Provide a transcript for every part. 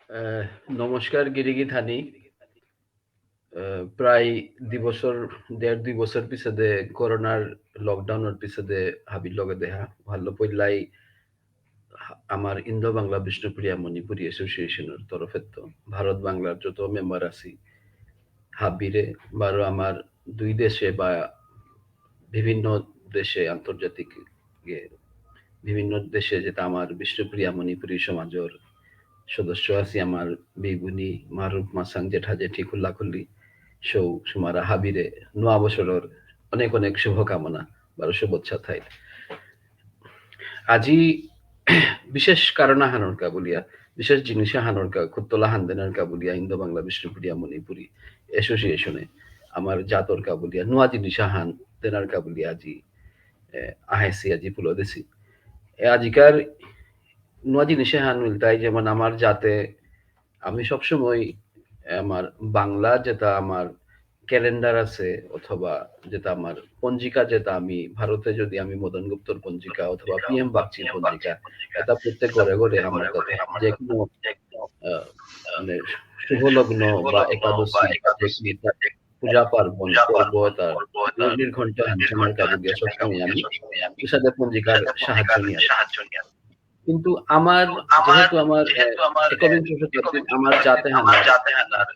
আহ, নমস্কার গিরিগি থানি। প্রায় ২ বছর ১.৫-২ বছর পিছতে করোনার লকডাউনের পিছতে হাবির লগে দেখা ভালো পইলাই আমার ইন্দো বাংলা বিষ্ণুপ্রিয়া মণিপুরী অ্যাসোসিয়েশনের তরফে তো ভারত বাংলার যত মেম্বার আছি হাবিরে বারো আমার দুই দেশে বা বিভিন্ন দেশে আন্তর্জাতিক ইয়ে, বিভিন্ন দেশে যেটা আমার বিষ্ণুপ্রিয়া মণিপুরী সমাজের সদস্য আছি আমার বেগুনি মারুফ মাসাং জেঠা জেঠি খুল্লা খুল্লি সৌ সুমারা হাবিরে নোয়া বছরের অনেক অনেক শুভকামনা বারো শুভেচ্ছা থাই আজি বিশেষ কারণা হানরকা বলিয়া বিশেষ জিনিসে হানরকা খুত্তলা হানদেনার কাবুলিয়া ইন্দো বাংলা বিষ্ণুপুরিয়া মণিপুরী এসোসিয়েশনে আমার জাতর কাবুলিয়া নোয়া জিনিসা হান দেনার কাবুলিয়া আজি আহেসি আজি পুলো দেছি আজিকার নোয়া জিনিসে হান মিলতাই যেমন আমার জাতে আমি সবসময় আমার বাংলা যেটা আমার ক্যালেন্ডার আছে অথবা যেটা আমার পঞ্জিকা যেটা আমি ভারতে যদি আমি মদন গুপ্তর পঞ্জিকা অথবা পিএম বাগচির পঞ্জিকা এটা প্রত্যেক ঘরে ঘরে আমার তাতে যে কোনো আহ, মানে শুভ লগ্ন বা একাদশী যে কোনো পূজা পার্বণ পর্ব তার নির্ঘণ্ট হ্যান্ডসামের কাজে দিয়ে সবসময় আমি সাথে পঞ্জিকার সাহায্য নিয়ে আসি। কিন্তু আমার যেহেতু আমার একবিংশ শতাব্দীর আমার জাতে হানার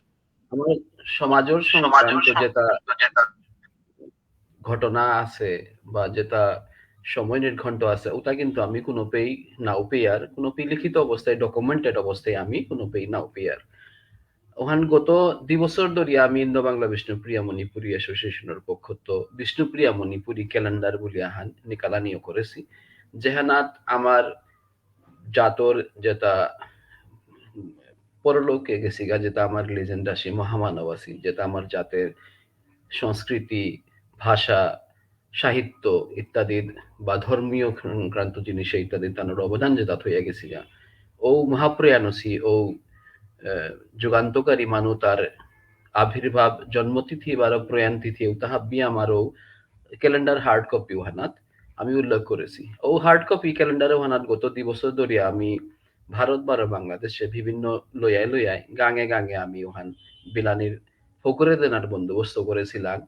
আমার সমাজের সংক্রান্ত যেটা ঘটনা আছে বা যেটা সময় নির্ঘণ্ট আছে ওটা কিন্তু আমি কোনো পেই নাও পেয়ার কোনো লিখিত অবস্থায় ডকুমেন্টেড অবস্থায় আমি কোনো পেই নাও পেয়ার ওখান গত ২ বছর ধরে আমি ইন্দো বাংলা বিষ্ণুপ্রিয়া মণিপুরী অ্যাসোসিয়েশনের পক্ষ তো বিষ্ণুপ্রিয়া মণিপুরী ক্যালেন্ডার বলি আহান নিকালানিও করেছি যেহানাত আমার জাতর যেটা পরলোকে গেছি গা যেটা আমার লেজেন্ড আসি মহামানব আছি যেটা আমার জাতের সংস্কৃতি ভাষা সাহিত্য ইত্যাদির বা ধর্মীয় সংক্রান্ত জিনিসে ইত্যাদি তানোর অবদান যেটা হইয়া গেছি গা ও মহাপ্রয়াণসী ও যুগান্তকারী মানু তার আবির্ভাব জন্মতিথি বা প্রয়াণ তিথি তাহাবি আমারও ক্যালেন্ডার হার্ড কপি ওহানাত আমি উল্লেখ করেছি ও হার্ড কপি ক্যালেন্ডার ওহানাত গত ২ বছর ধরে আমি ভারত বারো বাংলাদেশে বিভিন্ন লইয়াই লইয়াই গাঙে গাঙে আমি ওহান বিলানির ফকরে দেনার বন্দোবস্ত করেছিলাম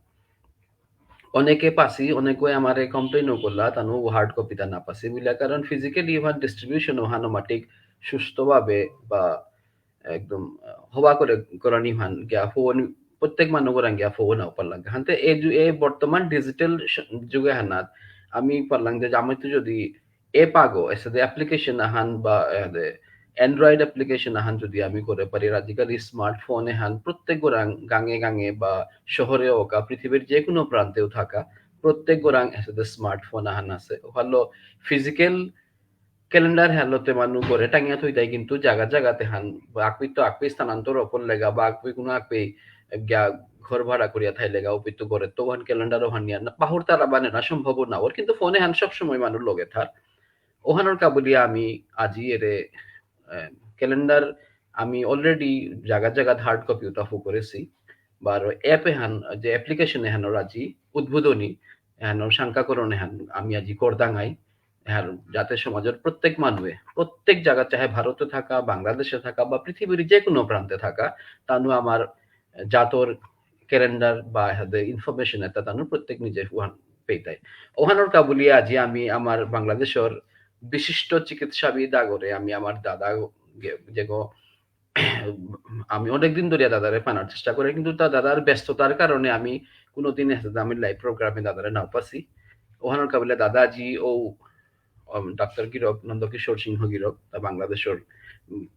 অনেকে পাসি অনেকে আমারে কমপ্লেইনও করলা তানো হার্ড কপিটা না পাসি বুঝলা কারণ ফিজিক্যালি ইভান ডিস্ট্রিবিউশন ওহানোমাটিক সুস্থভাবে বা একদম হবা করে করানি হান গিয়া ফোন প্রত্যেক মানুহ করাং গিয়া ফোন নাও পারলাম হানতে এই বর্তমান ডিজিটাল যুগে হানাত আমি পারলাম যে আমি তো যদি এ পাগো এসে অ্যাপ্লিকেশন আহান বা অ্যান্ড্রয়েড অ্যাপ্লিকেশন আহান যদি আমি করে পারি আজিকালি স্মার্টফোনে হান প্রত্যেক গোরাং গাঙে গাঙে বা শহরে ওকা পৃথিবীর যে কোনো প্রান্তেও থাকা প্রত্যেক গোরাং এসে স্মার্টফোন আহান আছে হলো ফিজিক্যাল ক্যালেন্ডার হ্যালোতে মানু করে টাঙিয়া থই তাই কিন্তু জায়গা জায়গাতে হান আকপি তো আকপি স্থানান্তর অপর লেগা বা আকপি কোনো আকপি গিয়া ঘর ভাড়া করিয়া থাই লেগা উপি তো করে তো হান ক্যালেন্ডারও হান নিয়া না বাহুর তারা বানে না সম্ভব না ওর কিন্তু ফোনে হান সব সময় মানুষ লগে থার ওহানোর কাবুলিয়া আমি আজি এরে ক্যালেন্ডার আমি অলরেডি জায়গা জায়গা হার্ড কপি উঠাফু করেছি বা অ্যাপে হান যে অ্যাপ্লিকেশনে হানোর আজি উদ্বোধনী হানোর সাংকাকরণে হান আমি আজি করদাঙ্গাই হ্যাঁ যাতে সমাজের প্রত্যেক মানুষে প্রত্যেক জায়গা চাহে ভারতে থাকা বাংলাদেশে থাকা বা পৃথিবীর যে কোনো প্রান্তে থাকা তানু আমার জাতর ক্যালেন্ডার বা ইনফরমেশন এটা তানু প্রত্যেক নিজে ওহান পেইতাই ওহানোর কাবুলিয়া আজি আমি আমার বাংলাদেশের বিশিষ্ট চিকিৎসাবিদ আগরে আমি আমার দাদা যেগো আমি অনেকদিন ধরে দাদারে পানার চেষ্টা করে কিন্তু তা দাদার ব্যস্ততার কারণে আমি কোনোদিন আমি লাইভ প্রোগ্রামে দাদারে নাও পাছি ওহানোর কাবুলিয়া দাদাজি ও ডাক্তার গিরক নন্দকিশোর সিংহ গিরক তা বাংলাদেশের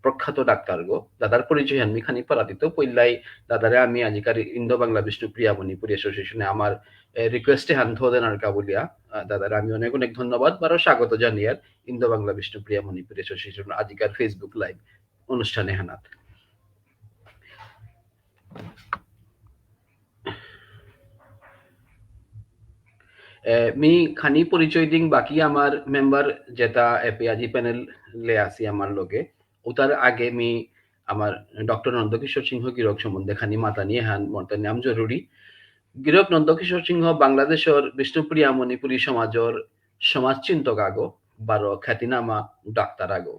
প্রখ্যাত ডাক্তার গো দাদার পরিচয় আমি খানি পারাদিত পইলাই দাদারে আমি আজিকার ইন্দো বাংলা বিষ্ণুপ্রিয়া মণিপুরী অ্যাসোসিয়েশনে আমার রিকোয়েস্টে হান ধোদেন আর কাবুলিয়া দাদারে আমি অনেক অনেক ধন্যবাদ বারো স্বাগত জানিয়ার ইন্দো বাংলা বিষ্ণুপ্রিয়া মণিপুরী অ্যাসোসিয়েশন আজিকার ফেসবুক লাইভ অনুষ্ঠানে হানাত মি খানি পরিচয় দিং বাকি আমার মেম্বার যেটা এপিআজি প্যানেল লে আছি আমার লগে ওটার আগে মি আমার ডক্টর নন্দকিশোর সিংহ গিরক সম্বন্ধে খানি মাতা নিয়ে হান মর্তার নাম জরুরি গিরক নন্দকিশোর সিংহ বাংলাদেশের বিষ্ণুপ্রিয়া মণিপুরী সমাজের সমাজচিন্তক আগো বারো খ্যাতিনামা ডাক্তার আগো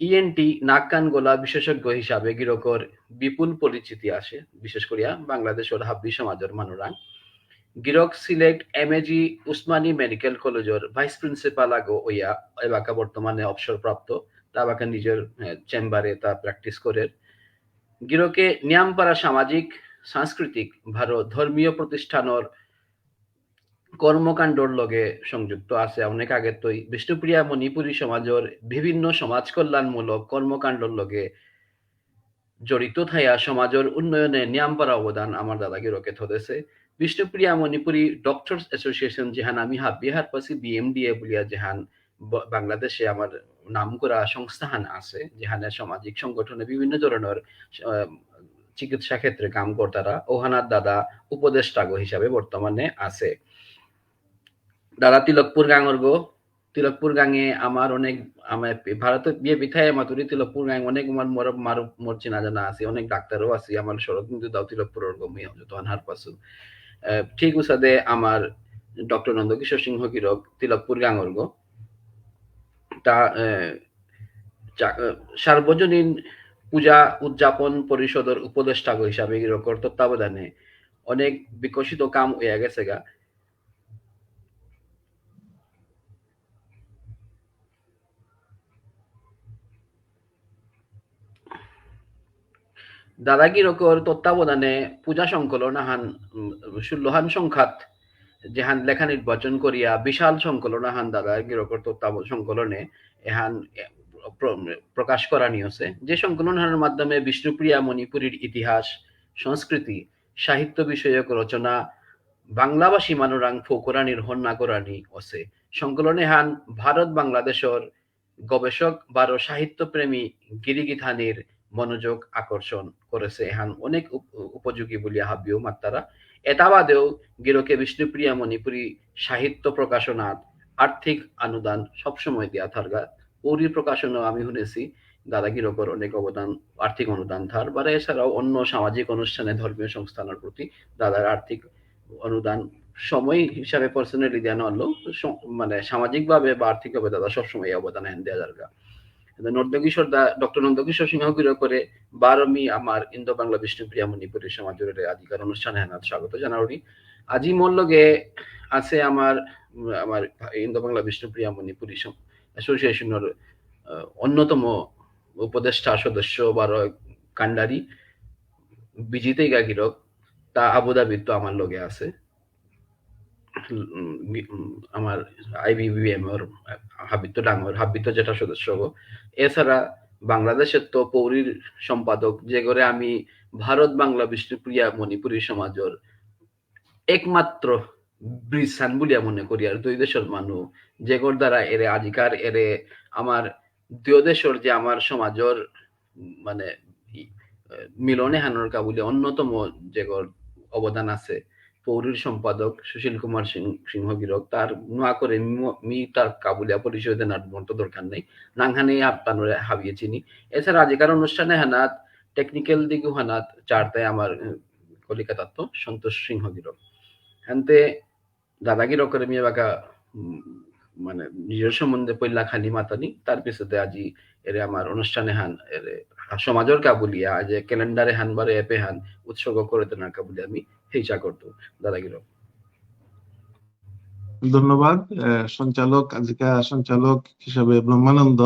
ইএনটি নাক কান গলা বিশেষজ্ঞ হিসাবে গিরকর বিপুল পরিচিতি আছে, বিশেষ করিয়া বাংলাদেশের হাব্বি সমাজের মানুরা। গিরক সিলেট এমএজি উসমানী মেডিকেল কলেজের ভাইস প্রিন্সিপাল আগো ওইয়া এবাকা বর্তমানে অবসরপ্রাপ্ত, তা বাকা নিজের চেম্বারে তা প্র্যাকটিস করে। গিরকে নিয়ামপাড়া সামাজিক সাংস্কৃতিক ভারত ধর্মীয় প্রতিষ্ঠানের কর্মকাণ্ডর লগে সংযুক্ত আছে অনেক আগে তৈ। বিষ্ণুপ্রিয়া মণিপুরী সমাজের বিভিন্ন সমাজ কল্যাণমূলক কর্মকাণ্ডর লগে জড়িত থাইয়া সমাজের উন্নয়নে নিয়ামপাড়া অবদান আমার দাদাগিরকে থদেছে। বিষ্ণুপ্রিয়া মণিপুরী ডক্টরস অ্যাসোসিয়েশন যেহান আমি হাব্বি হারপাসি বিএমডিএ বলিয়া যেহান বাংলাদেশে আমার নাম করা সংস্থান আছে, যেখানে সামাজিক সংগঠনে বিভিন্ন ধরনের চিকিৎসা ক্ষেত্রে কাম কর্তারা ওহানার দাদা উপদেষ্টাগো হিসাবে বর্তমানে আছে। দাদা তিলকপুর গাঙর গো, তিলকপুর গাঙে আমার অনেক আমার ভারতে বিয়ে বিথায় মাতুরি তিলকপুর গাঙ অনেক মোর চেনা জানা আছে, অনেক ডাক্তারও আছে আমার সড়ক কিন্তু দাও তিলকপুরের গো মিয়া যত আনহার পাসু ঠিক উসাদে আমার ডক্টর নন্দকিশোর সিংহ কিরক তিলকপুর গাঙর গো। তা সার্বজনীন পূজা উদযাপন পরিষদের উপদেষ্টা হিসাবে গিরকর তত্ত্বাবধানে অনেক বিকশিত কাম হইয়া গেছে গা। দাদাগিরকর তত্ত্বাবধানে পূজা সংকলন আহান 16হান সংখ্যাত যেহান লেখা নির্বাচন করিয়া বিশাল সংকলন আহান দাদাগিরকর তত্ত্বাবধান সংকলনে এহান প্রকাশ করা নিয়ছে, যে সংকলনের মাধ্যমে বিষ্ণুপ্রিয়া মণিপুরীর ইতিহাস সংস্কৃতি সাহিত্য বিষয়ক রচনা বাংলাভাষী মানুরাং ফৌকরানির হন্যাকরানি আছে। সংকলনে হান ভারত বাংলাদেশের গবেষক বারো সাহিত্যপ্রেমী গিরিগিথানির মনোযোগ আকর্ষণ করেছে, এহান অনেক উপযোগী বলিয়া হাবিও মাত্তারা। এটা বাদেও গিরকে বিষ্ণুপ্রিয়া মণিপুরী সাহিত্য প্রকাশনাত আর্থিক অনুদান সবসময় দিয়া থারগা। ওরি প্রকাশনও আমি শুনেছি দাদাগিরকর অনেক অবদান, আর্থিক অনুদান থার বারে। এছাড়াও অন্য সামাজিক অনুষ্ঠানে ধর্মীয় সংস্থানের প্রতি দাদার আর্থিক অনুদান সময় হিসাবে পার্সোনালি দেওয়া হলো, মানে সামাজিকভাবে বা আর্থিকভাবে দাদা সবসময় অবদান হেন দেওয়া যার। নন্দকিশোর ডক্টর নন্দকিশোর সিংহ করে 12মি আমার ইন্দো বাংলা বিষ্ণুপ্রিয়া মণিপুরী সমাজের আদিকার অনুষ্ঠানে হেনাত স্বাগত জানাওরি। আজি মোর লগে আছে আমার আমার ইন্দো বাংলা বিষ্ণুপ্রিয়া মণিপুরী অ্যাসোসিয়েশনের অন্যতম উপদেষ্টা সদস্য বারো কান্ডারি বিজিতেই গাগিরক, তা আবুধাবির তো আমার লগে আছে আমার আইবিবিএম এর হাবিত্য ডাঙর হাবিত্য যেটা সদস্য। এছাড়া বাংলাদেশের তো পৌরীর সম্পাদক, যে করে আমি ভারত বাংলা বিষ্ণুপ্রিয়া মণিপুরী সমাজের একমাত্র ব্রিসান বলিয়া মনে করি। আর দুই দেশের মানুষ যেগর দ্বারা এরে আজিকার এরে আমার দুই দেশের যে আমার সমাজের মানে মিলনে হানোর কাবুলে অন্যতম যেগর অবদান আছে। পৌরীর সম্পাদক সুশীল কুমার সিংহ গিরক তার নোয়া করে মি তার কাবুলিয়া পরিচয় দেনার মতো দরকার নেই, নাংহানে আপনারা হাবিয়ে চিনি। এছাড়া আজিকার অনুষ্ঠানে হানাত টেকনিক্যাল দিকে হানাত চারটায় আমার কলিকাতার তো সন্তোষ সিংহ গিরক হানতে দাদাগির করে মেয়ে বাকা মানে নিজের সম্বন্ধে পইলা খালি মাতানি তার পিছতে আজি এরে আমার অনুষ্ঠানে হান এরে সমাজের কাবুলিয়া যে ক্যালেন্ডারে হান বারে এপে হান উৎসর্গ করে দেনার কাবুলি আমি হেইচা করতো দাদাগির। ধন্যবাদ সঞ্চালক, আজিকা সঞ্চালক হিসাবে ব্রহ্মানন্দ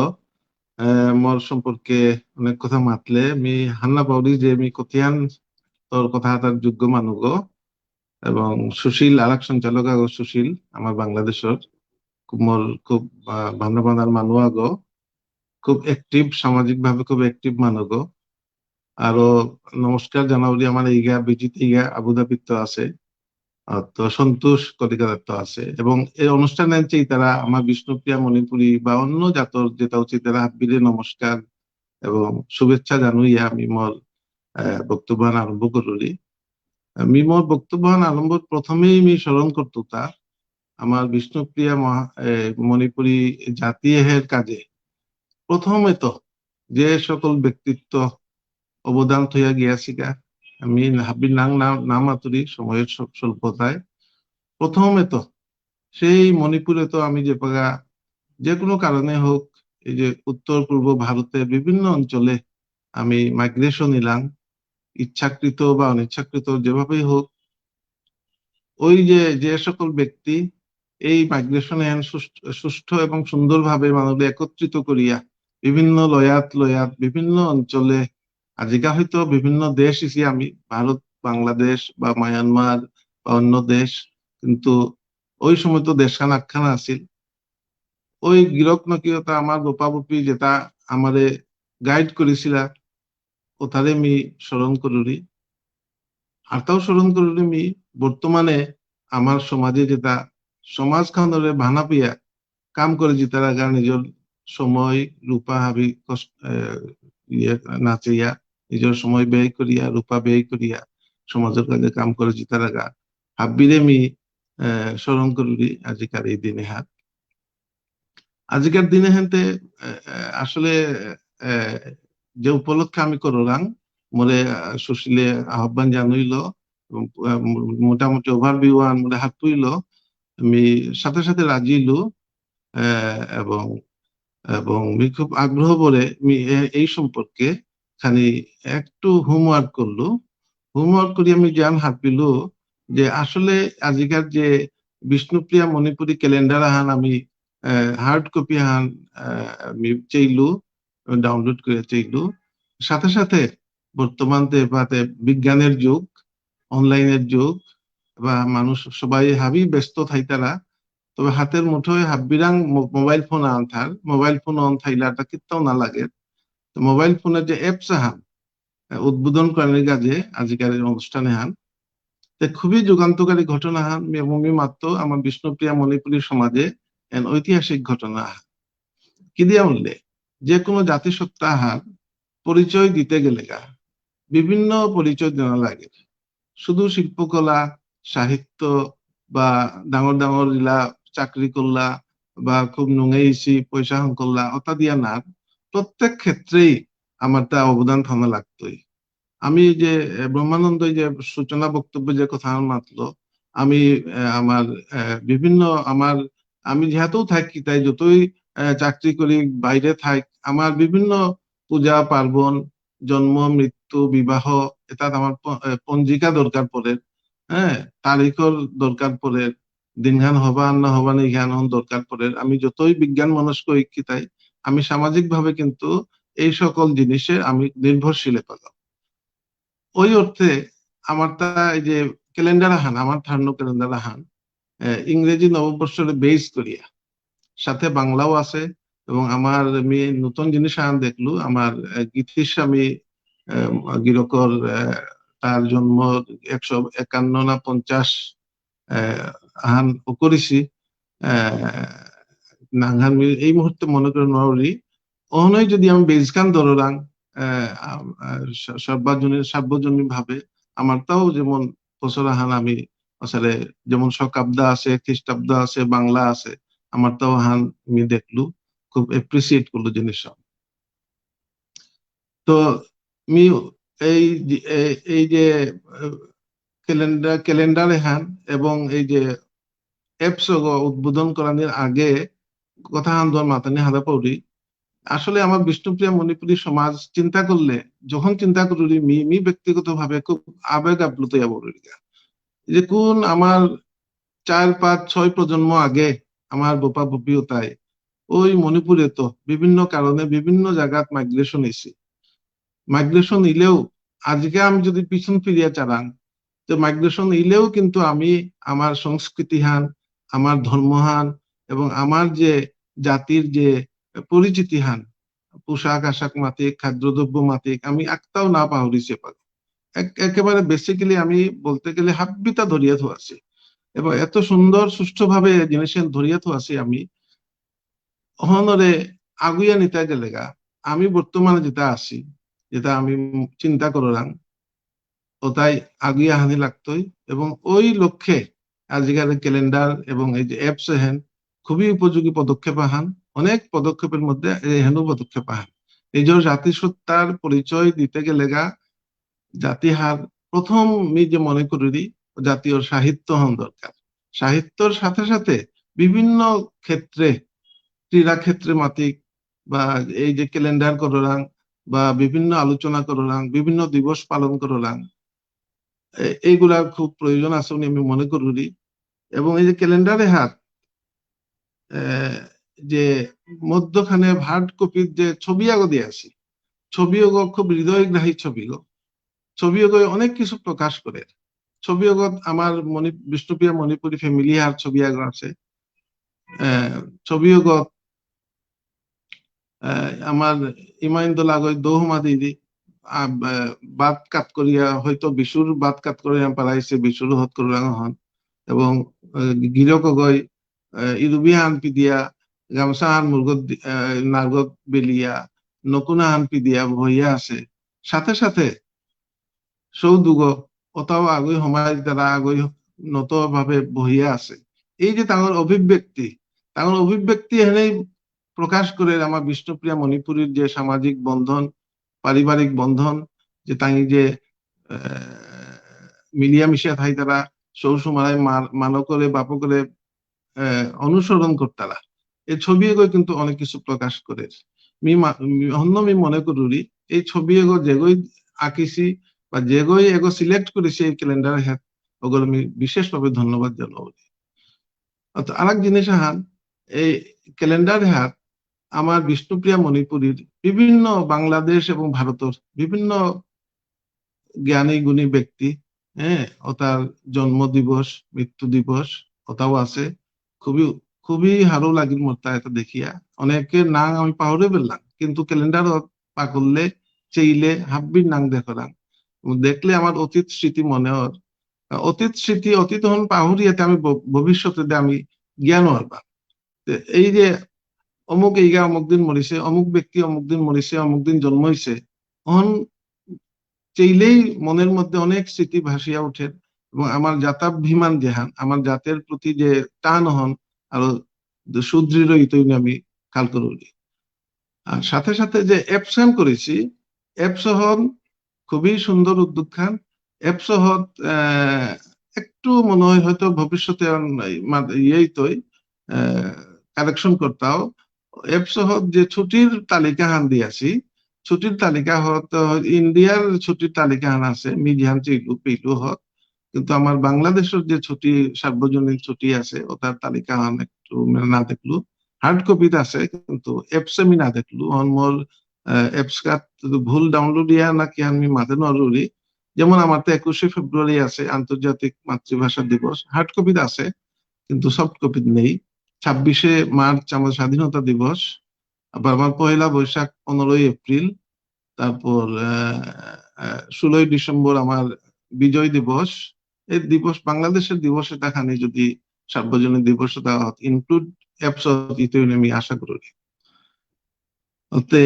মোর সম্পর্কে অনেক কথা মাতলে আমি হান্না পাউরি যে আমি কথিয়ান তোর কথা হাতার যোগ্য মানুষ, এবং সুশীল আরেক সঞ্চালক আগো সুশীল আমার বাংলাদেশের মোর খুব ভালো বানার মানুষ আগো, খুব অ্যাক্টিভ সামাজিক ভাবে খুব অ্যাক্টিভ মানুষ। আরো নমস্কার জানাবলি আমার ইগা বিজিত ইগা আবুধাবির তো আছে, তো সন্তোষ কলিকাতার তো আছে, এবং এই অনুষ্ঠানে তারা আমার বিষ্ণুপ্রিয়া মণিপুরী বা অন্য জাতর যেটা উচিত তারা হাবিরে নমস্কার এবং শুভেচ্ছা জানুইয়া আমি মোর বক্তব্য আরম্ভ করি। আমি মোর বক্তব্য আরম্ভ প্রথমেই আমি স্মরণ করতো তার আমার বিষ্ণুপ্রিয়া মণিপুরী জাতি এর কাজে প্রথমে তো যে সকল ব্যক্তিত্ব অবদান থইয়া গিয়াছিগা আমি হাবির নাম আতুরি সময়ের স্বল্পতায়। প্রথমে তো সেই মণিপুরে তো আমি যে পাগা যে কোনো কারণে হোক এই যে উত্তর পূর্ব ভারতের বিভিন্ন অঞ্চলে আমি মাইগ্রেশন নিলাম, ইচ্ছাকৃত বা অনিচ্ছাকৃত যেভাবেই হোক। ওই যে যে সকল ব্যক্তি এই মাইগ্রেশনে সুষ্ঠু এবং সুন্দরভাবে মানুষ একত্রিত করিয়া বিভিন্ন লয়াত লয়াত বিভিন্ন অঞ্চলে, আজিকা হয়তো বিভিন্ন দেশ ইসি আমি ভারত, বাংলাদেশ বা মায়ানমার বা অন্য দেশ, কিন্তু ওই সময় তো দেশখান আটখানা আছিল। ওই গিরক নকিয়তা আমার বোপা বুপি যেটা আমারে গাইড করেছিল, ওটারে আমি স্মরণ করি। আর তাও স্মরণ করি আমি বর্তমানে আমার সমাজে যেটা সমাজখানরে ভানা পিয়া কাম করে যে তারা গা নিজের সময় রূপা হাবি কষ্ট ইয়ে নাচিয়া নিজের সময় ব্যয় করিয়া রূপা ব্যয় করিয়া সমাজের কাজে কাম করে যে তারা গা হাব্বিরে আমি স্মরণ করি আজিকার এই দিনে হাত। আজিকার দিনে হেনতে আসলে আহ, যে উপলক্ষে আমি করলাম মোরে সুশীলে আহ্বান জানাইল, মোটামুটি ওভারভিউ আন মোরে হাত তুইল, আমি সাথে সাথে রাজি হইলো। এবং এবং আমি খুব আগ্রহ করে আমি এই সম্পর্কে খানি একটু হোমওয়ার্ক করলো। হোমওয়ার্ক করি আমি জ্ঞান হাত পিল যে আসলে আজিকার যে বিষ্ণুপ্রিয়া মণিপুরী ক্যালেন্ডার হান আমি হার্ড কপি হান আমি চাইলু, ডাউনলোড করে চাইলু। সাথে সাথে বর্তমান বিজ্ঞানের যুগ, অনলাইনের যুগ, বা মানুষ সবাই হাবি ব্যস্ত থাইতারা, তবে হাতের মুঠোয় হাব্বিরাং মোবাইল ফোন আন থার, মোবাইল ফোন অন থাইলাটা কিত্তাও না লাগে। তো মোবাইল ফোনের যে অ্যাপস হান উদ্বোধন করার কাজে আজকের এই অনুষ্ঠানে হান তে খুবই যুগান্তকারী ঘটনা হান এবং মাত্র আমার বিষ্ণুপ্রিয়া মণিপুরী সমাজে এন ঐতিহাসিক ঘটনা হান। কি দিয়া উনলে যে কোনো জাতিসত্তা হার পরিচয় দিতে গেলে গা বিভিন্ন পরিচয় দেওয়া লাগে। শুধু শিল্পকলা, সাহিত্য বা ডাঙর ডাঙর ইলা চাকরি করলা বা খুব নুঙেইছি পয়সা হন করলা ওটা দিয়া না, প্রত্যেক ক্ষেত্রেই আমার তা অবদান থাকা লাগতোই। আমি যে ব্রহ্মানন্দ যে সূচনা বক্তব্য যে কথা মাতলো, আমি আমার বিভিন্ন আমার আমি যেহেতু থাকি তাই যতই চাকরি করি বাইরে থাক, আমার বিভিন্ন পূজা পার্বণ, জন্ম মৃত্যু বিবাহ এটা আমার পঞ্জিকা দরকার পড়ে। হ্যাঁ, তারিখর দরকার পড়ে, দিনখান হবান না হবান এই জ্ঞান দরকার পড়ে। আমি যতই বিজ্ঞান মনস্ক শিক্ষিতাই আমি সামাজিক ভাবে কিন্তু এই সকল জিনিসে আমি নির্ভরশীল পেলাম। ওই অর্থে আমার তা এই যে ক্যালেন্ডার হান আমার ধারণ ক্যালেন্ডার হান ইংরেজি নববর্ষের বেস করিয়া, সাথে বাংলাও আছে। এবং আমার আমি নতুন জিনিস আন দেখলু, আমার গীতির স্বামী গিরকর তার জন্ম 151 না 50 আহান করেছি। নাঙ্গান এই মুহূর্তে মনে করে নরি অহনই যদি আমি বেজখান ধরাং সার্বজনীন ভাবে আমার তাও যেমন বছর আমি আসলে যেমন শকাব্দা আছে, খ্রিস্টাব্দ আছে, বাংলা আছে, আমার তাও হান আমি দেখলু, খুব এপ্রিসিয়েট করলো জিনিস। তো আমি এই এই যে ক্যালেন্ডারে হান এবং এই যে অ্যাপস উদ্বোধন করানোর আগে কথা হান মাতানি হাদা পড়ি। আসলে আমার বিষ্ণুপ্রিয়া মণিপুরী সমাজ চিন্তা করলে, যখন চিন্তা করি মি ব্যক্তিগত ভাবে খুব আবেগ আপ্লুত যে কোন আমার 4 5 6 প্রজন্ম আগে আমার বোপা বুপিও তাই ওই মণিপুরে তো বিভিন্ন কারণে বিভিন্ন জায়গাত মাইগ্রেশন হয়েছে। মাইগ্রেশন ইলেও আজকে আমি যদি পিছন ফিরিয়া চালান, তো মাইগ্রেশন ইলেও কিন্তু আমি আমার সংস্কৃতি হান, আমার ধর্মহান এবং আমার যে জাতির যে পরিচিতি হান, পোশাক আশাক মাতিক, খাদ্যদ্রব্য মাতিক আমি একটাও না পাহরিছে পাক। একেবারে বেসিক্যালি আমি বলতে গেলে হাব্বিতা ধরিয়া থোয়াছি এবং এত সুন্দর সুষ্ঠুভাবে জিনিস ধরিয়া থোয়াছি আমি অহনরে আগুইয়া নিতে গেলে গা আমি বর্তমানে যেটা আছি, যেটা আমি চিন্তা করলাম ও তাই আগুইয়া হানি লাগতোই। এবং ওই লক্ষ্যে আজকাল ক্যালেন্ডার এবং এই যে অ্যাপস হেন খুবই উপযোগী পদক্ষেপ আহান। অনেক পদক্ষেপের মধ্যে হেনু পদক্ষেপ আহান নিজের জাতিসত্তার পরিচয় দিতে গেলে গা জাতিহার প্রথম আমি যে মনে করি জাতীয় সাহিত্য হন দরকার। সাহিত্যর সাথে সাথে বিভিন্ন ক্ষেত্রে, ক্রীড়া ক্ষেত্রে মাতিক, বা এই যে ক্যালেন্ডার করলাম বা বিভিন্ন আলোচনা করলাম, বিভিন্ন দিবস পালন করলাম, এইগুলা খুব প্রয়োজন আছে বলে আমি মনে করি। এবং এই যে ক্যালেন্ডারে হাত যে মধ্যখানে হার্ড কপির যে ছবি আগো দিয়ে আছে, ছবিও খুব হৃদয়গ্রাহী ছবিও, ছবিও অনেক কিছু প্রকাশ করে। ছবিও আমার বিষ্ণুপ্রিয়া মণিপুরি ফ্যামিলি আর ছবি আগো আছে। ছবিও আমার ইমাইন্দুল আগৈ দোহমা দিদি বাত কাট করিয়া হয়তো বিশুর বাত কাট করিয়া পালাইছে, বিশুর হত করিয়া হন। এবং গিরক গৈ ইরুবি হান পিদিয়া গামছা হান মুরগত নার্গত বেলিয়া নকুনা হান পিদিয়া বহিয়া আছে। সাথে সাথে সৌদুগ অতাও আগৈ সমাজ দ্বারা আগৈ নত ভাবে বহিয়া আছে। এই যে তাঙ্গর অভিব্যক্তি এনেই প্রকাশ করে আমার বিষ্ণুপ্রিয়া মণিপুরীর যে সামাজিক বন্ধন, পারিবারিক বন্ধন, যে তাই যে মিলিয়া মিশিয়া থাই তারা সৌসুমারায় মানো করে বাপ করে অনুসরণ করতারা। এই ছবি এগো কিন্তু অনেক কিছু প্রকাশ করে। মি মনে করি এই ছবি এগো যেগই আঁকিছি বা যেগই এগো সিলেক্ট করেছি এই ক্যালেন্ডার হ্যাঁ ওগুলো আমি বিশেষভাবে ধন্যবাদ জানাবো। আরেক জিনিস হান এই ক্যালেন্ডার হাত আমার বিষ্ণুপ্রিয়া মণিপুরীর বিভিন্ন বাংলাদেশ এবং ভারতের বিভিন্ন জ্ঞানী গুণী ব্যক্তি, হ্যাঁ, ও তার জন্ম দিবস, মৃত্যু দিবস ওটাও আছে। খুবই খুবই হারো লাগির মতো এটা দেখিয়া। অনেকের নাম আমি পাহরে ফেললাম, কিন্তু ক্যালেন্ডার পা করলে চেইলে হাব্বির নাম দেখলাম, দেখলে আমার অতীত স্মৃতি মনে হয়। অতীত স্মৃতি অতীত হন পাহরিয়াতে আমি ভবিষ্যতে আমি জ্ঞান হরবা। এই যে অমুক এইগা অমুক দিন মরিছে, অমুক ব্যক্তি অমুক দিন মরিছে, অমুক দিন জন্ম হয়েছে, অহন চাইলেই মনের মধ্যে অনেক স্মৃতি ভাসিয়া ওঠে। এবং আমার জাতাভিমান যেহান, আমার জাতের প্রতি যে টান হন আরো সুদৃঢ় ইতই আমি কাল করি। আর সাথে সাথে যে অ্যাপসান করেছি, অ্যাপসহন খুবই সুন্দর উদ্যোগ খান। অ্যাপসহত একটু মনে হয় হয়তো ভবিষ্যতে ইয়েই তৈ কালেকশন করতাও। অ্যাপসহত যে ছুটির তালিকা হান দিয়াছি, ছুটির তালিকা হত ইন্ডিয়ার ছুটির তালিকা হান আছে, মিডিয়ান চিলু পিলু হত, কিন্তু আমার বাংলাদেশের যে ছুটি সার্বজনীন ছুটি আছে ওটার তালিকা হান একটু না দেখলু। হার্ড কপিতে আছে কিন্তু এপস আমি না দেখলু। মোর এপস কাত ভুল ডাউনলোড ইয়া নাকি আমি মাঝে নজরুরি। যেমন আমার তো 21শে ফেব্রুয়ারি আছে আন্তর্জাতিক মাতৃভাষা দিবস, হার্ড কপিতে আছে কিন্তু সফট কপিতে নেই। 26শে মার্চ আমার স্বাধীনতা দিবস, আবার আমার পয়লা বৈশাখ 15ই এপ্রিল, তারপর 16ই ডিসেম্বর আমার বিজয় দিবস। এই দিবস বাংলাদেশের দিবস এটা খানি যদি সার্বজনীন দিবস ইনক্লুড অ্যাপস আমি আশা করি। ওতে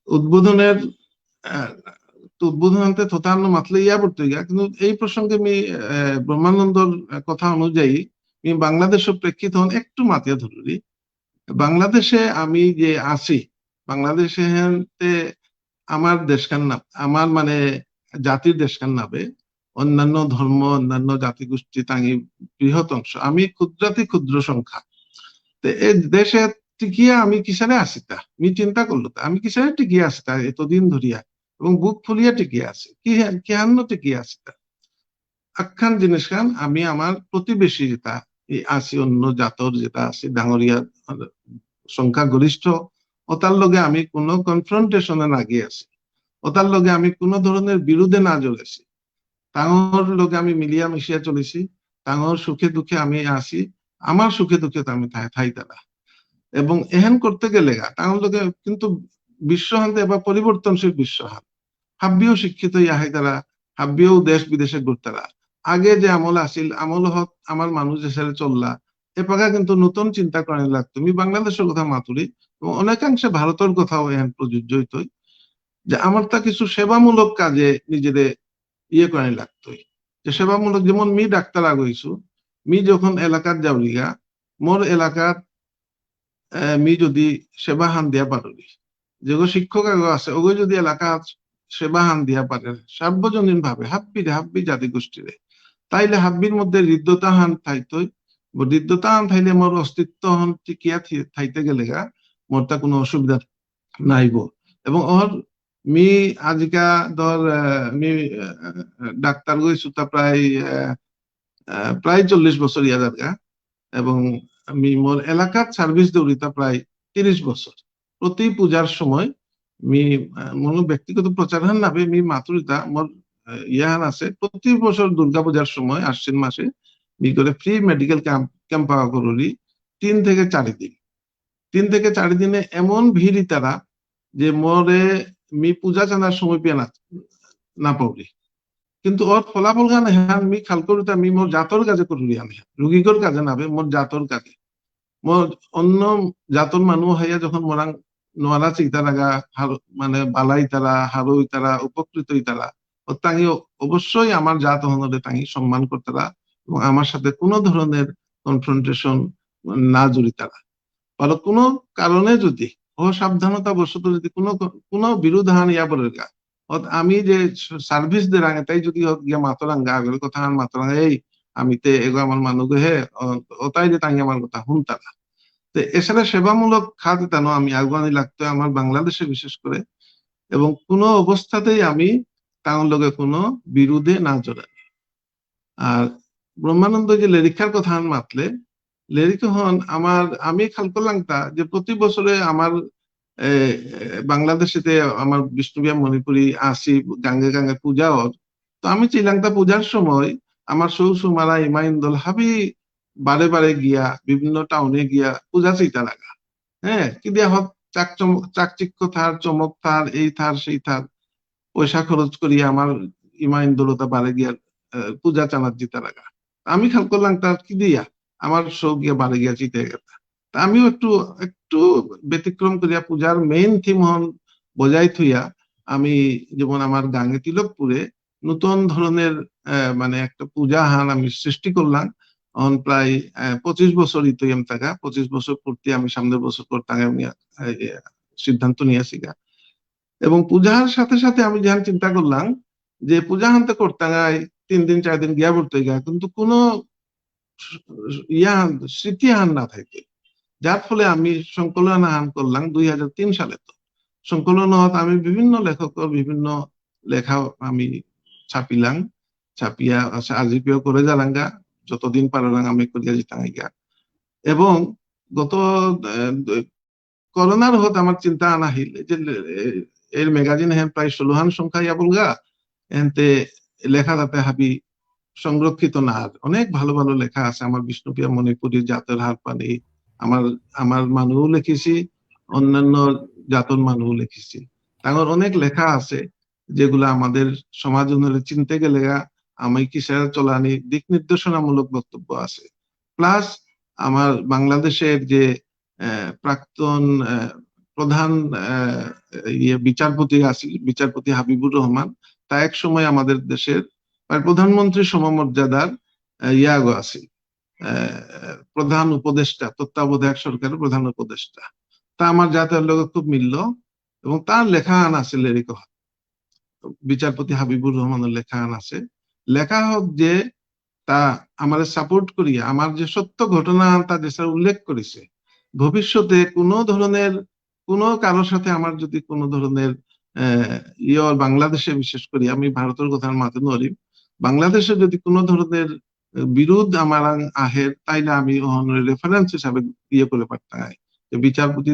উদ্বোধনের উদ্বোধনতে থতান্ন মাতলে ইয়া পড়তে গিয়া, কিন্তু এই প্রসঙ্গে আমি ব্রহ্মানন্দর কথা অনুযায়ী আমি বাংলাদেশের প্রেক্ষিত একটু মাতিয়া ধরি। বাংলাদেশে আমি যে আছি, বাংলাদেশে আমার দেশখান না, আমার মানে জাতির দেশখান নাবে অন্যান্য ধর্ম অন্যান্য জাতিগোষ্ঠী তাঙ্গি বৃহৎ অংশ, আমি ক্ষুদ্রাতি ক্ষুদ্র সংখ্যা। তো এই দেশে টিকিয়া আমি কিসারে আছি তা আমি চিন্তা করলো, তা আমি কিসারে টিকিয়ে আছি তা এতদিন ধরিয়া, এবং বুক ফুলিয়া টিকিয়ে আছে কি হান্ন টিকিয়ে আছি তা আখ্যান জিনিস খান আমি আমার প্রতিবেশী যেটা আছি অন্য জাতর যেটা আছে ডাঙরিয়া সংখ্যা গরিষ্ঠ, ওটার লগে আমি কোনো কনফ্রন্টেশনে না গিয়ে আছি, ওটার লগে আমি কোনো ধরনের বিরোধে না জ্বলেছি, তাঙর লগে আমি মিলিয়া মিশিয়া চলেছি, তাঙর সুখে দুঃখে আমি আছি, আমার সুখে দুঃখে তো আমি থাই তারা। এবং এহেন করতে গেলে তাঙর লগে কিন্তু বিশ্বহান্তে এবার পরিবর্তনশীল বিশ্বহান হাব্বিও শিক্ষিত ইয়াহাই তারা, হাব্বিও দেশ বিদেশে ঘুরতারা। আগে যে আমল আসিল আমল হত আমার মানুষ দেশে চললা এপাকা কিন্তু নতুন চিন্তা করে লাগতো। আমি বাংলাদেশের কথা মাতুরি এবং অনেকাংশে ভারতের কথাও এখন প্রযোজ্য হইতই, যে আমার তা কিছু সেবামূলক কাজে নিজেরে ইয়ে করে লাগতোই। যে সেবামূলক যেমন মি ডাক্তার আগইছু, মি যখন এলাকার যাওলিগা মোর এলাকার মি যদি সেবা হান দিয়া পারি, যেগো শিক্ষক আছে ওগো যদি এলাকা সেবা হান দিয়া পারে সার্বজনীন ভাবে হাব্বি জাতি গোষ্ঠীরে, তাইলে হাব্বির মধ্যে হৃদ্যতা হান থাইতই। হৃদ্যতা হান থাইলে মোর অস্তিত্ব হন টিকিয়া থাইতে গেলে মোরটা কোনো অসুবিধা নাইব। এবং ওর মি আজিকা ধর মি ডাক্তার গইছু তা প্রায় 40 বছর ইয়া জায়গা। এবং আমি মোর এলাকার সার্ভিস দৌড়ি তা প্রায় 30 বছর। প্রতি পূজার সময় মি মন ব্যক্তিগত প্রচার হান নাবে মি মাতুরিতা মোর ইয়াহান আছে প্রতি বছর দুর্গা পূজার সময় আশ্বিন মাসে মি করে ফ্রি মেডিকেল ক্যাম্প পাওয়া করলি 3 থেকে 4 দিন। 3 থেকে 4 দিনে এমন ভিড় তারা যে মোরে মি পূজা জানার সময় পেয়ে না পাবলি। কিন্তু ওর ফলাফল গান হ্যাঁ মি খাল করতে আমি মোর জাতর কাজে করলি আমি রুগীকর কাজে নাবে মোর জাতর কাজে মোর অন্য জাতর মানুষ হইয়া যখন মোরাং নোয়ারা চিন্তা লাগা মানে বালাই তারা হারই তারা উপকৃত তারা ও তাঙ্গি অবশ্যই আমার জাত হনরে তাঙ্গি সম্মান করতারা এবং আমার সাথে কোনো ধরনের কনফ্রন্টেশন না জড়ি তারা। আর কোনো কারণে যদি অসাবধানতা বশত যদি কোনো বিরোধান ইয়া বলে গা আমি যে সার্ভিস দে রাঙে তাই যদি গিয়া মাতরাঙ্গা আগের কথা আর মাতরাঙ্গা এই আমি তে এগো আমার মানুষ হে ওটাই যে তাই আমার কথা হুনতারা। তো এছাড়া সেবামূলক খাত তেন আমি আগুয়ানি লাগতো আমার বাংলাদেশে বিশেষ করে। এবং কোনো অবস্থাতেই আমি তার লগে কোনো বিরোধে না জড়াই। আর ব্রহ্মানন্দ যে লেরিখার কথা মাতলে লেরিক হন আমি খেয়াল করলাম তা যে প্রতি বছরে আমার বাংলাদেশেতে আমার বিষ্ণুবিয়া মণিপুরি আসি গাঙ্গে গাঙ্গে পূজা হর। তো আমি শ্রীলঙ্কা পূজার সময় আমার সৌসুমারা ইমাইন্দল হাবি বারে বারে গিয়া বিভিন্ন টাউনে গিয়া পূজা চিতা লাগা। হ্যাঁ কি দিয়া হোক চাকচিক্য থার চমক থার এই থার সেই থার পয়সা খরচ করিয়া আমার ইমাইন্দলতা বারে গিয়া পূজা চানার জিতা লাগা। আমি খেয়াল করলাম তার কি দিয়া আমার শোক গিয়া বারে গিয়া চিতে গেতা। আমিও একটু একটু ব্যতিক্রম করিয়া পূজার মেইন থিম হন বজাই থইয়া আমি যেমন আমার গাঙ্গে তিলকপুরে নতুন ধরনের মানে একটা পূজা হান আমি সৃষ্টি করলাম। প্রায় 25 বছর ইতম থাকা 25 বছর পূর্তি আমি সামনের বছর করতাম আমি সিদ্ধান্ত নিয়েছি গা। এবং পূজার সাথে সাথে আমি যেন চিন্তা করলাম যে পূজা হানতে করতাম 3 দিন 4 দিন গিয়া পড়তে গা কিন্তু কোনো ইয়া স্মৃতি হান না থাকে। যার ফলে আমি সংকলন আহ্বান করলাম 2003 সালে। তো সংকলন আমি বিভিন্ন লেখকের বিভিন্ন লেখা আমি ছাপিলাম ছাপিয়া আজিপিও করে জালাঙ্গা যতদিন পারলাম আমি করিয়া যেতাঙ্গা। এবং গত করোনার হত আমার চিন্তা আনাহিল যে এর ম্যাগাজিন হ্যাঁ প্রায় 16 সংখ্যা ইয়া বলগা এনতে লেখা যাতে হাবি সংরক্ষিত না অনেক ভালো ভালো লেখা আছে আমার বিষ্ণুপ্রিয়া মণিপুরী জাতের হার পানি আমার আমার মানুষ লিখেছি অন্যান্য জাতর মানুষ লিখেছি তাদের অনেক লেখা আছে যেগুলো আমাদের সমাজ উন্নয়নে চিনতে গেলে আমি কিসের চলানি দিক নির্দেশনামূলক বক্তব্য আছে। প্লাস আমার বাংলাদেশের যে প্রাক্তন প্রধান বিচারপতি আছে বিচারপতি হাবিবুর রহমান তা এক সময় আমাদের দেশের প্রধানমন্ত্রী সমমর্যাদার ইয়াগো আছে প্রধান উপদেষ্টা তত্ত্বাবধায়ক সরকারের প্রধান উপদেষ্টা তা আমার জাতীয় লোক খুব মিলল এবং তার লেখা আন আছে লেরিক বিচারপতি হাবিবুর রহমানের লেখা আন আছে লেখা হোক যে তা আমার সাপোর্ট করিয়া আমার যে সত্য ঘটনা তা দেশের উল্লেখ করেছে ভবিষ্যতে কোনো ধরনের কোনো কারোর সাথে আমার যদি কোনো ধরনের বাংলাদেশে বিশেষ করে আমি ভারতের কথা মাথা নড়ি বাংলাদেশে যদি কোনো ধরনের বিরোধ আমার আহে তাইলে আমি রেফারেন্স হিসাবে ইয়ে করে পারতাম বিচারপতি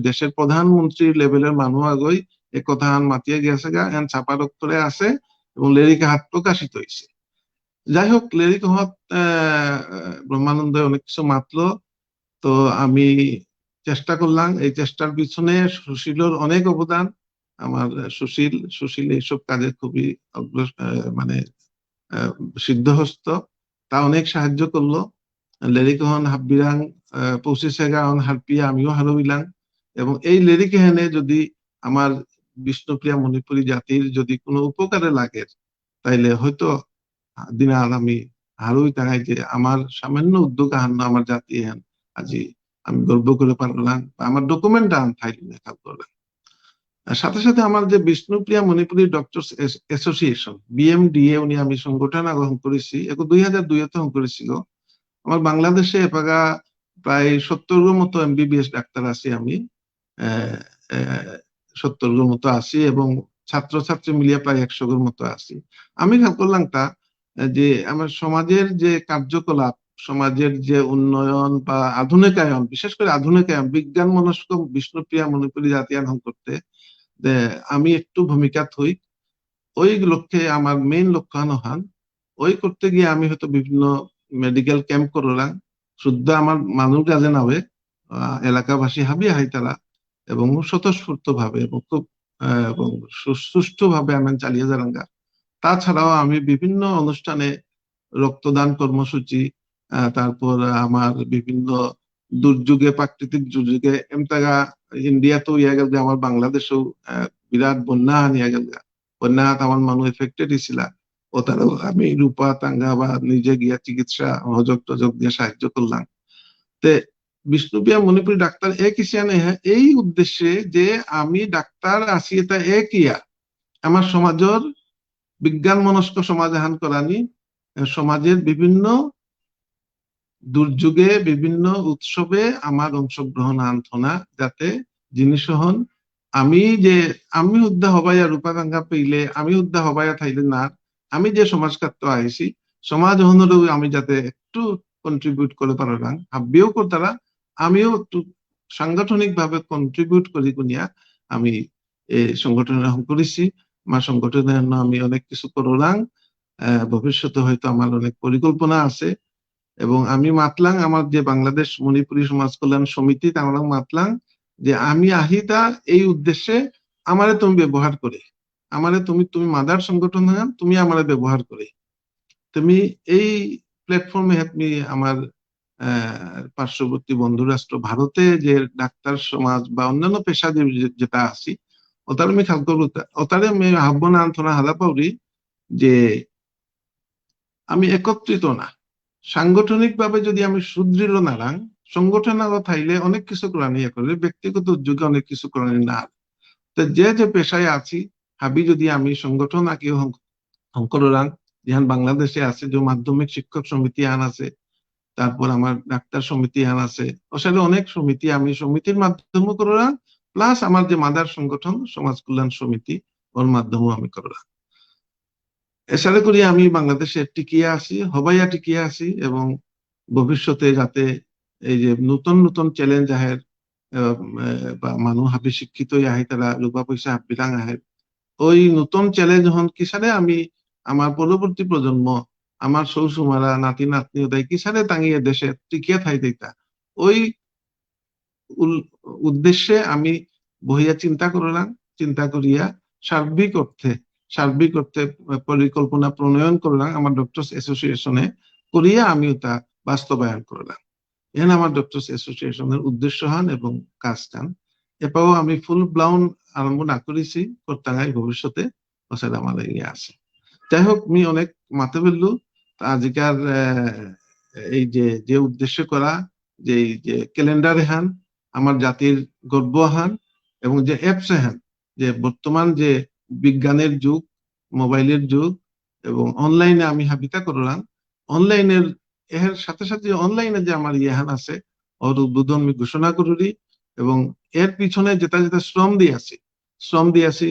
দেশের প্রধানমন্ত্রী লেভেলের মানুষ আগই এ কথা মাতিয়ে গেছে গা এন ছাপার অক্ষরে আছে এবং লেরিকা হাত প্রকাশিত হয়েছে। যাই হোক লেরিক হত ব্রহ্মানন্দ অনেক কিছু মাতলো। তো আমি চেষ্টা করলাম এই চেষ্টার পিছনে সুশীলের অনেক অবদান আমার সুশীল এইসব কাজে খুবই মানে সিদ্ধহস্ত তা অনেক সাহায্য করলো। লেরিক হন হাব্বিরাং পৌঁছেছেগা হন হারপিয়া আমিও হারবিলাম এবং এই লেরিক হেনে যদি আমার বিষ্ণুপ্রিয়া মণিপুরী জাতির যদি কোনো উপকারে লাগে তাইলে হয়তো দিনা আমি হারুই টাঙাই যে আমার সামান্য উদ্যোগ আহান্ন আমার জাতি হেন আজি আমি গর্ব করে পারলাম আমার ডকুমেন্ট আন থাইলি লেখা করলাম। সাথে সাথে আমার যে Bishnupriya Manipuri doctors association BMDA উনি আমি সংগঠন গ্রহণ করেছি এখন 2002-তে করেছিল। আমার বাংলাদেশে এপাগা প্রায় 70 মতো এমবিবিএস ডাক্তার আছি আমি 70 গর মতো আছি এবং ছাত্রছাত্রী মিলিয়ে প্রায় 100 গর মতো আছি। আমি খেয়াল করলাম তা যে আমার সমাজের যে কার্যকলাপ, সমাজের যে উন্নয়ন বা আধুনিকায়ন, বিশেষ করে আধুনিকায়ন, বিজ্ঞান মনস্ক বিষ্ণুপ্রিয়া মণিপুরী জাতীয়ায়ন করতে যে আমি একটু ভূমিকা থই। ওই লক্ষ্যে আমার মেইন লক্ষ্য হান ওই করতে গিয়ে আমি হয়তো বিভিন্ন মেডিকেল ক্যাম্প করলাম, শুদ্ধ আমার মানুষ কাজে না হয়ে এলাকাবাসী হাবি হাইতালা এবং স্বতঃস্ফূর্ত ভাবে এবং খুব এবং সুষ্ঠু ভাবে আমি চালিয়ে যারাঙ্গা। তাছাড়াও আমি বিভিন্ন অনুষ্ঠানে রক্তদান কর্মসূচি, তারপর আমার বিভিন্ন দুর্যোগে, প্রাকৃতিক দুর্যোগে এমতাগা ইন্ডিয়াতেও ইয়া গেল, আমার বাংলাদেশেও বিরাট বন্যা আনিয়া গেল, বন্যা আমার মানুষ এফেক্টেড ছিল, ও তারাও আমি রূপা টাঙ্গা বা নিজে গিয়া চিকিৎসা সহযোগ টযোগ দিয়ে সাহায্য করলাম। তে বিষ্ণুপ্রিয়া মণিপুরী ডাক্তার এক হিসাবে এই উদ্দেশ্যে যে আমি ডাক্তার আছি এটা এক ইয়া আমার সমাজের বিজ্ঞান মনস্ক সমাজ হান করানি, সমাজের বিভিন্ন দুর্যোগে বিভিন্ন উৎসবে আমার অংশগ্রহণ আনথনা যাতে জিনিস হন আমি যে আমি উদ্যা হবাইয়া রূপাকাঙ্ক্ষা পেইলে আমি উদ্যা হবাইয়া থাইলে না, আমি যে সমাজ কাত্ত আইসি সমাজ হনরেও আমি যাতে একটু কন্ট্রিবিউট করে পারলাম ভাবিও করতারা, আমিও একটু সাংগঠনিক ভাবে কন্ট্রিবিউট করি কুনিয়া আমি এই সংগঠনের করেছি। আমার সংগঠনের আমি অনেক কিছু করলাম, ভবিষ্যতে হয়তো আমার অনেক পরিকল্পনা আছে এবং আমি মাতলাং আমার যে বাংলাদেশ মণিপুরী সমাজ কল্যাণ সমিতি আমরা মাতলাং যে আমি আহিতা এই উদ্দেশ্যে আমারে তুমি ব্যবহার করে, আমারে তুমি তুমি মাদার সংগঠন তুমি আমারে ব্যবহার করে তুমি এই প্ল্যাটফর্মে তুমি আমার পার্শ্ববর্তী বন্ধু রাষ্ট্র ভারতে যে ডাক্তার সমাজ বা অন্যান্য পেশা যেটা আছি ওটার আমি খাল করবো, ওটারে আমি আহ্বান আন্তনা হালা পাউরি যে আমি একত্রিত না, সাংগঠনিক ভাবে যদি আমি সুদৃঢ় না রাং সংগঠন থাইলে অনেক কিছু করানি করলে ব্যক্তিগত উদ্যোগে অনেক কিছু করানি না। তো যে যে পেশায় আছি হাবি যদি আমি সংগঠন আঁকি হংকরাং যেখান বাংলাদেশে আছে যে মাধ্যমিক শিক্ষক সমিতি আন আছে, তারপর আমার ডাক্তার সমিতি আন আছে, ওসালে অনেক সমিতি আমি সমিতির মাধ্যমে করাং, প্লাস আমার যে মাদার সংগঠন সমাজ কল্যাণ সমিতি ওর মাধ্যমেও আমি করাং। এছাড়া করি আমি বাংলাদেশে টিকিয়ে আছি, হবাইয়া টিকিয়ে আছি এবং ভবিষ্যতে যাতে এই যে নতুন নতুন চ্যালেঞ্জ আহে বা মানুষ হাবি শিক্ষিত আহে তারা রূপা পয়সা হাবিরাং আহে ওই নতুন চ্যালেঞ্জ হন কিসারে আমি আমার পরবর্তী প্রজন্ম আমার সৌসুমারা নাতি নাতনি ওদাই কিসারে টাঙিয়ে দেশে টিকিয়ে থাই দিতা ওই উদ্দেশ্যে আমি বহিয়া চিন্তা করলাম, চিন্তা করিয়া সার্বিক অর্থে পরিকল্পনা প্রণয়ন করলাম আমার ডক্টরস অ্যাসোসিয়েশনে করিয়া আমি তা বাস্তবায়ন করলাম। এখানে আমার ডক্টরস অ্যাসোসিয়েশনের উদ্দেশ্য হন এবং কাজ কান এপাও আমি ফুল ব্লাউন আরম্ভ না করেছি করতাঙ্গাই ভবিষ্যতে ওসাদ আমার ইয়ে আছে। যাই হোক আমি অনেক মাতে বললু আজিকার এই যে যে উদ্দেশ্য করা যে এই যে ক্যালেন্ডার হান আমার জাতির গর্ব হান এবং যে অ্যাপস হান যে বর্তমান যে বিজ্ঞানের যুগ, মোবাইলের যুগ এবং অনলাইনে আমি হাবিতা করলাম, অনলাইনের এর সাথে সাথে অনলাইনে যে আমার ইহান আছে ওর উদ্বোধন আমি ঘোষণা করি এবং এর পিছনে যেটা যেটা শ্রম দিয়েছি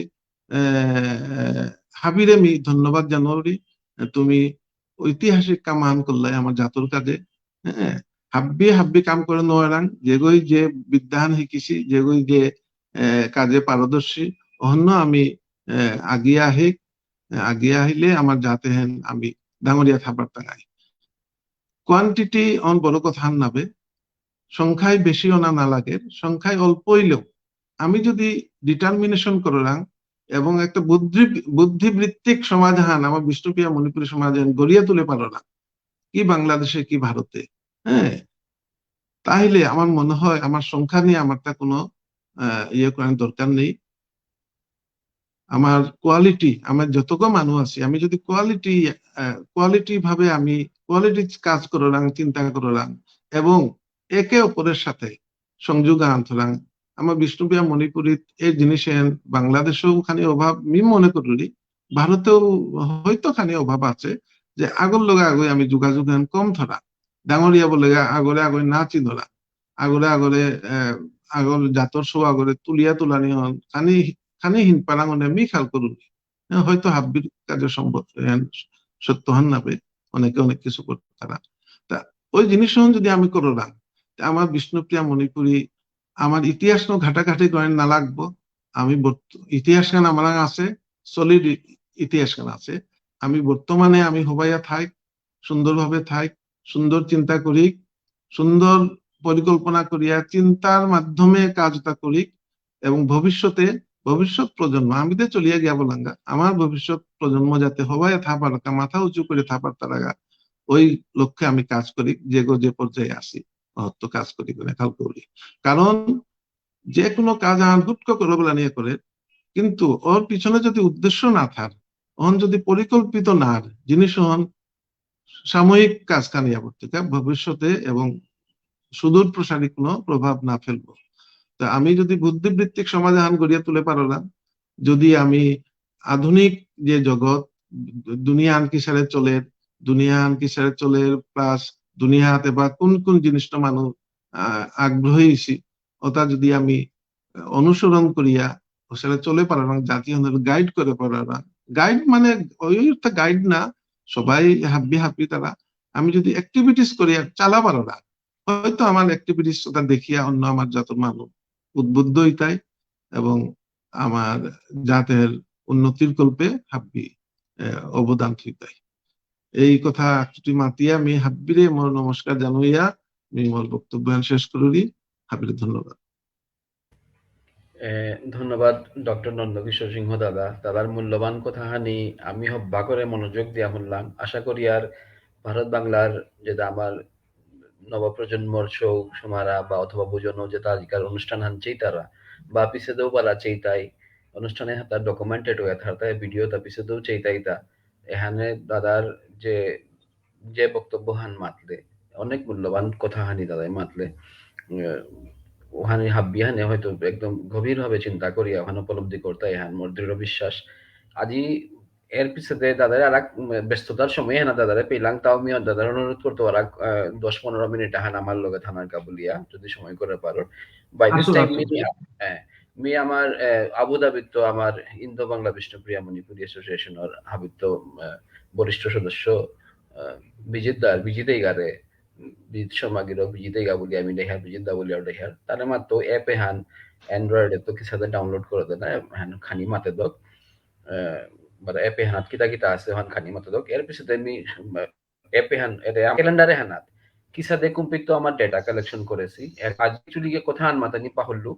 হাবিরে আমি ধন্যবাদ জানারি, তুমি ঐতিহাসিক কাম আন করলে আমার জাতর কাজে। হ্যাঁ, হাব্বি হাব্বি কাম করে নোয়ারাং যেগই যে বিদ্যাহান শিকিছি যেগই যে কাজে পারদর্শী অন্য আমি আগিয়ে আহিলে আমার যাতে হেন আমি ডাঙরিয়া থাবার টাঙাই কোয়ান্টিটি অন বড় কথা নাবে, সংখ্যায় বেশি অনা না লাগে, সংখ্যায় অল্প হইলেও আমি যদি ডিটারমিনেশন করলাম এবং একটা বুদ্ধিবৃত্তিক সমাজ হান আমার বিষ্ণুপ্রিয়া মণিপুরী সমাজ গড়িয়া তুলে পারলাম কি বাংলাদেশে কি ভারতে, হ্যাঁ, তাহলে আমার মনে হয় আমার সংখ্যা নিয়ে আমার তা কোনো ইয়ে করার দরকার নেই। আমার কোয়ালিটি, আমার যতগো মানুষ আছে আমি যদি কোয়ালিটি ভাবে আমি কোয়ালিটি কাজ করলাম চিন্তা করলাম এবং একে অপরের সাথে সংযোগ আনলাম আমার বিষ্ণুপ্রিয়া মণিপুরী এই জিনিসে বাংলাদেশেও খানি অভাব আমি মনে করি, ভারতেও হয়তো খানি অভাব আছে যে আগর লগে আগে আমি যোগাযোগ কম ধরা ডাঙরিয়া বলে আগরে আগরে না চিনলা আগরে আগরে আগর জাতর শো আগরে তুলিয়া তুলানি হন খানি খানি হিন পারাঙনে মি খাল করুন হয়তো হাব্বির কাজে সম্ভব সত্য হন নাবে অনেকে অনেক কিছু করতে তারা তা ওই জিনিস যদি আমি করলাম আমার বিষ্ণুপ্রিয়া মণিপুরী আমার ইতিহাস ঘাটাঘাটি করে না লাগবো আমি ইতিহাস গান আমার আছে সলিড ইতিহাস গান আছে আমি বর্তমানে আমি হবাইয়া থাক সুন্দরভাবে থাক সুন্দর চিন্তা করি সুন্দর পরিকল্পনা করিয়া চিন্তার মাধ্যমে কাজটা করি এবং ভবিষ্যৎ প্রজন্ম আমি তো চলিয়া গিয়া বলাঙ্গা আমার ভবিষ্যৎ প্রজন্ম যাতে হবাই থাপার মাথা উঁচু করে থাপার তারা ওই লক্ষ্যে আমি কাজ করি যে পর্যায়ে আসি মহত্ব কাজ করি খাল করি কারণ যে কোনো কাজ আমার হুট করে বলা নিয়ে করে কিন্তু ওর পিছনে যদি উদ্দেশ্য না থাক ওন যদি পরিকল্পিত না জিনিস হন সাময়িক কাজ কানিয়া পত্রিকা ভবিষ্যতে এবং সুদূর প্রসারী কোনো প্রভাব না ফেলবো তা আমি যদি বুদ্ধিবৃত্তিক সমাধান গড়িয়া তুলে পারলাম যদি আমি আধুনিক যে জগৎ দুনিয়া আনকিসারে চলে দুনিয়া আনকিসারে চলে প্লাস দুনিয়াতে বা কোন কোন জিনিসটা মানুষ আগ্রহী ওটা যদি আমি অনুসরণ করিয়া ওখানে চলে পারলাম জাতীয় গাইড করে পারলাম গাইড মানে ওই গাইড না সবাই হাব্বি তারা আমি যদি অ্যাক্টিভিটিস করিয়া চালা পারলাম হয়তো আমার অ্যাক্টিভিটিস ওটা দেখিয়া অন্য আমার যত মানুষ উদ্বুদ্ধ হইতাই এবং আমার জাতের উন্নতির কল্পে হাব্বি অবদান থইতাই এই কথা একটু মাতিয়া আমি হাব্বিরে মোর নমস্কার জানাইয়া আমি মোর বক্তব্য শেষ করি হাব্বিরে ধন্যবাদ ধন্যবাদ ডক্টর নন্দকিশোর সিংহ দাদার মূল্যবান কথাখানি আমি হব্বা করে মনোযোগ দিয়া শুনলাম আশা করি আর ভারত বাংলার যেটা আমার নবপ্রজন্মর শৌ সমারা বা অথবা বুঝনো যেটা আজকাল অনুষ্ঠান হানছেই তারা বা পিছে দেও পারা চাইতাই অনুষ্ঠানে তার ডকুমেন্টেড হয়ে থাকতে ভিডিও তা পিছে দেও চাইতাই তা এখানে দাদার যে যে বক্তব্য হান মাতলে অনেক মূল্যবান কথা হানি দাদাই মাতলে ওখানে হাব্বিহানে হয়তো একদম গভীর ভাবে চিন্তা করিয়া ওখানে উপলব্ধি করতে এহান মোর দৃঢ় বিশ্বাস আজি এর পিছনে দাদার আর ব্যস্ততার সময় হ্যাঁ দাদারে পেলাম তাও আমি দাদার অনুরোধ করতে আর 10-15 মিনিট হান আমার লগে থানার কাবুলিয়া যদি সময় করে পারো বাই দিস টাইম মি আমার আবুধাবির তো আমার ইন্দো বাংলা বিষ্ণুপ্রিয়া মণিপুরী অ্যাসোসিয়েশনের হাবিত বরিষ্ঠ সদস্য বিজিত গারে বিজিত শর্মাগির বিজিত গা বলি আমি দেখার বিজিত দা বলি আর দেখার তারে মাত্র অ্যাপে হান অ্যান্ড্রয়েডে তো কিছু ডাউনলোড করে দেয় না হান খানি মাতে দক মানে অ্যাপে হানাত কিতা কিতা আছে হান খানি মাতে দক এর পিছতে আমি অ্যাপে হান ক্যালেন্ডারে হানাত কিসাদে কুম্পিত তো আমার ডেটা কালেকশন করেছি আজ অ্যাকচুয়ালি কথা হান মাতানি পাহরলু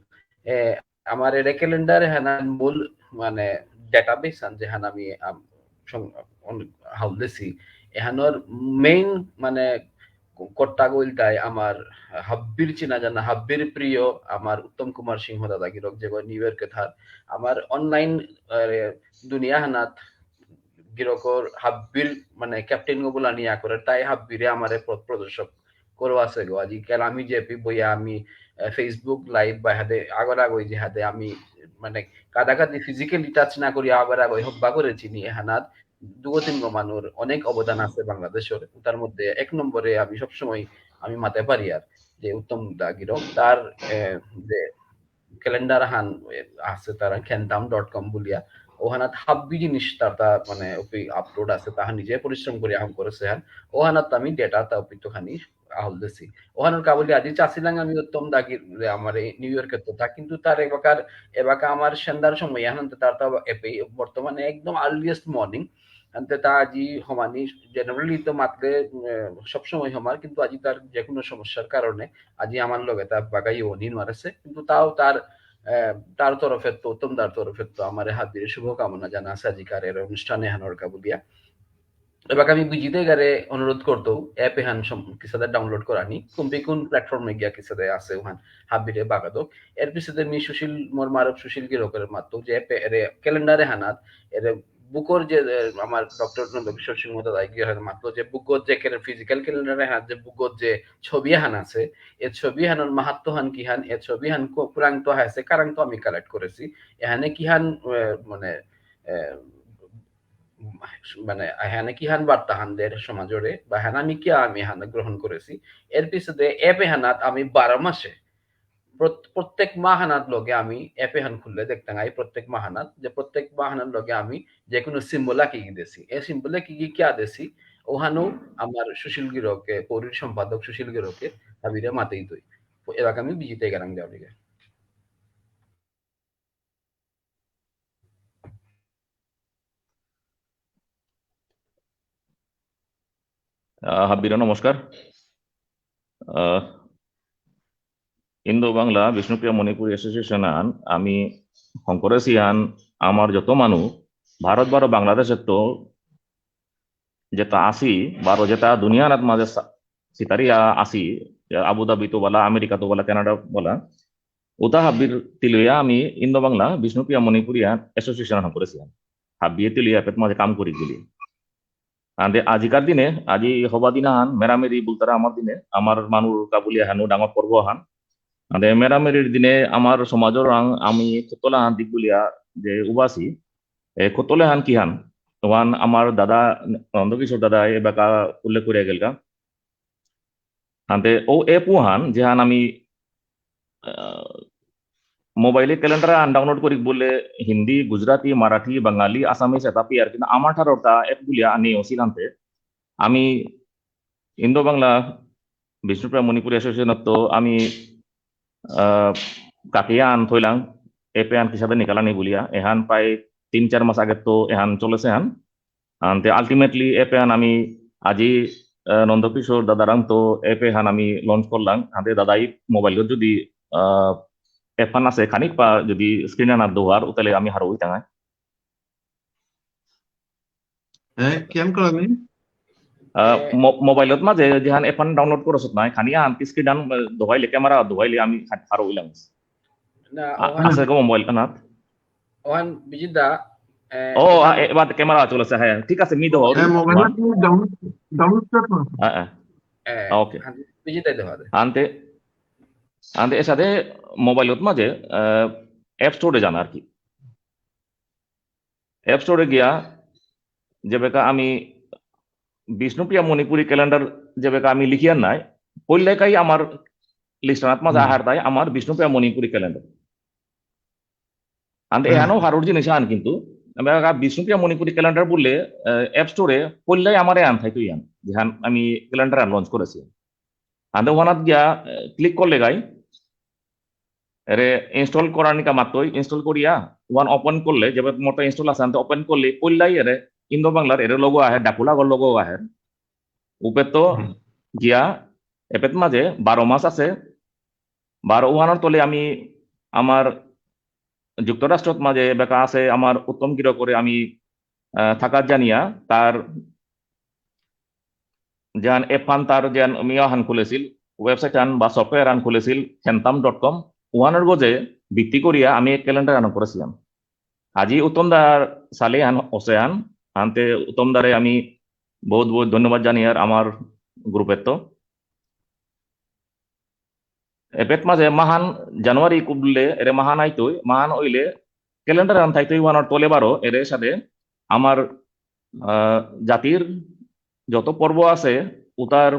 আমার এটা ক্যালেন্ডারে হানান মূল মানে ডেটাবেস আন যে হান আমি হাউলেছি এহানোর মেইন মানে কর্তা গইলটাই আমার হাব্বির চিনা জানা হাব্বির প্রিয় আমার উত্তম কুমার সিংহ দাদা গিরক যে নিউ ইয়র্কে থার আমার অনলাইন দুনিয়া হানাত গিরকর হাব্বির মানে ক্যাপ্টেন গোবলা নিয়া করে তাই হাব্বিরে আমারে প্রদর্শক করো আছে গো আজি কেন আমি যে বইয়া আমি ফেসবুক লাইভ বা হাতে আগর আগ যে হাতে আমি মানে কাদাকাদি ফিজিক্যালি টাচ না করি আগর আগ হব্বা করেছি নিয়ে হানাত দুগতিন মানুষ অনেক অবদান আছে বাংলাদেশের তার মধ্যে এক নম্বরে আমি সবসময় আমি মাথায় পারি আর যে উত্তম দাগিরক তার যে ক্যালেন্ডার হান আছে তারা খেনতাম.com বলিয়া ওহানাত হাব্বি জিনিস তার মানে আপলোড আছে তাহা নিজে পরিশ্রম করে আহম করেছে হান ওহানাত আমি ডেটা তা অপিত খানি আহল দেছি ওহানার কাবলি আজি চাছিলাম আমি উত্তম দাগির আমার নিউ ইয়র্কের তো তা কিন্তু তার এবাকা আমার সন্ধ্যার সময় এখন তার তা বর্তমানে একদম আর্লিয়েস্ট মর্নিং আনতে তা আজি সমানি জেনারেলি তো মাত্রে সবসময় সমান কিন্তু আজি তার যে কোনো সমস্যার কারণে আজি আমার লগে তার বাগাই অনিন মারেছে কিন্তু তাও তার তরফে তো উত্তম তার তরফে তো আমার হাত দিয়ে শুভকামনা জানা আছে আজিকার এর অনুষ্ঠানে হানোর কাবুলিয়া এবার আমি বিজিতে গারে অনুরোধ করতো অ্যাপে হান কিসাদের ডাউনলোড করানি কোন প্ল্যাটফর্মে গিয়া কিসাদে আছে ওখান হাবিরে বাগাদো এর পিছতে মি সুশীল মোর মারব সুশীল গিরকের মাত্র যে অ্যাপে এর ক্যালেন্ডারে হানাত এর বুকর যে আমার ডক্টর নন্দকিশোর সিংহ দাদা গিয়ে মাত্র যে বুকর যে ফিজিক্যাল ক্যালেন্ডারে হাত যে বুকর যে ছবি হান আছে এ ছবি হানোর মাহাত্ম হান কি হান এ ছবি হান পুরাংত আছে কারাংত আমি কালেক্ট করেছি এখানে কি হান মানে মানে হ্যাঁ কি হান বার্তা হানদের সমাজরে বা হ্যাঁ আমি কি আমি হান গ্রহণ করেছি এর পিছনে এপে হানাত আমি 12 মাসে প্রত্যেক মাহানাত লগে আমি অ্যাপে হান খুললে দেখতাম আই প্রত্যেক মাহানাত যে প্রত্যেক মাহানার লগে আমি যে কোনো সিম্বলা কি দিছি এই সিম্বলে কি কিয়া দিছি ওহানো আমার সুশীল গিরকে পৌরীর সম্পাদক সুশীল গিরকে হাবিরে মাতেই দই এবার আমি বিজিতে গেলাম যাওয়ার হাব্বিরা নমস্কার। ইন্দো বাংলা বিষ্ণুপ্রিয়া মণিপুর অ্যাসোসিয়েশন আন আমি শঙ্করেছি আন আমার যত মানুষ ভারত বারো বাংলাদেশের তো যেটা আসি বারো যেটা দুনিয়ার মাঝে সিতারিয়া আসি আবুধাবি তো বলা আমেরিকা তো বলা কানাডা বলা ওটা হাব্বির তিলইয়া আমি ইন্দো বাংলা বিষ্ণুপ্রিয়া মণিপুরিয়া অ্যাসোসিয়েশন করেছি হাব্বিয়ে তিলইয়া এপের মাঝে কাম করি গেলি আন্দে আজিকার দিনে আজি হবা দিনা হান মেরামেরি বুলতারা আমার দিনে আমার মানুষ কাবুলিয়া হানু ডাঙর পর্ব হান আন্দে মেরামেরির দিনে আমার সমাজের রাং আমি কতলা হান দিকগুলিয়া যে উবাসি কতলে হান কি হান তোয়ান আমার দাদা নন্দকিশোর দাদা এ বেকা উল্লেখ করিয়া গেলকা আন্দে ও এ পুহান যে হান আমি মোবাইলে ক্যালেন্ডার ডাউনলোড করি বলে হিন্দি গুজরাটি মারাঠি বাঙালি আসামিস এটা পিয়ার কিন্তু আমার ঠারোটা এপগুলিয়া আনি অসিলান্তে আমি ইন্দো বাংলা বিষ্ণুপ্রিয়া মণিপুর অ্যাসোসিয়েশনত তো আমি কাকিয়া আন থইলাম এপে আন হিসাবে নিকালানি বলিয়া এহান প্রায় 3-4 মাস আগে তো এহান চলেছে হান আনতে আলটিমেটলি এপে আন আমি আজি নন্দকিশোর দাদারাং তো এপে হান আমি লঞ্চ করলাম হাতে দাদাই মোবাইল যদি এফান আছে খানিক পা যদি স্ক্রিনে না দোয়ার তাহলে আমি হারো হই টাঙায় কেন করানি মোবাইলত মাঝে যেহান এফান ডাউনলোড করছত নাই খানিয়া আন স্ক্রিন দোহাইলে ক্যামেরা দোহাইলে আমি হারো হইলাম না আছে কো মোবাইল না ওহান বিজিদা ও এবার ক্যামেরা চলেছে হ্যাঁ ঠিক আছে মি দোহ মোবাইল ডাউনলোড করতে হ্যাঁ ওকে বিজিতে দেওয়া আনতে আনতে এর সাথে মোবাইলত মাঝে অ্যাপ স্টোরে জানা আর কি অ্যাপ স্টোরে গিয়া যে বেকা আমি বিষ্ণুপ্রিয়া মণিপুরি ক্যালেন্ডার যে বেকা আমি লিখিয়ার নাই পইলেকাই আমার লিস্টানাত মাঝে আহার তাই আমার বিষ্ণুপ্রিয়া মণিপুরি ক্যালেন্ডার আনতে এহানো হারুর জিনিস আন কিন্তু বিষ্ণুপ্রিয়া মণিপুরি ক্যালেন্ডার বললে অ্যাপ স্টোরে পইলাই আমারে আন থাকি আন যেহান আমি ক্যালেন্ডার লঞ্চ করেছি আনতে ওখানাত গিয়া ক্লিক করলে গাই এরে ইনস্টল করার নিকা মাত্রই ইনস্টল করিয়া ওয়ান ওপেন করলে যে মোটা ইনস্টল আছে আনতে ওপেন করলে পইলাই এরে ইন্দো বাংলার এর লোগো আহে ডাকুলাগর লোগো আহে উপে তো গিয়া এপেত মাঝে 12 মাস আছে 12 ওয়ানোর তলে আমি আমার যুক্তরাষ্ট্রত মাঝে বেকা আছে আমার উত্তম গির করে আমি থাকার জানিয়া তার যান এফান তার যান মিয়া হান খুলেছিল ওয়েবসাইট আন বা সফটওয়্যার আন খুলেছিল hentam.com ওয়ানের গজে ভিত্তি করিয়া আমি এক ক্যালেন্ডার আন করেছিলাম আজি উত্তমদার সালে আন ওসেয়ান আনতে উত্তমদারে আমি বহুত বহুত ধন্যবাদ জানি আর আমার গ্রুপের তো এপেট মাঝে মাহান জানুয়ারি কুবলে এরে মাহান আইতই মাহান হইলে ক্যালেন্ডার আন থাইতই ওয়ানোর তলে বারো এর সাথে আমার জাতির যত পর্ব আছে উতার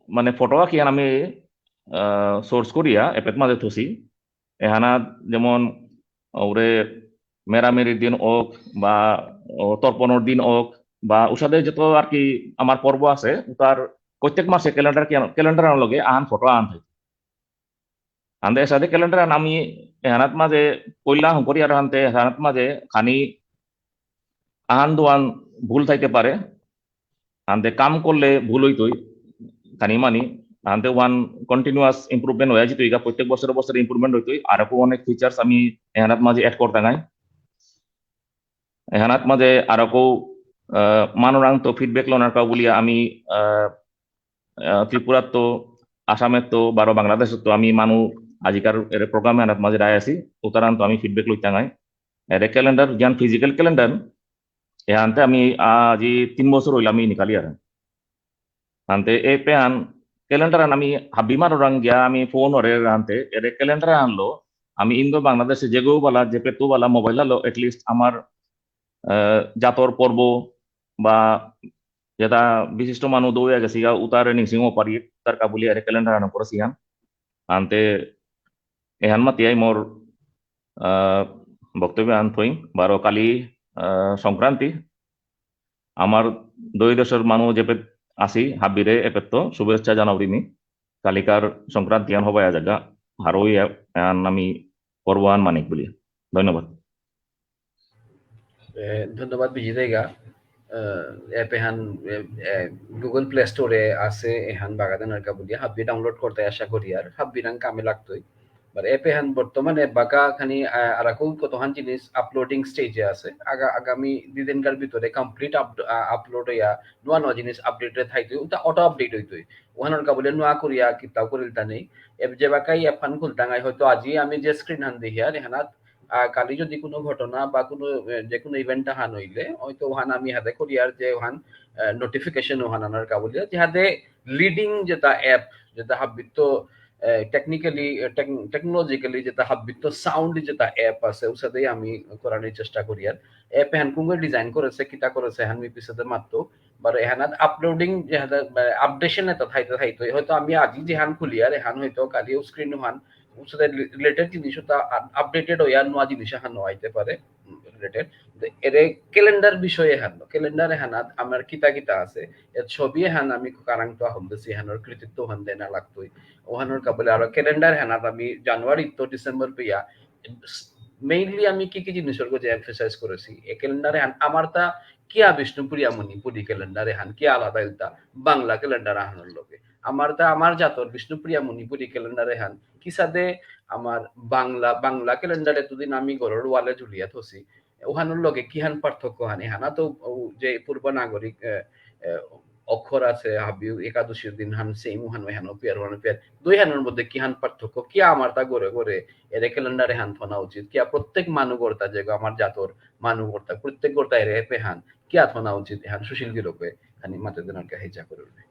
মানে ফটো আঁকিয়ান আমি সোর্স করিয়া এপেট মাঝে থসি এহানা যেমন ওরে মেরামেরির দিন হোক বা তর্পণর দিন হোক বা উষাদের যত আর কি আমার পর্ব আছে তার প্রত্যেক মাসে ক্যালেন্ডার লগে আন ফটো আন থাকে আনতে সাথে ক্যালেন্ডার আমি এহানাত মাঝে কইলা হংকরি আর আনতে এহানাত মাঝে খানি আহান দোয়ান ভুল থাইতে পারে আনতে কাম করলে ভুল হইতই খানি মানি আনতে ওয়ান কন্টিনিউয়াস ইমপ্রুভমেন্ট হয়ে যেত ইগা প্রত্যেক বছর ইমপ্রুভমেন্ট হইতই আর অনেক ফিচার্স আমি এহানাত মাঝে অ্যাড করতে নাই এহানাত মাঝে আর মানুরাং তো ফিডব্যাক লনার কাউ বলিয়া আমি ত্রিপুরার তো আসামের তো বারো বাংলাদেশের তো আমি মানু আজিকার এর প্রোগ্রামে আনাত মাঝে রায় আছি উতারান তো আমি ফিডব্যাক লইতে নাই এর ক্যালেন্ডার জ্ঞান ফিজিক্যাল ক্যালেন্ডার এহানতে আমি আজি 3 বছর হইল আমি নিকালি আর আনতে এই পেয়ান ক্যালেন্ডার আমি হাবিমার রং গিয়া আমি ফোন ওরে আনতে এর ক্যালেন্ডার আনলো আমি ইন্দো বাংলাদেশে যে গো বালা যে পেতো বালা মোবাইল আলো এটলিস্ট আমার জাতর পর্ব বা যেটা বিশিষ্ট মানুষ দৌড়ে গেছি উতারে নিংসিংও পারি তার কাবুলি আরে ক্যালেন্ডার আনা করেছি আনতে এহান মাতিয়াই মোর বক্তব্য আন থইং বারো কালি সংক্রান্তি আমার দুই দেশের মানুষ যেপে আসি হাবিরে এপেত শুভেচ্ছা জানাবরিনি কালিকার সংক্রান্তি আন হবাই জায়গা হারোই আন আমি করবো আন মানিক বলি ধন্যবাদ ধন্যবাদ বিজিতেগা অ্যাপ এহান গুগল প্লে স্টোরে আছে এহান বাগাদান আর কাবুলি হাব্বি ডাউনলোড করতে আশা করি আর হাব্বি রাং কামে লাগতোই বাট অ্যাপ এহান বর্তমানে বাকা খানি আরাকৌ কতহান জিনিস আপলোডিং স্টেজে আছে আগামী দুদিনকার ভিতরে কমপ্লিট আপলোড হইয়া নোয়া নোয়া জিনিস আপডেটেড থাইতোই ওটা অটো আপডেট হইতোই ওহানোর কাবুলে নোয়া করিয়া কিতাব করিলতা নেই যে বাকাই অ্যাপ হান খুলতাঙ্গাই হয়তো আজি আমি যে স্ক্রিন হান দেখি আর এহানাত কালি যদি কোনো ঘটনা বা কোনো যে কোনো ইভেন্ট হান হইলে হয়তো ওহান আমি হাতে করিয়ার যে ওহান নোটিফিকেশন ওহান আনার কাবুলিয়া যে হাতে লিডিং যেটা অ্যাপ যেটা হাবিত টেকনিক্যালি টেকনোলজিক্যালি যেটা হাবিত সাউন্ড যেটা অ্যাপ আছে ওর সাথে আমি করানোর চেষ্টা করি আর অ্যাপ হ্যান কুঙ্গে ডিজাইন করেছে কিতা করেছে হ্যান মি পিছতে মাত্র বারে এহানাত আপলোডিং যে আপডেশন এটা থাইতে থাইতে হয়তো আমি আজি যে হান খুলি আর এহান হয়তো কালিও স্ক্রিন হান ওর সাথে রিলেটেড জিনিস ওটা আপডেটেড হইয়া নোয়া জিনিস হান হইতে পারে রিলেটেড এর ক্যালেন্ডার বিষয়ে হান ক্যালেন্ডার হানাত আমার কিতা কিতা আছে এর ছবি হান আমি কারাং তো হমদেছি হানোর কৃতিত্ব হান দেনা লাগতোই ওহানোর কাবলে আর ক্যালেন্ডার হানাত আমি জানুয়ারি তো ডিসেম্বর পেয়া মেইনলি আমি কি কি জিনিসের যে এমফেসাইজ করেছি এই ক্যালেন্ডারে হান আমার তা কিয়া বিষ্ণুপ্রিয়া মণিপুরি ক্যালেন্ডারে হান কি আলাদা ইলতা বাংলা ক্যালেন্ডার হানোর লগে আমার তা আমার জাতর বিষ্ণুপ্রিয়া মণিপুরি ক্যালেন্ডারে হান কি সাথে আমার বাংলা ক্যালেন্ডারে এতদিন আমি ঘরের ওয়ালে ঝুলিয়া থসি ওহানোর লগে কি হান পার্থক্য হানি হানা তো যে পূর্ব নাগরিক অক্ষর আছে হাবিউ একাদশীর দিন হান সেম হান হানো পিয়ার হানো পিয়ার দুই হানোর মধ্যে কি হান পার্থক্য কি আমার তা গড়ে গড়ে এর ক্যালেন্ডারে হান থনা উচিত কি প্রত্যেক মানুগর্তা যে আমার জাতর মানুগর্তা প্রত্যেক গর্তা এর হেপে হান কি আথনা উচিত হান সুশীল গিরোপে খানি মাতে দিনার কা হেজা করে উঠবে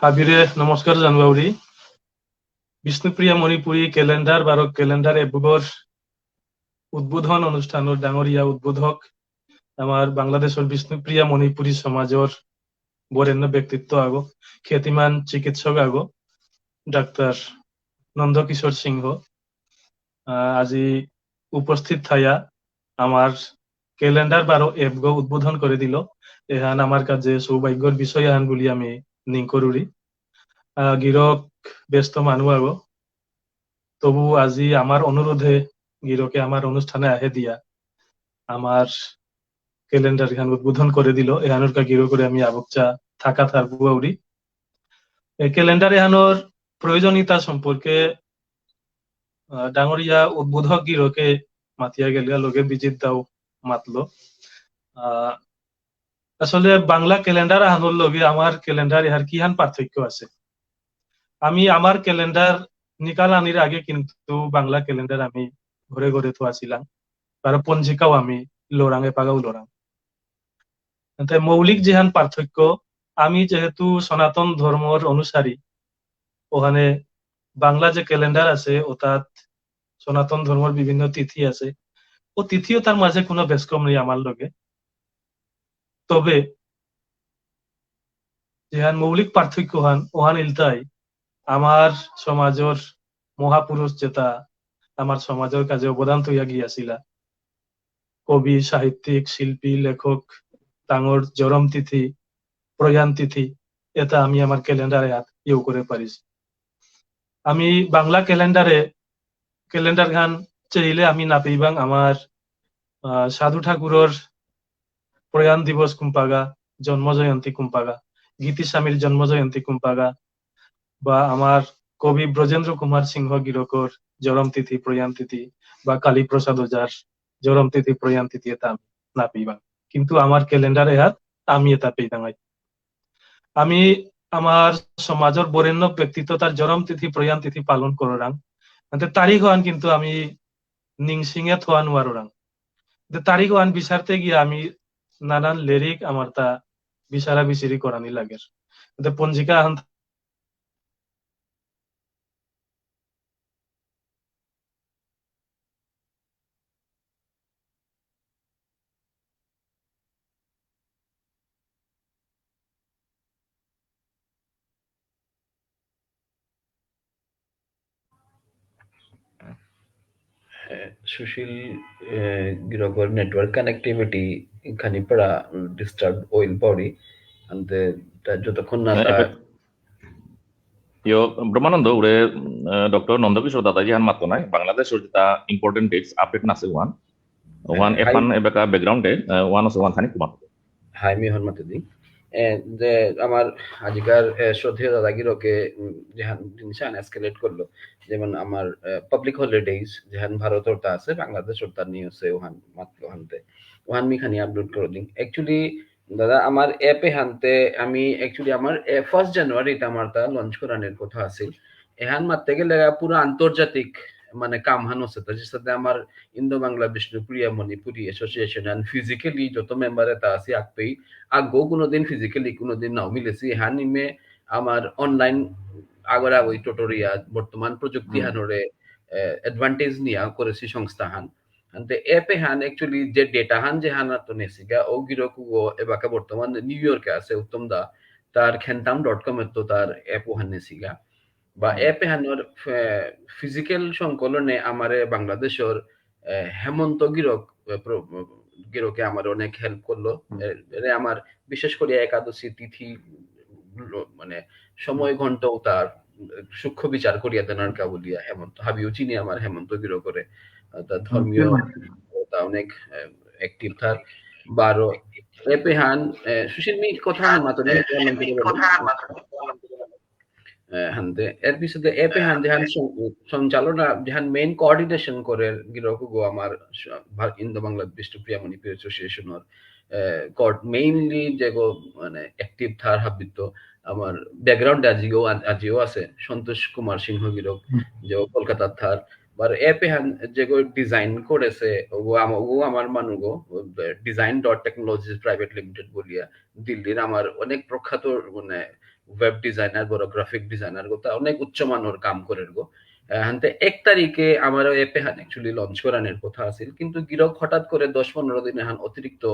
হাবিরে নমস্কার জানুয়ারি বিষ্ণুপ্রিয়া মণিপুরী ক্যালেন্ডার বারক ক্যালেন্ডার এবুগর উদ্বোধন অনুষ্ঠানের ডাঙরিয়া উদ্বোধক আমার বাংলাদেশের বিষ্ণুপ্রিয়া মণিপুরী সমাজের বরেণ্য ব্যক্তিত্ব আগো খ্যাতিমান চিকিৎসক আগো ডাক্তার নন্দকিশোর সিংহ আজি উপস্থিত থাইয়া আমার ক্যালেন্ডার বারো এপ গো উদ্বোধন করে দিল এহান আমার কাছে সৌভাগ্যর বিষয় আহান বলি আমি নিং করুরি গিরক ব্যস্ত মানুষ আগো তবু আজি আমার অনুরোধে গিরকে আমার অনুষ্ঠানে আহে দিয়া আমার ক্যালেন্ডার এখান উদ্বোধন করে দিল এহানোর কা গিরো করে আমি আবকচা থাকা থাকবো আউরি ক্যালেন্ডার এহানোর প্রয়োজনীয়তা সম্পর্কে ডাঙরিয়া উদ্বোধক গিরকে মাতিয়া গেলিয়া লগে বিজিত দাও মাতলো আসলে বাংলা ক্যালেন্ডার আহানোর লগে আমার ক্যালেন্ডার ইহার কি হান পার্থক্য আছে আমি আমার ক্যালেন্ডার নিকাল আনির আগে কিন্তু বাংলা ক্যালেন্ডার আমি ঘরে ঘরে তো আসিলাম আর পঞ্জিকাও আমি লোরাঙে পাগাও লোরাং মৌলিক যেহান পার্থক্য আমি যেহেতু সনাতন ধর্মর অনুসারী ওখানে বাংলা যে ক্যালেন্ডার আছে ওটাত সনাতন ধর্মের বিভিন্ন তিথি আছে ও তিথিও তার মাঝে কোনো ব্যস্কম নেই আমার লগে তবে যেহান মৌলিক পার্থক্য হান ওহান ইলতাই আমার সমাজের মহাপুরুষ যেটা আমার সমাজের কাজে অবদান তৈয়া গিয়াছিলা কবি সাহিত্যিক শিল্পী লেখক তাঙর জরম তিথি প্রয়াণ তিথি এটা আমি আমার ক্যালেন্ডারে ইউ করে পারিছি আমি বাংলা ক্যালেন্ডার গান চাইলে আমি না পেইবাং আমার সাধু ঠাকুরের প্রয়াণ দিবস কুম্পাগা জন্ম জয়ন্তী কুম্পাগা গীতি স্বামীর জন্ম জয়ন্তী কুম্পাগা বা আমার কবি ব্রজেন্দ্র কুমার সিংহ গিরকর জরম তিথি প্রয়াণ তিথি বা কালীপ্রসাদ ওঝার জরম তিথি প্রয়াণ তিথি এটা আমি না পেইবাং কিন্তু আমার ক্যালেন্ডারে হাত আমি এটা পেইবাঙাই আমি আমার সমাজের বরেণ্য ব্যক্তিত্ব তার জরম তিথি প্রয়াণ তিথি পালন করাং তারিখ হন কিন্তু আমি নিংসিঙে থোয়া নোয়ারাং তারিখ হন বিচারতে গিয়ে আমি নানান লিরিক আমার তা বিচারা বিচারি করানি লাগে পঞ্জিকা सुशील गिरोगर नेटवर्क कनेक्टिविटी खानि पड़ा डिस्टर्ब ओइल पड़ी अंते যতক্ষণ না তা Yo Brahmanando ure Dr. Nandakishore Dadaji han matto nai Bangladesh যেটা ইম্পর্টেন্ট ডেটস আপডেট নাছে ওয়ান এফান এবাকা ব্যাকগ্রাউন্ডে ওয়ান আছে ওয়ান খানি কুমার হাই মি হরমাতে দি যে আমার আজিকার শ্রদ্ধেয় দাদাগিরকে যেহান জিনিসান এসকেলেট করলো যেমন আমার পাবলিক হলিডেজ যেহান ভারতর তা আছে বাংলাদেশর তা নিউজে ওহান মাত্র হানতে ওহান মি খানি আপলোড করে দিন অ্যাকচুয়ালি দাদা আমার অ্যাপে হানতে আমি অ্যাকচুয়ালি আমার 1 জানুয়ারিতে আমার তা লঞ্চ করানোর কথা আছে এহান মারতে গেলে পুরো আন্তর্জাতিক মানে কাম হান হচ্ছে তার সাথে আমার Indo Bangla Bishnupriya Manipuri association and physically যত মেম্বার তা আছে আগপেই আগো কোনোদিন ফিজিক্যালি কোনোদিন নাও মিলেছি হান ইমে আমার অনলাইন আগরা ওই টোটোরিয়া বর্তমান প্রযুক্তি হানরে অ্যাডভান্টেজ নিয়া করেছি সংস্থা হান আনতে এপে হান অ্যাকচুয়ালি যে ডেটা হান যে হান তো নেসিগা ও গিরকু এবাকা বর্তমান নিউ ইয়র্কে আছে উত্তম দা তার খেনতাম.com এর তো তার অ্যাপ হান নেসিগা বা এপে হানোর ফিজিক্যাল সংকলনে আমারে বাংলাদেশের হেমন্ত গিরকে আমার অনেক হেল্প করলো আমার বিশেষ করে একাদশী তিথি মানে সময় ঘন্টাও তার সূক্ষ্ম বিচার করিয়া দেনার কাবুলিয়া হেমন্ত হাবিও চিনি আমার হেমন্ত গিরো করে তার ধর্মীয় তা অনেক অ্যাক্টিভ থার 12 এপে হান সুশীল মি কথা মাত্র হানতে এর পিছনে এপে হান যেহান সঞ্চালনা যেহান মেইন কোঅর্ডিনেশন করে গিরকু গো আমার ইন্দো বাংলা বিষ্ণুপ্রিয়া মণিপুর অ্যাসোসিয়েশনের মেইনলি যেগো মানে অ্যাক্টিভ থার হাবিত আমার ব্যাকগ্রাউন্ড আজিও আছে সন্তোষ কুমার সিংহ গিরক যে কলকাতার থার বার এপে হান যেগো ডিজাইন করেছে ও আমার মানুগো design.technologies প্রাইভেট লিমিটেড বলিয়া দিল্লির আমার অনেক প্রখ্যাত মানে ওয়েব ডিজাইনার বড় গ্রাফিক ডিজাইনার গো তা অনেক উচ্চমানের কাম করের গো হানতে 1 তারিখে আমার এপে হান অ্যাকচুয়ালি লঞ্চ করানোর কথা আছিল কিন্তু গিরক হঠাৎ করে 10-15 দিনে হান অতিরিক্ত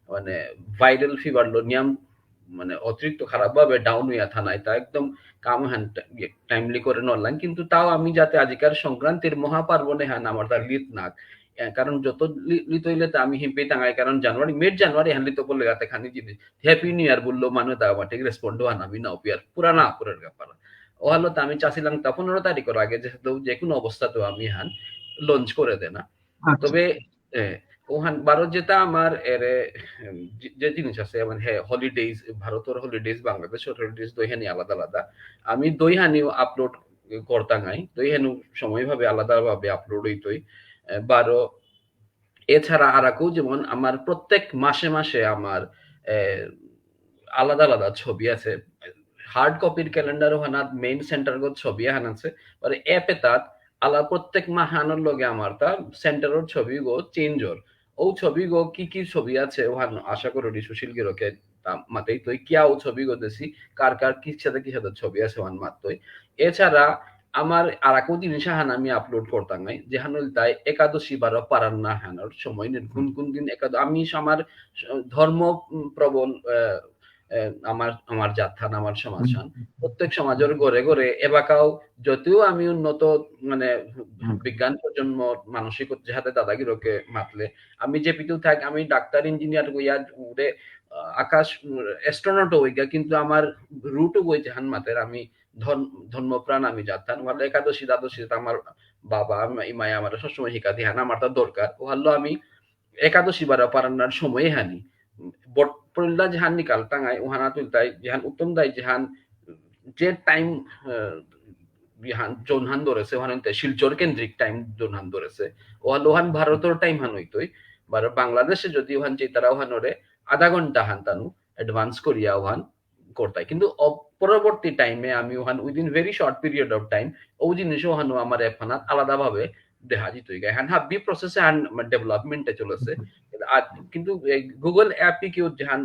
মানে ভাইরাল ফিভার লো নিয়ম মানে অতিরিক্ত খারাপ ভাবে ডাউন হইয়া থানায় তা একদম কাম হান টাইমলি করে অনলাইন কিন্তু তাও আমি যাতে আজিকার সংক্রান্তির মহাপার্বণে হান আমার তার লিত নাক কারণ যত লিত হইলে তা আমি হিম্পে টাঙাই কারণ মিড জানুয়ারি হান লিত করলে গাতে খানি জিনিস হ্যাপি নিউ ইয়ার বললো মানে তা আমার ঠিক রেসপন্ড হান আমি না পিয়ার পুরানা আপুরের ব্যাপার ও হলো তা আমি চাচ্ছিলাম তা 15 তারিখের আগে যেহেতু যে কোনো অবস্থাতেও আমি হান লঞ্চ করে দেনা তবে ওহান ভারত যেটা আমার এর যে জিনিস আছে মানে হ্যাঁ হলিডেজ ভারতের হলিডেজ বাংলাদেশের হলিডেজ দইহানি আলাদা আলাদা আমি দইহানিও আপলোড করতাঙাই দইহানু সময় ভাবে আলাদা ভাবে আপলোড হইতই 12 এছাড়া আরাকু যেমন আমার প্রত্যেক মাসে মাসে আমার আলাদা আলাদা ছবি আছে হার্ড কপির ক্যালেন্ডার হানাত মেইন সেন্টার গত ছবি হান আছে আর অ্যাপে তাত আলা প্রত্যেক মাহানোর লগে আমার তা সেন্টারের ছবি গো চেঞ্জর ও ছবি গো কি ছবি আছে ওহান আশা করি সুশীল গিরকে মাতেই তুই কিয়া ও ছবি গো দেছি কার কি সাথে ছবি আছে ওহান মাতই এছাড়া আমার আরাকো জিনিস হান আমি আপলোড করতাম নাই যেহান তাই একাদশী বার পারান না হানোর সময় কোন দিন আমি আমার ধর্ম প্রবল আমার জাতথান আমার সমাজখান প্রত্যেক সমাজের ঘরে ঘরে এবাকাও যদিও আমি উন্নত মানে বিজ্ঞান প্রজন্ম মানসিক যাহাতে দাদাগিরকে মাতলে আমি যে পিটু থাক আমি ডাক্তার ইঞ্জিনিয়ার গইয়া উড়ে আকাশ অ্যাস্ট্রোনট হইগা কিন্তু আমার রুটও গই জাহান মাতের আমি ধর্মপ্রাণ আমি জাতথান ওয়ালে একাদশী দ্বাদশী আমার বাবা ইমাই আমার সবসময় শিখা দিহান আমার তার দরকার ও হলো আমি একাদশী বার পারান্নার সময়ে হানি পড়লা যেহান নিকাল টাঙাই ওহানা তুলতাই যেহান উত্তম দায় যেহান যে টাইম যেহান জোনহান ধরেছে ওহান শিলচর কেন্দ্রিক টাইম জোনহান ধরেছে ওহান ভারতের টাইম হান হইতই বার বাংলাদেশে যদি ওহান যে তারা ওহানরে আধা ঘন্টা হান তানু অ্যাডভান্স করিয়া ওহান করতাই কিন্তু পরবর্তী টাইমে আমি ওহান within very short period of time ও জিনিস ওহানো আমার এফানাত আলাদা ভাবে দেখা যেত হ্যান হাবি প্রসেসে হান ডেভেলপমেন্টে চলেছে কিন্তু গুগল অ্যাপে কেউ যেহান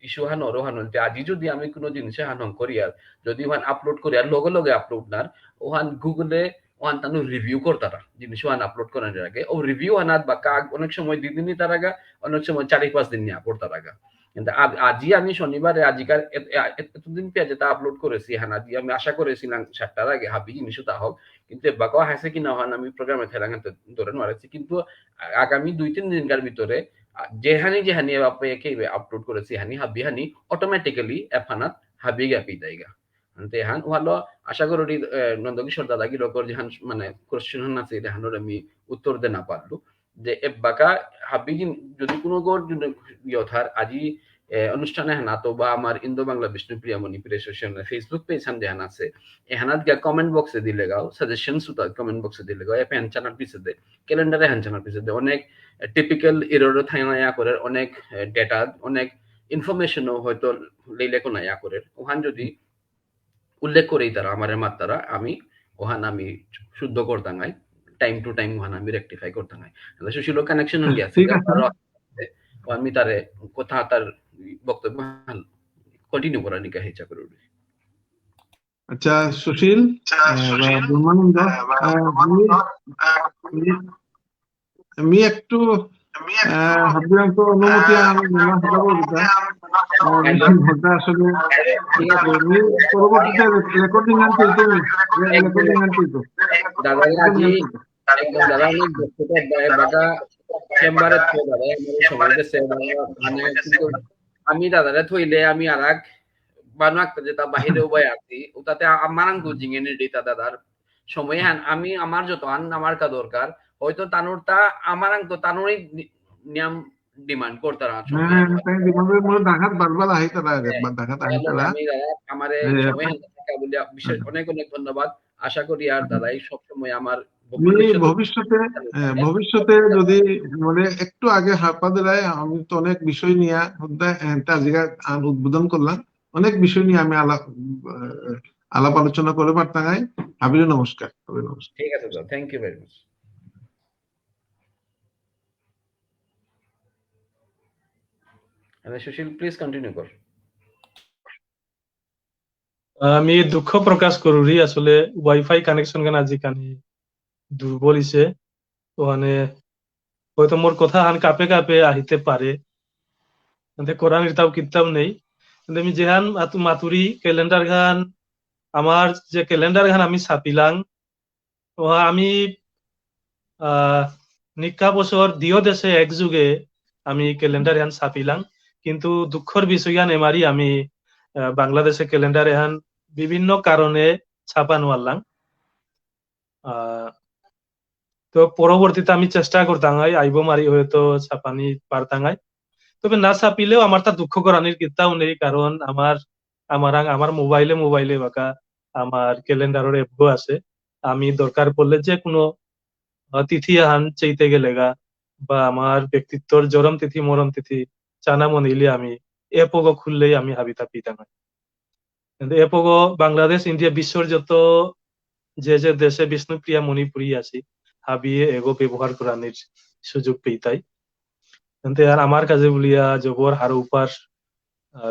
ইস্যু হান ওরহান আজি যদি আমি কোনো জিনিসে হান করিয়ার যদি ওহান আপলোড করিয়ার লগে লগে আপলোড নার ওহান গুগলে ওহান তানু রিভিউ করতারা জিনিস ওহান আপলোড করার আগে ও রিভিউ আনাত বা কাক অনেক সময় 2 দিনই তার আগা অনেক সময় 4-5 দিন নিয়ে আপলোড তার আগা কিন্তু আজি আমি শনিবারে আজিকার এতদিন পেয়ে যেটা আপলোড করেছি হ্যাঁ আজি আমি আশা করেছিলাম 7টার আগে হাবি জিনিসও তা হোক কিন্তু বাকা হাসে কিনা হন আমি প্রোগ্রামে থেলাঙ্গা ধরে মারাচ্ছি কিন্তু আগামী 2-3 দিনকার ভিতরে যেহানি আপনি আপলোড করেছি হাবি হানি অটোমেটিক্যালি এফানাত হাবি গাপি দেয়গা তেহান ওয়ালো আশা করি নন্দকিশোর দাদা গিরকর যেহান মানে কোশ্চেন আছে দেহানোর আমি উত্তর দে না পারলু যে এবাকা হাবি যদি কোনো গোর ইয়থার আজি অনুষ্ঠানে হানা তো বা আমার Indo Bangla Bishnupriya Manipur association Facebook page হান দেহান আছে এহানাত গা কমেন্ট বক্সে দিলে গাও সাজেশন সুতা কমেন্ট বক্সে দিলে গাও এফ হ্যান পিছে দে ক্যালেন্ডারে হ্যান পিছে দে অনেক টিপিক্যাল এরর থাইনা করে অনেক ডেটা অনেক ইনফরমেশনও হয়তো লেলে কোন করে ওখান যদি উল্লেখ করেই তারা আমার মাত্রারা আমি ওখান আমি শুদ্ধ করতাঙ্গাই টাইম টু টাইম ওখান আমি রেকটিফাই করতাঙ্গাই সুশীল কানেকশন হয়ে গেছে ঠিক আছে আমি তারে কথা তার বক্তব্য কন্টিনিউ করার নিকা ইচ্ছা করে আচ্ছা সুশীল বা ব্রহ্মানন্দ আমি একটু ভাবলাম তো অনুমতি আসলে পরবর্তীতে রেকর্ডিং আনতে দাদা আজি দাদা অনেক ব্যস্ততা চেম্বারে সময় দিচ্ছে মানে কিন্তু আমি দাদারে থইলে আমি আর এক বানু একটা যেটা বাহিরে উপায় আছি ওটাতে আমার গুজিং এনে দিতা দাদার সময় হান আমি আমার যত আন আমার কা দরকার হয়তো তানুরটা আমার তো তানুরই নিয়ম ডিমান্ড করতারা ঢাকাত বারবার আহিতারা ঢাকাত আহিতারা আমি দাদা আমারে সময় হান থাকা বলি বিশেষ অনেক অনেক ধন্যবাদ আশা করি আর দাদাই সব সময় আমার ভবিষ্যতে যদি মানে একটু আগে হারপা দিলাই আমি তো অনেক বিষয় নিয়ে উদ্বোধন করলাম অনেক বিষয় নিয়ে আমি আলাপ আলোচনা করে পারতাম হাবির নমস্কার ঠিক আছে দাদা thank you very much Sushil please continue কর আমি দুঃখ প্রকাশ করি আসলে ওয়াইফাই কানেকশন গান আজিকালি দুর্বল ইছে ওখানে হয়তো মোর কথা হান কাপে কাপে আহিতে পারে কোরআন তাও কিতাব নেই কিন্তু আমি যেহান মাতুরি ক্যালেন্ডার গান আমার যে ক্যালেন্ডার গান আমি ছাপিলাম আমি নিকা বছর দিও দেশে একযুগে আমি ক্যালেন্ডার এহান ছাপিলাম কিন্তু দুঃখর বিষয় গান এমারি আমি বাংলাদেশে ক্যালেন্ডার এহান বিভিন্ন কারণে ছাপানো আনলাম তো পরবর্তীতে আমি চেষ্টা করতাম আইব মারি হয়তো ছাপানি পারতাম তবে না ছাপিলেও আমার তা দুঃখ করানির কিতাও নেই কারণ আমার মোবাইলে বাকা আমার ক্যালেন্ডারের অ্যাপও আছে আমি দরকার পড়লে যে কোনো তিথি আহান চাইতে গেলে গা বা আমার ব্যক্তিত্বর জরম তিথি মরম তিথি চানা মনিলে আমি এপগো খুললেই আমি হাবিতা পিতাম কিন্তু এপগো বাংলাদেশ ইন্ডিয়া বিশ্বর যত যে দেশে বিষ্ণুপ্রিয়া মণিপুরী আছি হাবিয়ে এগো ব্যবহার করানির সুযোগ পেইতাই কিন্তু আর আমার কাজে বলিয়া জবর হার উপার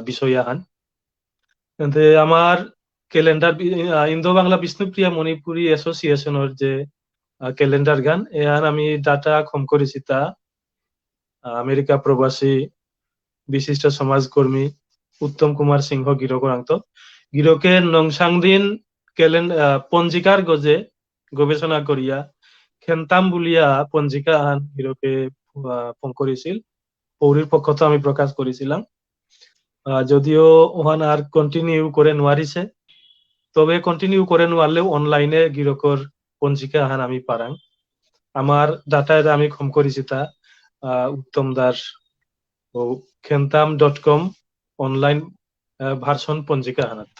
বিষয় আহান কিন্তু আমার ক্যালেন্ডার ইন্দো বাংলা বিষ্ণুপ্রিয়া মণিপুরী এসোসিয়েশনের যে ক্যালেন্ডার গান এহান আমি ডাটা খম করেছি তা আমেরিকা প্রবাসী বিশিষ্ট সমাজকর্মী উত্তম কুমার সিংহ গিরকরান্ত গিরকে নংসাংদিন পঞ্জিকার গজে গবেষণা করিয়া খেন্তাম বুলিয়া পঞ্জিকা আহান গিরকে ফোন করেছিল পৌরীর পক্ষ তো আমি প্রকাশ করেছিলাম যদিও ওহান আর কন্টিনিউ করে নোয়ারিছে তবে কন্টিনিউ করে নোয়ারলেও অনলাইনে গিরকর পঞ্জিকা আহান আমি পারাং আমার ডাটায় আমি খম করেছি তা উত্তম দাস ও খেন্তাম.com অনলাইন ভার্সন পঞ্জিকা আহানাত্ম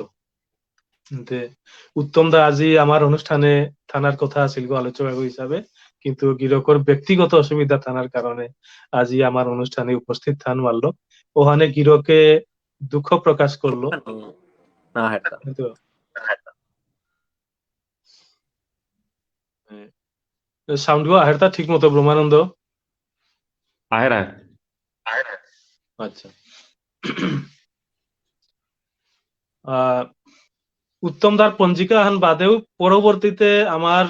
উত্তম দা আজি আমার অনুষ্ঠানে থানার কথা আছিল আলোচক হিসাবে কিন্তু গিরকর ব্যক্তিগত অসুবিধা থানার কারণে আজি আমার অনুষ্ঠানে উপস্থিত থান মারল ওখানে গিরকে দুঃখ প্রকাশ করলো সাউন্ড আহেরতা ঠিক মতো ব্রহ্মানন্দ আহের আচ্ছা উত্তম দার পঞ্জিকা আহান বাদেও পরবর্তীতে আমার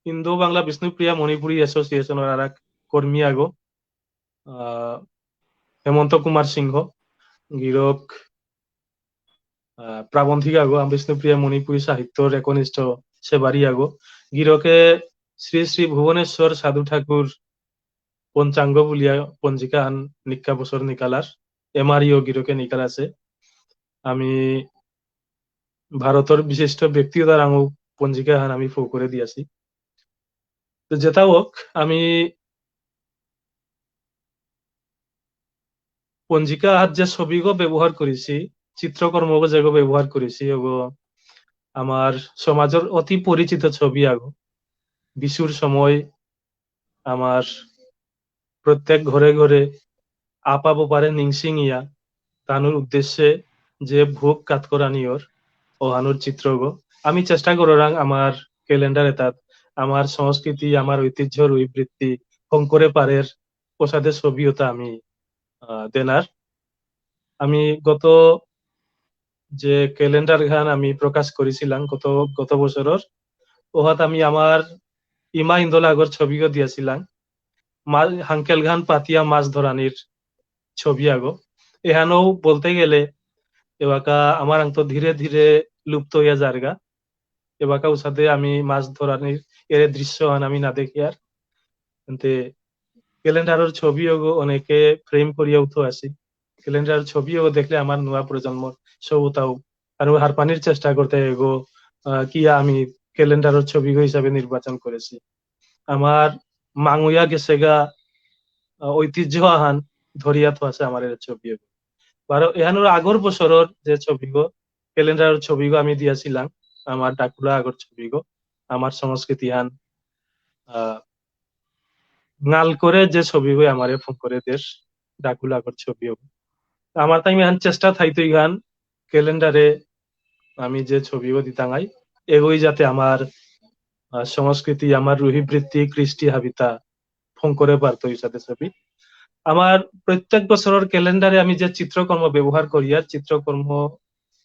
ইন্দো বাংলা বিষ্ণুপ্রিয়া মণিপুরী এসোসিয়েশনের আর এক কর্মী আগো হেমন্ত কুমার সিংহ গিরক প্রাবন্ধিক আগো আমি বিষ্ণুপ্রিয়া মণিপুরী সাহিত্যর একনিষ্ঠ সেবারি আগো গিরকে শ্রী শ্রী ভুবনেশ্বর সাধু ঠাকুর পঞ্চাঙ্গ বুলিয়া পঞ্জিকা আন নিকা বছর নিকালার এমআরইও গিরকে নিকাল আছে আমি ভারতের বিশিষ্ট ব্যক্তিগত আঙু পঞ্জিকা হান আমি ফো করে দিয়েছি তো যেটা হোক আমি পঞ্জিকা হাত যে ছবিগো ব্যবহার করেছি চিত্রকর্ম যেগো ব্যবহার করেছি ওগো আমার সমাজের অতি পরিচিত ছবি আগো বিশুর সময় আমার প্রত্যেক ঘরে ঘরে আপাবো পারে নিংসিং ইয়া তানুর উদ্দেশ্যে যে ভোগ কাতকরানিয়র ওহানুর চিত্রগো আমি চেষ্টা কররাং আমার ক্যালেন্ডার এতাত আমার সংস্কৃতি আমার ঐতিহ্য রুইবৃত্তি শঙ্করে পারের প্রসাদের ছবি ওটা আমি দেনার আমি গত যে ক্যালেন্ডার গান আমি প্রকাশ করেছিলাম গত বছরের ওহাত আমি আমার ইমা ইন্দোলাগর ছবিও দিয়েছিলাম হাঙ্কেল গান পাতিয়া মাছ ধরানির ছবি আগো এহানো বলতে গেলে এবাকা আমার আংতো ধীরে ধীরে লুপ্ত হইয়া যারগা এবাকা উসাতে আমি মাছ ধরানির এর দৃশ্য হান আমি না দেখি আর কিন্তু ক্যালেন্ডারের ছবিও অনেকে ফ্রেম করিয়া উঠো আসি ক্যালেন্ডার ছবিও দেখলে আমার নয়া প্রজন্ম সবুতাও আর হারপানির চেষ্টা করতে এগো কিয়া আমি ক্যালেন্ডারের ছবি হিসাবে নির্বাচন করেছি আমার মাঙ্গুয়া গেছে গা ঐতিহ্য আহান ধরিয়া তো আছে আমার এর ছবি এহানোর আগর বছরের যে ছবিগো ক্যালেন্ডারের ছবিগো আমি দিয়াছিলাম আমার ডাকুলা আগর ছবিগো আমার সংস্কৃতি হান নাল করে যে ছবিগো আমারে ফোন করে দেশ ডাকুলা আগর ছবিও আমার তাই আমি চেষ্টা থাইতই গান ক্যালেন্ডারে আমি যে ছবিও দিতাঙাই এগোই যাতে আমার সংস্কৃতি আমার রুহিবৃত্তি কৃষ্টি হাবিতা ফোন করে পারতো সাথে ছবি আমার প্রত্যেক বছরের ক্যালেন্ডারে আমি যে চিত্রকর্ম ব্যবহার করি আর চিত্রকর্ম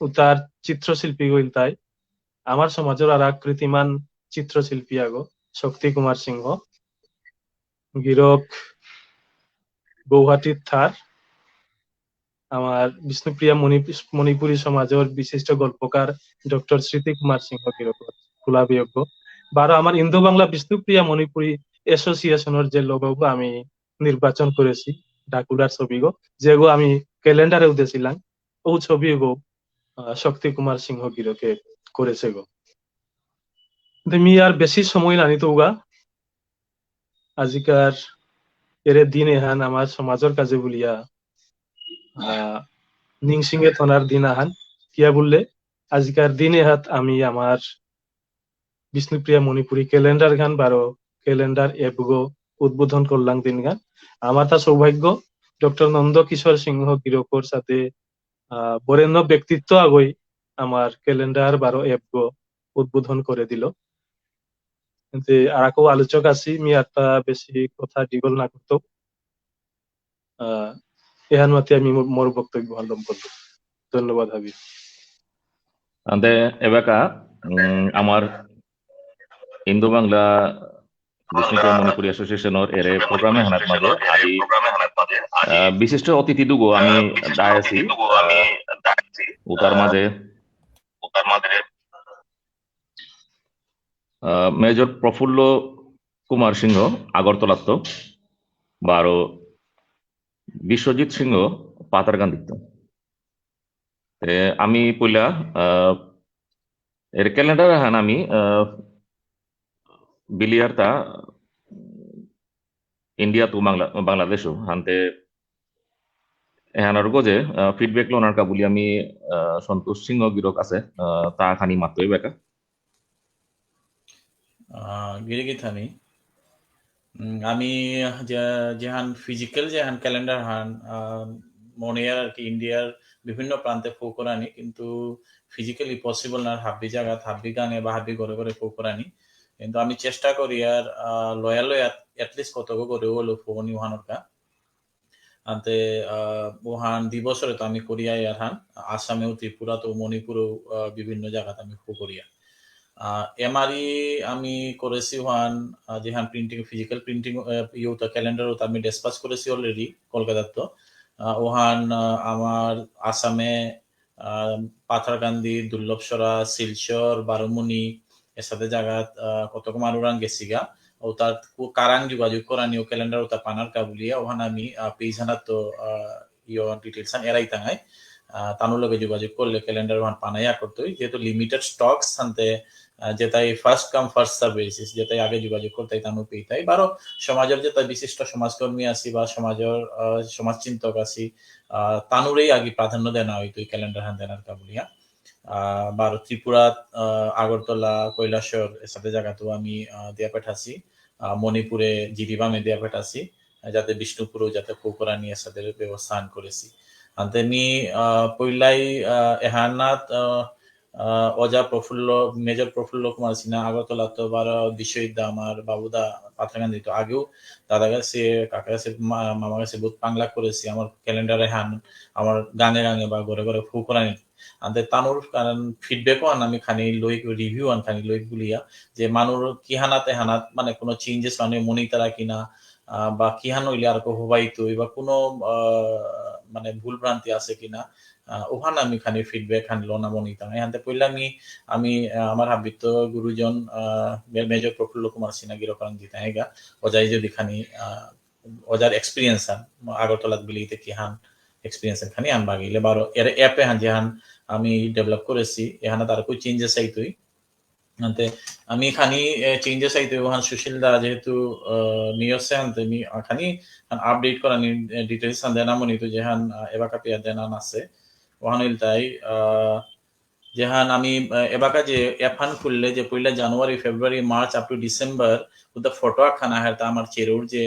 তার চিত্রশিল্পী গইল তাই আমার সমাজের আর এক কৃতিমান চিত্রশিল্পী আগো শক্তি কুমার সিংহ গিরক গৌহাটির থার আমার বিষ্ণুপ্রিয়া মণিপুরী সমাজের বিশিষ্ট গল্পকার ডক্টর স্মৃতি কুমার সিংহ গিরক খোলা বিয়োগ্য বারো আমার ইন্দো বাংলা বিষ্ণুপ্রিয়া মণিপুরী এসোসিয়েশনের যে লোগো আমি নির্বাচন করেছি ডাকুলার ছবিগো যেগো আমি ক্যালেন্ডারে উঠেছিলাম ও ছবিগো শক্তি কুমার সিংহ গিরকে করেছে গো মি আর বেশি সময় নানি তো উগা আজিকার এরে দিন এহান আমার সমাজের কাজে বলিয়া নিংসিংহে থনার দিন আহান কিয়া বললে আজিকার দিন এহাত আমি আমার বিষ্ণুপ্রিয়া মণিপুরী ক্যালেন্ডার গান বারো ক্যালেন্ডার এপ গো উদ্বোধন করলাম দিন গান আমার তা সৌভাগ্য ডক্টর নন্দ কিশোর সিংহ গিরকর সাথে বরেণ্য ব্যক্তিত্ব আগই আমার ক্যালেন্ডার বারো এপ গো উদ্বোধন করে দিল কিন্তু আর কেউ আলোচক আছি মি একটা বেশি কথা দীঘল না করতো এহান মাতে আমি মোর বক্তব্য আরম্ভ করব ধন্যবাদ হাবিব ande ebeka আমার ইন্দো বাংলা বিষ্ণুপ্রিয়া মণিপুরী এসোসিয়েশনের এরে প্রোগ্রামে হানাত মাঝে আদি বিশিষ্ট অতিথি দুগো আমি দায়াছি উতার মাঝে মেজর প্রফুল্ল কুমার সিংহ আগরতলাত্ত বারো বিশ্বজিৎ সিংহ পাতারকান্দিত্ব আমি পইলা এর ক্যালেন্ডার হান আমি বিলিয়ারতা ইন্ডিয়া টু বাংলাদেশ হানতে এহানার গজে ফিডব্যাক লোনার কাবুলি আমি সন্তোষ সিংহ গিরক আছে তা খানি মাত্রই বেকা গিরিগিথানি আমি যেহান ফিজিক্যাল যেহান ক্যালেন্ডার হান মনিয়ার আর কি ইন্ডিয়ার বিভিন্ন প্রান্তে ফো করানি কিন্তু ফিজিক্যালি পসিবল না হাব্বি জায়গা হাব্বি গানে বা হাব্বি করে করে ফো করানি কিন্তু আমি চেষ্টা করি আর লয়াল এটলিস্ট কত করে হলো ফোন ইউহানোর কা আনতে ওহান দিবসরে তো আমি করিয়া আর হান আসামেও ত্রিপুরা তো মণিপুরেও বিভিন্ন জায়গাতে আমি ফো করিয়া এমআরই আমি করেছি ওহান যেহান প্রিন্টিং ফিজিক্যাল প্রিন্টিং ইউটা ক্যালেন্ডারও আমি ডিসপাস করেছি অলরেডি কলকাতার তো ওহান আমার আসামে পাথারকান্দি, দুর্লভসরা, শিলচর, বারোমুনি এর সাথে জায়গাত কতক মানুরাং গেছিগা ও তার কারাং যোগাযোগ করানি ও ক্যালেন্ডার ও তা পানার কাবুলিয়া ওহান আমি পেজ হানাত তো ইয় ডিটেলস এরাই তাঙাই তানুর লগে যোগাযোগ করলে ক্যালেন্ডার ওহান পানাইয়া করতোই যেহেতু লিমিটেড স্টকস হানতে যেটাই first come first serve basis যেটাই আগে যোগাযোগ করতে তানু পেইতাই বারো সমাজের যেটা বিশিষ্ট সমাজকর্মী আছি বা সমাজের সমাজচিন্তক আছি তানুরেই আগে প্রাধান্য দেনা হইতো এই ক্যালেন্ডার হান দেনার কাবুলিয়া বারো ত্রিপুরা, আগরতলা, কৈলাসর এর সাথে জায়গাতেও আমি দিয়া পেঠাছি মণিপুরে জিরিবামে দিয়া পেঠাছি যাতে বিষ্ণুপুরও যাতে ফোকরা নিয়ে সাথে ব্যবস্থা করেছি তেমনি পইলাই এহানাত অজা প্রফুল্ল মেজর প্রফুল্ল কুমার সিনহা আগরতলা তো বারো বিশ্ববিদ্যা আমার বাবুদা পাথারকান্দি তো আগেও দাদা কাছে কাকা কাছে মামা কাছে বহুত পাংলা করেছি আমার ক্যালেন্ডারে হান আমার গাঙে গাঙে বা ঘরে ঘরে ফু করানি আনতে তানুর কারণ ফিডব্যাকও আন আমি খানি লই রিভিউ আন খানি লই গুলিয়া যে মানুর কি হানাতে হানাত মানে কোনো চেঞ্জেস মানে মনি তারা কিনা বা কি হান হইলে আর কো হবাইতো বা কোনো মানে ভুল ভ্রান্তি আছে কিনা ওখানে আমি খানি ফিডব্যাক খানি লোনা মনিতাম এখান পইলে আমি আমার হাবিত গুরুজন মেজর প্রফুল্ল কুমার সিনহা গিরকরণ দিতে হেগা অজাই যদি খানি অজার এক্সপিরিয়েন্স হান আগরতলাত বিলিতে কি হান এক্সপিরিয়েন্স খানি আন বাগিলে বারো এর অ্যাপে হান যে হান আমি ডেভেলপ করেছি এখানে তার কই চেঞ্জেস আইতই আনতে আমি খানি চেঞ্জেস আইতই ওখান সুশীল দা যেহেতু নিয়সে আনতে আমি খানি আপডেট করা ডিটেইলস আন দেনা মনি তো যেহান এবাকা পেয়া দেনা আছে ওখানে তাই যেহান আমি এবাকা যে এফান খুললে যে পয়লা January February March up to December উদা ফটো খানা হেতা আমার চেরুর যে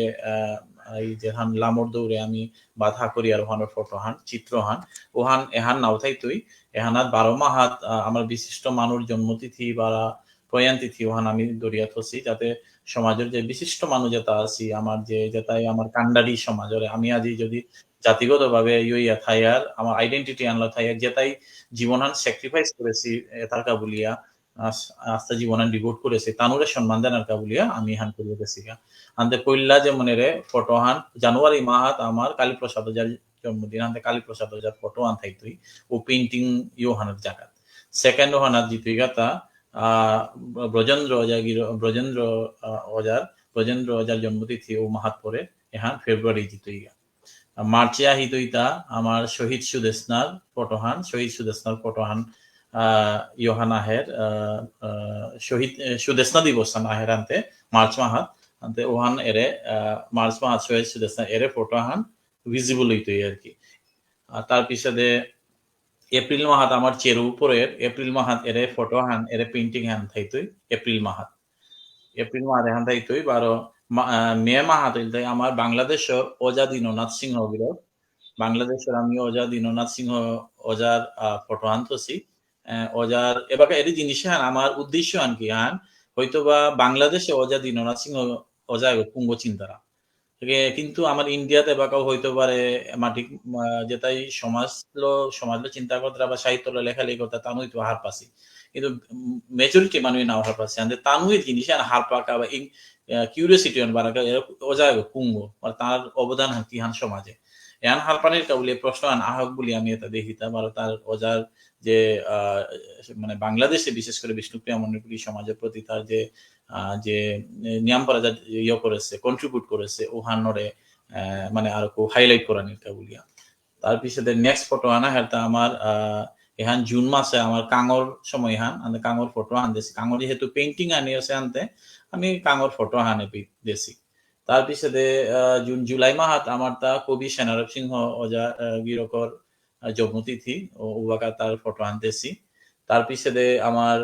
এই যেহান লামর দৌড়ে আমি বাধা করি আর ওহানোর ফটো হান চিত্র হান ওহান এহান নাওথাই তুই এহানাত 12 মাহাত আমার বিশিষ্ট মানুষ জন্মতিথি বা প্রয়াণ তিথি ওহান আমি দরিয়া থসি যাতে সমাজের যে বিশিষ্ট মানুষ যেটা আছি আমার যে যেটাই আমার কান্ডারি সমাজের আমি আজি যদি জাতিগতভাবে ইয়া থাইয়ার আমার আইডেন্টিটি আনলা থাইয়ার যেটাই জীবনান স্যাক্রিফাইস করেছি তার কাবুলিয়া আস্থা জীবনান ডিভোট করেছে তানুরে সম্মান দেনার কাবুলিয়া আমি হান করিয়ে গেছি আনতে পইল্লা যে মনে রে ফটো হান জানুয়ারি মাহাত আমার কালীপ্রসাদ যার জন্মদিন আনতে কালীপ্রসাদ যার ফটো আন থাইতুই ও পেইন্টিং ইউ হানার জায়গা সেকেন্ড হানাত জিতুই গাতা ব্রজেন্দ্র অজার জন্মতিথি ও মাহাত পরে এহান ফেব্রুয়ারি জিতুই গা মার্চে আহিতইতা আমার শহীদ সুদেশনার ফটোহান ইয়োহান আহের শহীদ সুদেশনা দিবস আহের আনতে মার্চ মাহাত আনতে ওহান এরে মার্চ মাহাত শহীদ সুদেশনা এরে ফটোহান ভিজিবল হইতই আর কি তার পিছনে এপ্রিল মাহাত আমার চেরু উপরের এপ্রিল মাহাত এরে ফটোহান এরে পেইন্টিং হান থাইতই এপ্রিল মাহাত হান থাইতই বারো মে মাহাত হইতাই আমার বাংলাদেশের অজা দীননাথ সিংহ বিরোধ বাংলাদেশের আমি অজা দীননাথ সিংহ অজার ফটো আনতেছি অজার এবার এর জিনিস হান আমার উদ্দেশ্য আন কি হান হয়তোবা বাংলাদেশে অজা দীননাথ সিংহ অজা পুঙ্গ চিন্তারা কিন্তু আমার ইন্ডিয়াতে বাকাও হইতে পারে মাটিক যেটাই সমাজলো চিন্তা করতে বা সাহিত্য লেখালেখি করতে তানু হইতো হার পাসি কিন্তু মেজরিটি মানুষ নাও হার পাসি আনতে তানুই জিনিস হার পাকা বা কিউরিয়াসিটি বারাকা অজা পুঙ্গ তার অবদান কি হান সমাজে এহান হারপানির কাবুলি প্রশ্ন আহক বলি আমি এটা দেখিতাম আর তার অজার যে মানে বাংলাদেশে বিশেষ করে বিষ্ণুপ্রিয়া মণিপুরী সমাজের প্রতি তার যে নিয়ম করা ইয়ে করেছে কন্ট্রিবিউট করেছে ওহানরে মানে আর হাইলাইট করা নির কাবুলিয়া তার পিছনে নেক্সট ফটো আনা হেতা আমার এহান জুন মাসে আমার কাঙর সময় হান আমি কাঙর ফটো আন দেছি কাঙর যেহেতু পেইন্টিং আনি আছে আনতে আমি কাঙর ফটো হানে দেছি তার পিছনে জুন জুলাই মাহাত আমার তা কবি সেনারব সিংহ অজা গিরকর জন্মতিথি ও উবাকা তার ফটো আনতেছি তার পিছনে আমার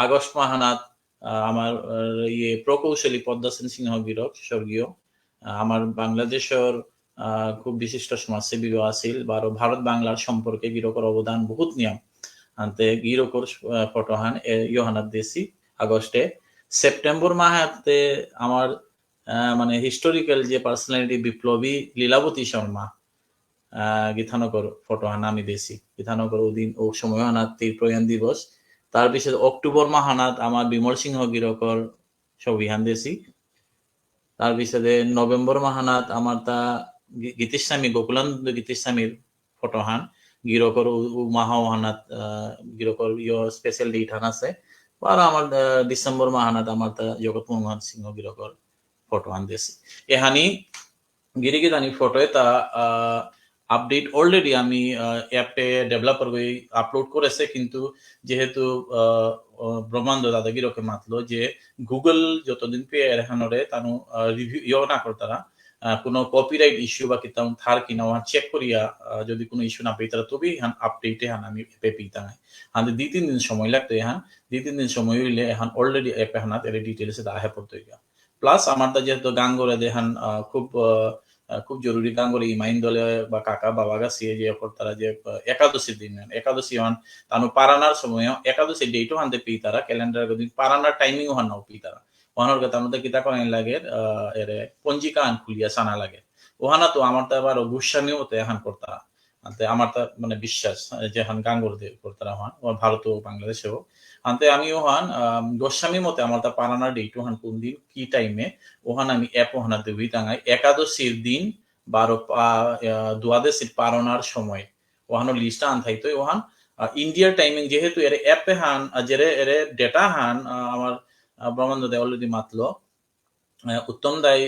আগস্ট মাহানাত আমার ইয়ে প্রকৌশলী পদ্মা সেন সিংহ গিরক স্বর্গীয় আমার বাংলাদেশের খুব বিশিষ্ট সমাজসেবী আছিল বারো ভারত বাংলার সম্পর্কে গিরকর অবদান বহুত নিয়ম আনতে গিরকর ফটো হান ইয়োহানাত দেশি আগস্টে সেপ্টেম্বর মাহাতে আমার মানে হিস্টোরিক্যাল যে পার্সোনালিটি বিপ্লবী লীলাবতী শর্মা গীতানগর ফটো হান আমি দেশি গীতানগর ওদিন ও সময় হানাত প্রয়াণ দিবস তার পিছনে অক্টোবর মাহানাত আমার বিমল সিংহ গিরকর ছবি হান দেশি তার পিছনে নভেম্বর মাহানাত আমার তা Gitisami Gokulandu Gitisami fotohan girokor maha hanat girokor yo special date hanase para আমার ডিসেম্বর মাহানাত আমার তা জগৎ মোহন সিংহ গিরকর ফটো আনতেছি এহানি গিরিগি দানি ফটো তা আপডেট অলরেডি আমি অ্যাপে ডেভেলপার গই আপলোড করেছে কিন্তু যেহেতু ব্রহ্মাণ্ড দাদাগিরকে মাতলো যে গুগল যতদিন পেয়ে এখানরে তানু রিভিউ ইয় না করতারা কোনো কপিরাইট ইস্যু বা কিতাম থার কিনা ওহান চেক করিয়া যদি কোনো ইস্যু না পেয়ে তারা তবেই হান আপডেটে হান আমি অ্যাপে পেইতা নাই হান 2-3 দিন সময় লাগতো হান 2-3 দিন সময় হইলে হান অলরেডি অ্যাপে হানাত এর ডিটেইলসে আহে পড়তো গিয়া প্লাস আমার তা যেহেতু গান করে দেহান খুব জরুরি গান করে ইমাইন দলে বা কাকা বাবা গা সিয়ে যে তারা যে একাদশীর দিন একাদশী হন তানু পারানার সময় একাদশী ডেটও হানতে পেয়ে তারা ক্যালেন্ডার দিন পারানার টাইমিংও হান নাও পেয়ে তারা ওহানোর কথা আমাদের কিতা করেন লাগে এর পঞ্জিকা আন খুলিয়া সানা লাগে ওহানা তো আমার তো আবার গোস্বামীও তো এহান করতারা আনতে আমার তা মানে বিশ্বাস যে হান গাঙ্গর দে করতারা হন ভারত ও বাংলাদেশেও আনতে আমি ওহান গোস্বামী মতে আমার তা পারানার ডেট ওহান কোন দিন কি টাইমে ওহান আমি অ্যাপ ওহানা দেবই তাঙ্গাই একাদশীর দিন 12 পারনার সময় ওহানো লিস্টটা আন থাইতো ওহান ইন্ডিয়ার টাইমিং যেহেতু এর অ্যাপে হান জেরে এর ডেটা হান আমার ব্রহ্মাণ্ড দে অলরেডি মাতলো উত্তম দাই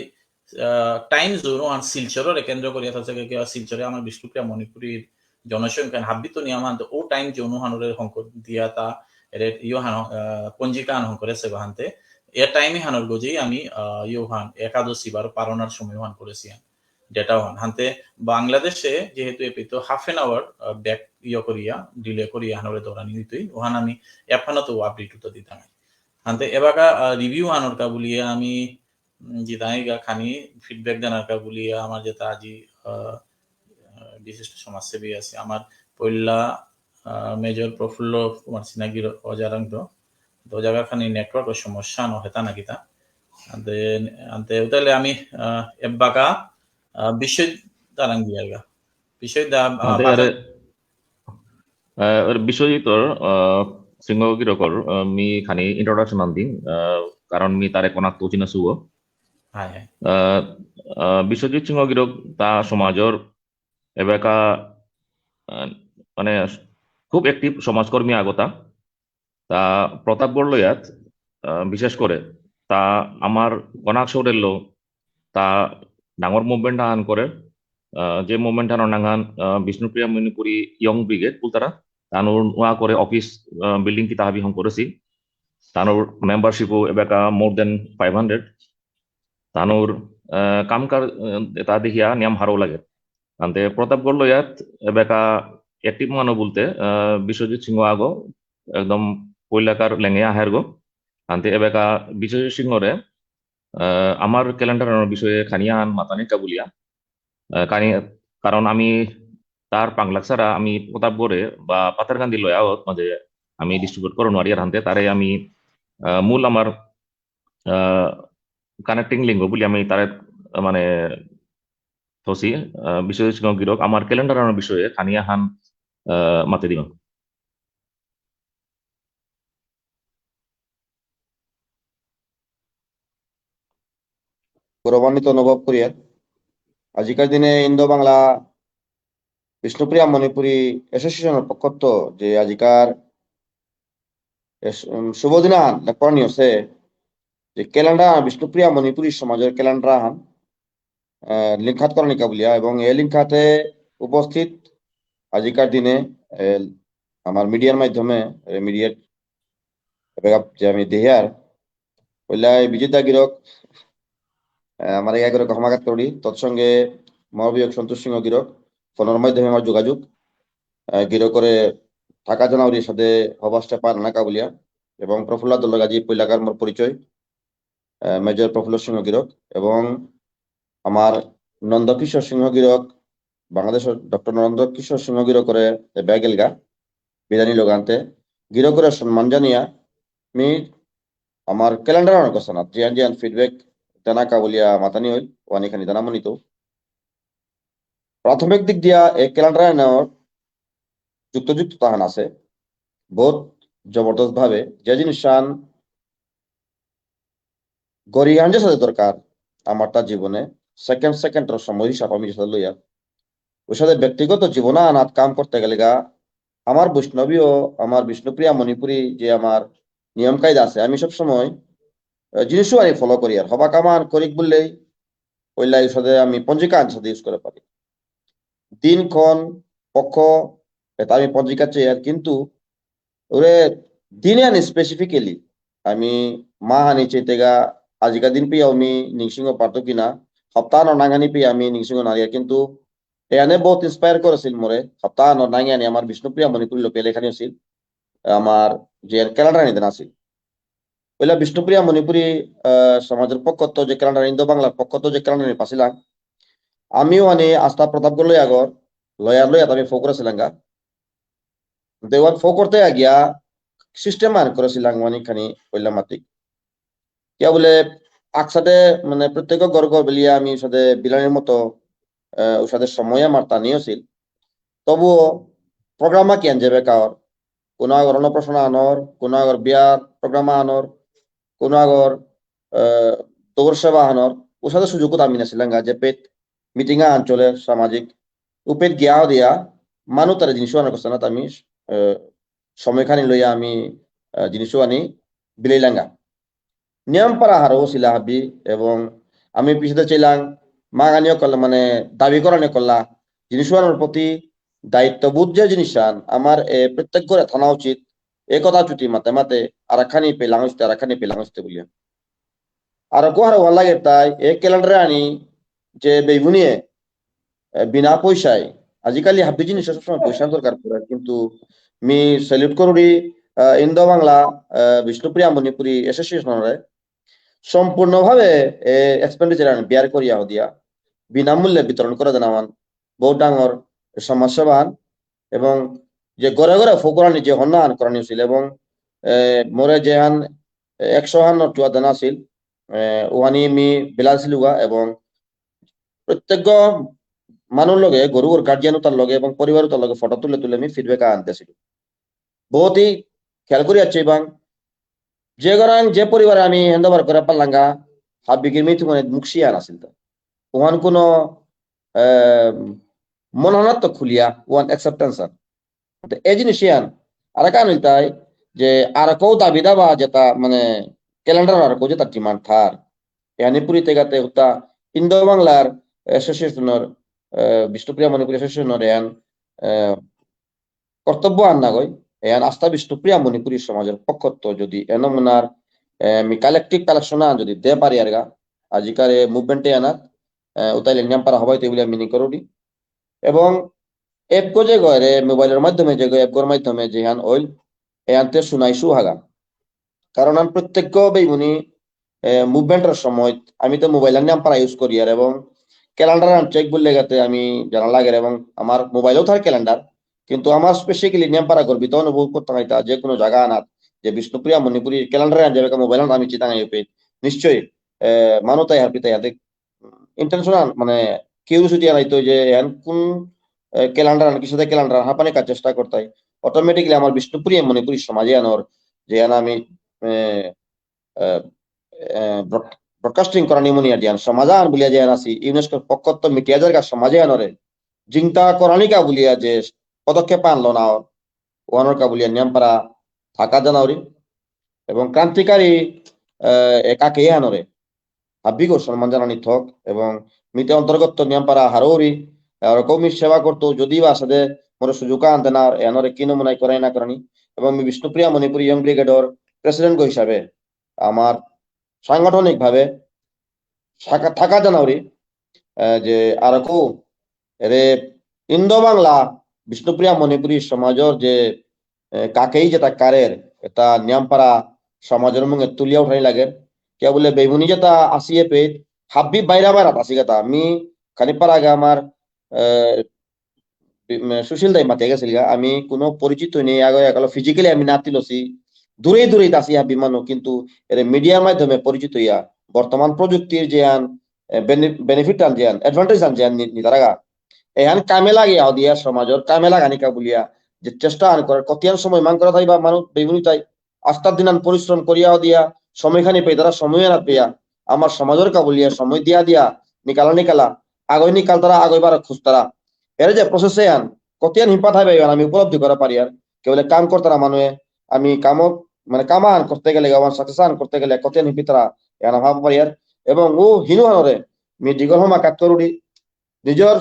টাইম জোন ওয়ান শিলচরের কেন্দ্র করিয়া থাকে শিলচরে আমার বিষ্ণুপ্রিয়া মণিপুরীর জনসংখ্যা হাবিত নিয়ম হানতে ও টাইম জোন হানোরের হংকর দিয়া তা এর ইয় হান পঞ্জিকা হান হংকরে সেবা হানতে এ টাইমে হানোর গজেই আমি ইয় হান একাদশী বার পারনার সময় হান করেছি ডেটা হান হানতে বাংলাদেশে যেহেতু এ পেতো হাফ এন আওয়ার ব্যাক ইয় করিয়া ডিলে করিয়া হানোরে দৌড়ানি দিতই ওহান আমি অ্যাপ হানাতো আপডেট তো দিতাম হানতে এবাকা রিভিউ আনোর কা বলিয়া আমি জিতাইগা খানি ফিডব্যাক দেনার কা বলিয়া আমার যেটা আজি বিশিষ্ট সমাজসেবী আছে আমার পয়লা মেজর প্রফুল্ল কুমার সিনাগির অজারাঙ্গ তো জায়গা খানি নেটওয়ার্ক সমস্যা ন হেতা না কিতা আনতে আনতে তাহলে আমি এবাকা বিষয় দারাং দিয়াগা বিষয় দা বিশ্বজিতর সিংহ গিরকর মি খানি ইন্ট্রোডাকশন আন দিন কারণ মি তারে কোনাক তো চিনা সুগো বিশ্বজিৎ সিংহ গিরক তা সমাজর এবেকা মানে খুব একটিভ সমাজকর্মী আগতা তা প্রতাপগড় লয়াত বিশেষ করে তা আমার কনাক সৌরের লো তা ডাঙর মুভমেন্ট আন করে যে মুভমেন্ট আন নাঙান বিষ্ণুপ্রিয়া মণিপুরী ইয়ং ব্রিগেড পুলতারা তানোর ওয়া করে অফিস বিল্ডিং কি তাহাবি হং করেছি তানোর মেম্বারশিপও এবেকা মোর দেন 500 তানোর কামকার তা দেখিয়া নিয়ম হারও লাগে আনতে প্রতাপগড় লয়াত এবেকা একটিভ মানো বলতে বিশ্বজিৎ সিংহ আগো একদম পৈলাকার লেঙে আহের গো আনতে এবেকা বিশ্বজিৎ সিংহরে আমার ক্যালেন্ডার বিষয়ে খানিয়া আন মাতানিকা বলিয়া কারণ আমি তার পাংলাক ছাড়া আমি প্রতাপগড়ে বা পাতারকান্দি লয়াওত মাঝে আমি ডিস্ট্রিবিউট করো নোয়ারি আর হানতে তারে আমি মূল আমার কানেক্টিং লিঙ্গ বলি আমি তারে মানে থসি বিশ্বজিৎ সিংহ গিরক আমার ক্যালেন্ডার বিষয়ে খানিয়া হান মাতে দিব গৌরবান্বিত অনুভব করিয়া আজিকার দিনে ইন্দো বাংলা বিষ্ণুপ্রিয়া মণিপুরী এসোসিয়েশনের পক্ষ যে আজিকার শুভ দিন দেখনি আছে যে ক্যালেন্ডার বিষ্ণুপ্রিয়া মণিপুরী সমাজের ক্যালেন্ডার লিঙ্কাত করা বলিয়া এবং এই লিঙ্কাতে উপস্থিত আজিকার দিনে আমার মিডিয়ার মাধ্যমে মিডিয়ার যে আমি দেহিয়ার ওইলাই বিজিতা গিরক আমার এই গিরক সমাঘাত করি তৎসঙ্গে মহাবিয়োগ সন্তোষ সিংহ গিরক ফোনের মাধ্যমে আমার যোগাযোগ গিরক করে থাকা জানাওয়ারির সাথে হবাসটা পার নাকা বলিয়া এবং প্রফুল্লা দলগাজী পৈলাকার মোর পরিচয় মেজর প্রফুল্ল সিংহ গিরক এবং আমার নন্দকিশোর সিংহ গিরক বাংলাদেশের ডক্টর নন্দকিশোর সিংহ গিরক করে ব্যাগেলগা বিদানি লোগান্তে গিরক করে সম্মান জানিয়া আমি আমার ক্যালেন্ডার কথা না জিয়ান ফিডব্যাক দানাকা বলিয়া মাতানি হইল ওয়ানিখানি দানামনিত প্রাথমিক দিক দিয়া এই ক্যালেন্ডার নেওয়ার যুক্ত তাহান আছে বহুত জবরদস্ত ভাবে যে জিনিস গড়িয়ান যে সাথে দরকার আমার তার জীবনে সেকেন্ডের সময় হিসাব আমি সাথে লইয়া ওর সাথে ব্যক্তিগত জীবনা আনাত কাম করতে গেলে গা আমার বৈষ্ণবী ও আমার বিষ্ণুপ্রিয়া মণিপুরী যে আমার নিয়ম কায়দা আছে আমি সব সময় জিনিসও আমি ফলো করি আর হবা কামান করিক বললেই ওইলাই সাথে আমি পঞ্জিকা আইন সাথে ইউজ করে পারি দিনক্ষণ পক্ষ এটা আমি পঞ্জিকা চাই আর কিন্তু ওরে দিনে আনি স্পেসিফিক্যালি আমি মা হানি চাইতে গা আজিকা দিন পেয়ে আমি নিংসিংহ পারতো কিনা সপ্তাহ নাঙানি পেয়ে আমি নিংসিংহ নারী কিন্তু এনে বহুত ইন্সপায়ার করেছিল মোরে সপ্তাহ নাঙি আনি আমার বিষ্ণুপ্রিয়া মণিপুরী লোকে লেখানি আছিল আমার যে ক্যালেন্ডার নিতেন আছিল ওইলা বিষ্ণুপ্রিয়া মণিপুরী সমাজের পক্ষত যে ক্যালেন্ডার ইন্দো বাংলার পক্ষত যে ক্যালেন্ডার পাছিলাম আমিও আনি আস্থা প্রতাপ লই আগর লয়ার লই আমি ফো করেছিলাম গা দেওয়ান ফো করতে গিয়া সিস্টেম মান করেছিলাম অনেকখানি কইলাম মাতিক কিয়া বলে একসাথে মানে প্রত্যেক গর্গ বেলিয়া আমি সাথে বিলানের মতো ওর সাথে সময় আমার তা নিয়েছিল তবুও প্রোগ্রামা কি আনজাবে কাওর কোনো আগর অন্নপ্রাশন আনর কোনো আগর বিয়ার প্রোগ্রামা আনর কোনো আগর দৌড় সেবা আনর ওর সাথে সুযোগ আমি নাছিলাম গা যে পেট মিটিং অঞ্চলের সামাজিক উপেট গিয়াও দিয়া মানুষ তার জিনিসও আনার করছে না আমি সময়খানি লইয়া আমি জিনিসও আনি বিলাইলাঙ্গা নিয়ম পারা হারও ছিলা হাবি এবং আমি পিছতে চাইলাম মাগানিও করলাম মানে দাবি করানি করলা জিনিসও আনার প্রতি দায়িত্ববোধ যে জিনিস আমার প্রত্যেক করে থানা উচিত এ কথা চুটি মাতে মাতে আর একখানি পেলাম হচ্ছে আর একখানি পেলাম হচ্ছে বলিয়া আর কোহার ভাল লাগে তাই এ ক্যালেন্ডারে আনি যে বেগুনিয়ে বিনা পয়সায় আজিকালি হাবি জিনিস সবসময় পয়সা দরকার পড়ে কিন্তু আমি স্যালুট করি ইন্দো বাংলা বিষ্ণুপ্রিয়া মণিপুরী অ্যাসোসিয়েশনের সম্পূর্ণভাবে এক্সপেন্ডিচার বিয়ার করিয়া দিয়া বিনামূল্যে বিতরণ করে দেন আমার বহু ডাঙর সমাজসেবান এবং যে ঘরে ঘরে ফকরানি যে হন্যান করানি ছিল এবং মোরে যেহান 100 হান টুয়া দেনা ছিল ওহানি আমি বিলাসিলুগা এবং প্রত্যেক মানুষ লগে গরুর গার্জিয়ানও তার লগে এবং পরিবারও তার লগে ফটো তুলে তুলে আমি ফিডব্যাক আনতেছিল বহুতই খেয়াল করি যাচ্ছে এবং যে গরান যে পরিবারে আমি হ্যান্ডওভার করে পারলাঙ্গা হাফ বিঘির মিথু মানে মুখশিয়ান আসিল ওহান কোনো মনহানাত খুলিয়া ওয়ান অ্যাকসেপ্টেন্স এই জিনিস ইয়ান আর কারণ তাই যে আর কেউ দাবি দাবা যেটা মানে ক্যালেন্ডার আর কেউ যেটা ডিমান্ড থার এখানে পুরী তেগাতে হতা ইন্দো বাংলার অ্যাসোসিয়েশনের বিষ্ণুপ্রিয়া মণিপুরী অ্যাসোসিয়েশনের এন কর্তব্য আন্না গই এন আস্থা বিষ্ণুপ্রিয়া মণিপুরী সমাজের পক্ষত্ব যদি এনমনার কালেকটিভ কালেকশন যদি দে পারি আর গা আজিকার মুভমেন্টে আনা উতাইলে নিয়ম পারা হবাই তেগুলি মিনি করুনি এবং এপ গো যে গয়ে মোবাইলের মাধ্যমে যে অ্যাপগোর মাধ্যমে যে হান ওইল এ আনতে শুনাইছু হাগা কারণ আমি প্রত্যেক বেগুনি মুভমেন্টের সময় আমি তো মোবাইলের নাম পারা ইউজ করি আর এবং ক্যালেন্ডার চেক বললে গেতে আমি জানা লাগে এবং আমার মোবাইলেও থাকে ক্যালেন্ডার কিন্তু আমার স্পেশালি নিয়ম পারা গর্বিত অনুভব করতে হয় তা যে কোনো জায়গা আনাত যে বিষ্ণুপ্রিয়া মণিপুরী ক্যালেন্ডারে আন যাবে মোবাইল আমি চিতাঙ্গাই পেয়ে নিশ্চয়ই মানতাই হার পিতাই হাতে ইন্টেনশনাল মানে কিউরিওসিটি আনাইতো যে এন কোন ক্যালেন্ডার আন কিছু ক্যালেন্ডার হাঁপানি কাজ চেষ্টা করতাই অটোমেটিকলি আমার বিষ্ণুপ্রিয়া মণিপুরী সমাজে আনোর যে আমি ব্রডকাস্টিং করা নিমোনিয়া দিয়ান সমাজান বলিয়া যে আছি ইউনেস্কোর পক্ষত্ব মিটিয়া জায়গা সমাজে আনরে জিংতা করানিকা বলিয়া যে পদক্ষেপ আনলো না ওয়ানরকা বলিয়া নিয়ম পারা থাকা জানাওরি এবং ক্রান্তিকারী একাকে আনরে হাবিগো সম্মান জানানি থক এবং মিতে অন্তর্গত নিয়ম পারা হারৌরি আর কৌমি সেবা করতো যদি বা সাথে মোর সুযোগ আনতে না এনরে কি নমুনাই করাই না করানি এবং আমি বিষ্ণুপ্রিয়া মণিপুরী ইয়ং ব্রিগেডর প্রেসিডেন্ট হিসাবে আমার সাংগঠনিক ভাবে থাকা জানাওরি যে আর কো এরে ইন্দো বাংলা বিষ্ণুপ্রিয়া মণিপুরী সমাজের যে কাকেই যেটা কারের এটা নিয়মপাড়া সমাজের মুখে তুলিয়া উঠাই লাগে কে বলে বেগুনি যেটা আসিয়ে পেট হাব্বি বাইরা বাইরাত আসি গেতা আমি খানিকবার আগে আমার সুশীল দাই মাতে গেছিল আমি কোনো পরিচিত নেই আগে এগুলো ফিজিক্যালি আমি নাতিলছি দূরে দূরে আসি হাব্বি মানুষ কিন্তু এর মিডিয়ার মাধ্যমে পরিচিত ইয়া বর্তমান প্রযুক্তির যে আন বেনিফিট আন যে আন অ্যাডভান্টেজ আন যে আন নিতারাগা এহান কামে লাগে দিয়া সমাজের কামে লাগানিকা বলিয়া যে চেষ্টা আন করে কতিয়ান সময় মান করা থাইবা মানুষ বেগুনি তাই আস্তার দিন পরিশ্রম করিয়া দিয়া সময়খানি পেয়ে তারা সময় আনা পেয়া আমার সমাজের কা বলিয়া সময় দিয়া দিয়া নিকালা আগৈ নিকাল তারা আগৈ বার খুঁজ তারা এর যে প্রসেসে আন কতিয়ান হিম্পা থাকবে আমি উপলব্ধি করা পারি আর কেবল কাম করতারা মানুষে আমি কামক মানে কামান করতে গেলে আমার সাকসেস আন করতে গেলে কতিয়ান হিম্পি তারা এনা ভাব পারি আর এবং ও হিনু হানরে মি দীঘল সময় কাট করুড়ি নিজের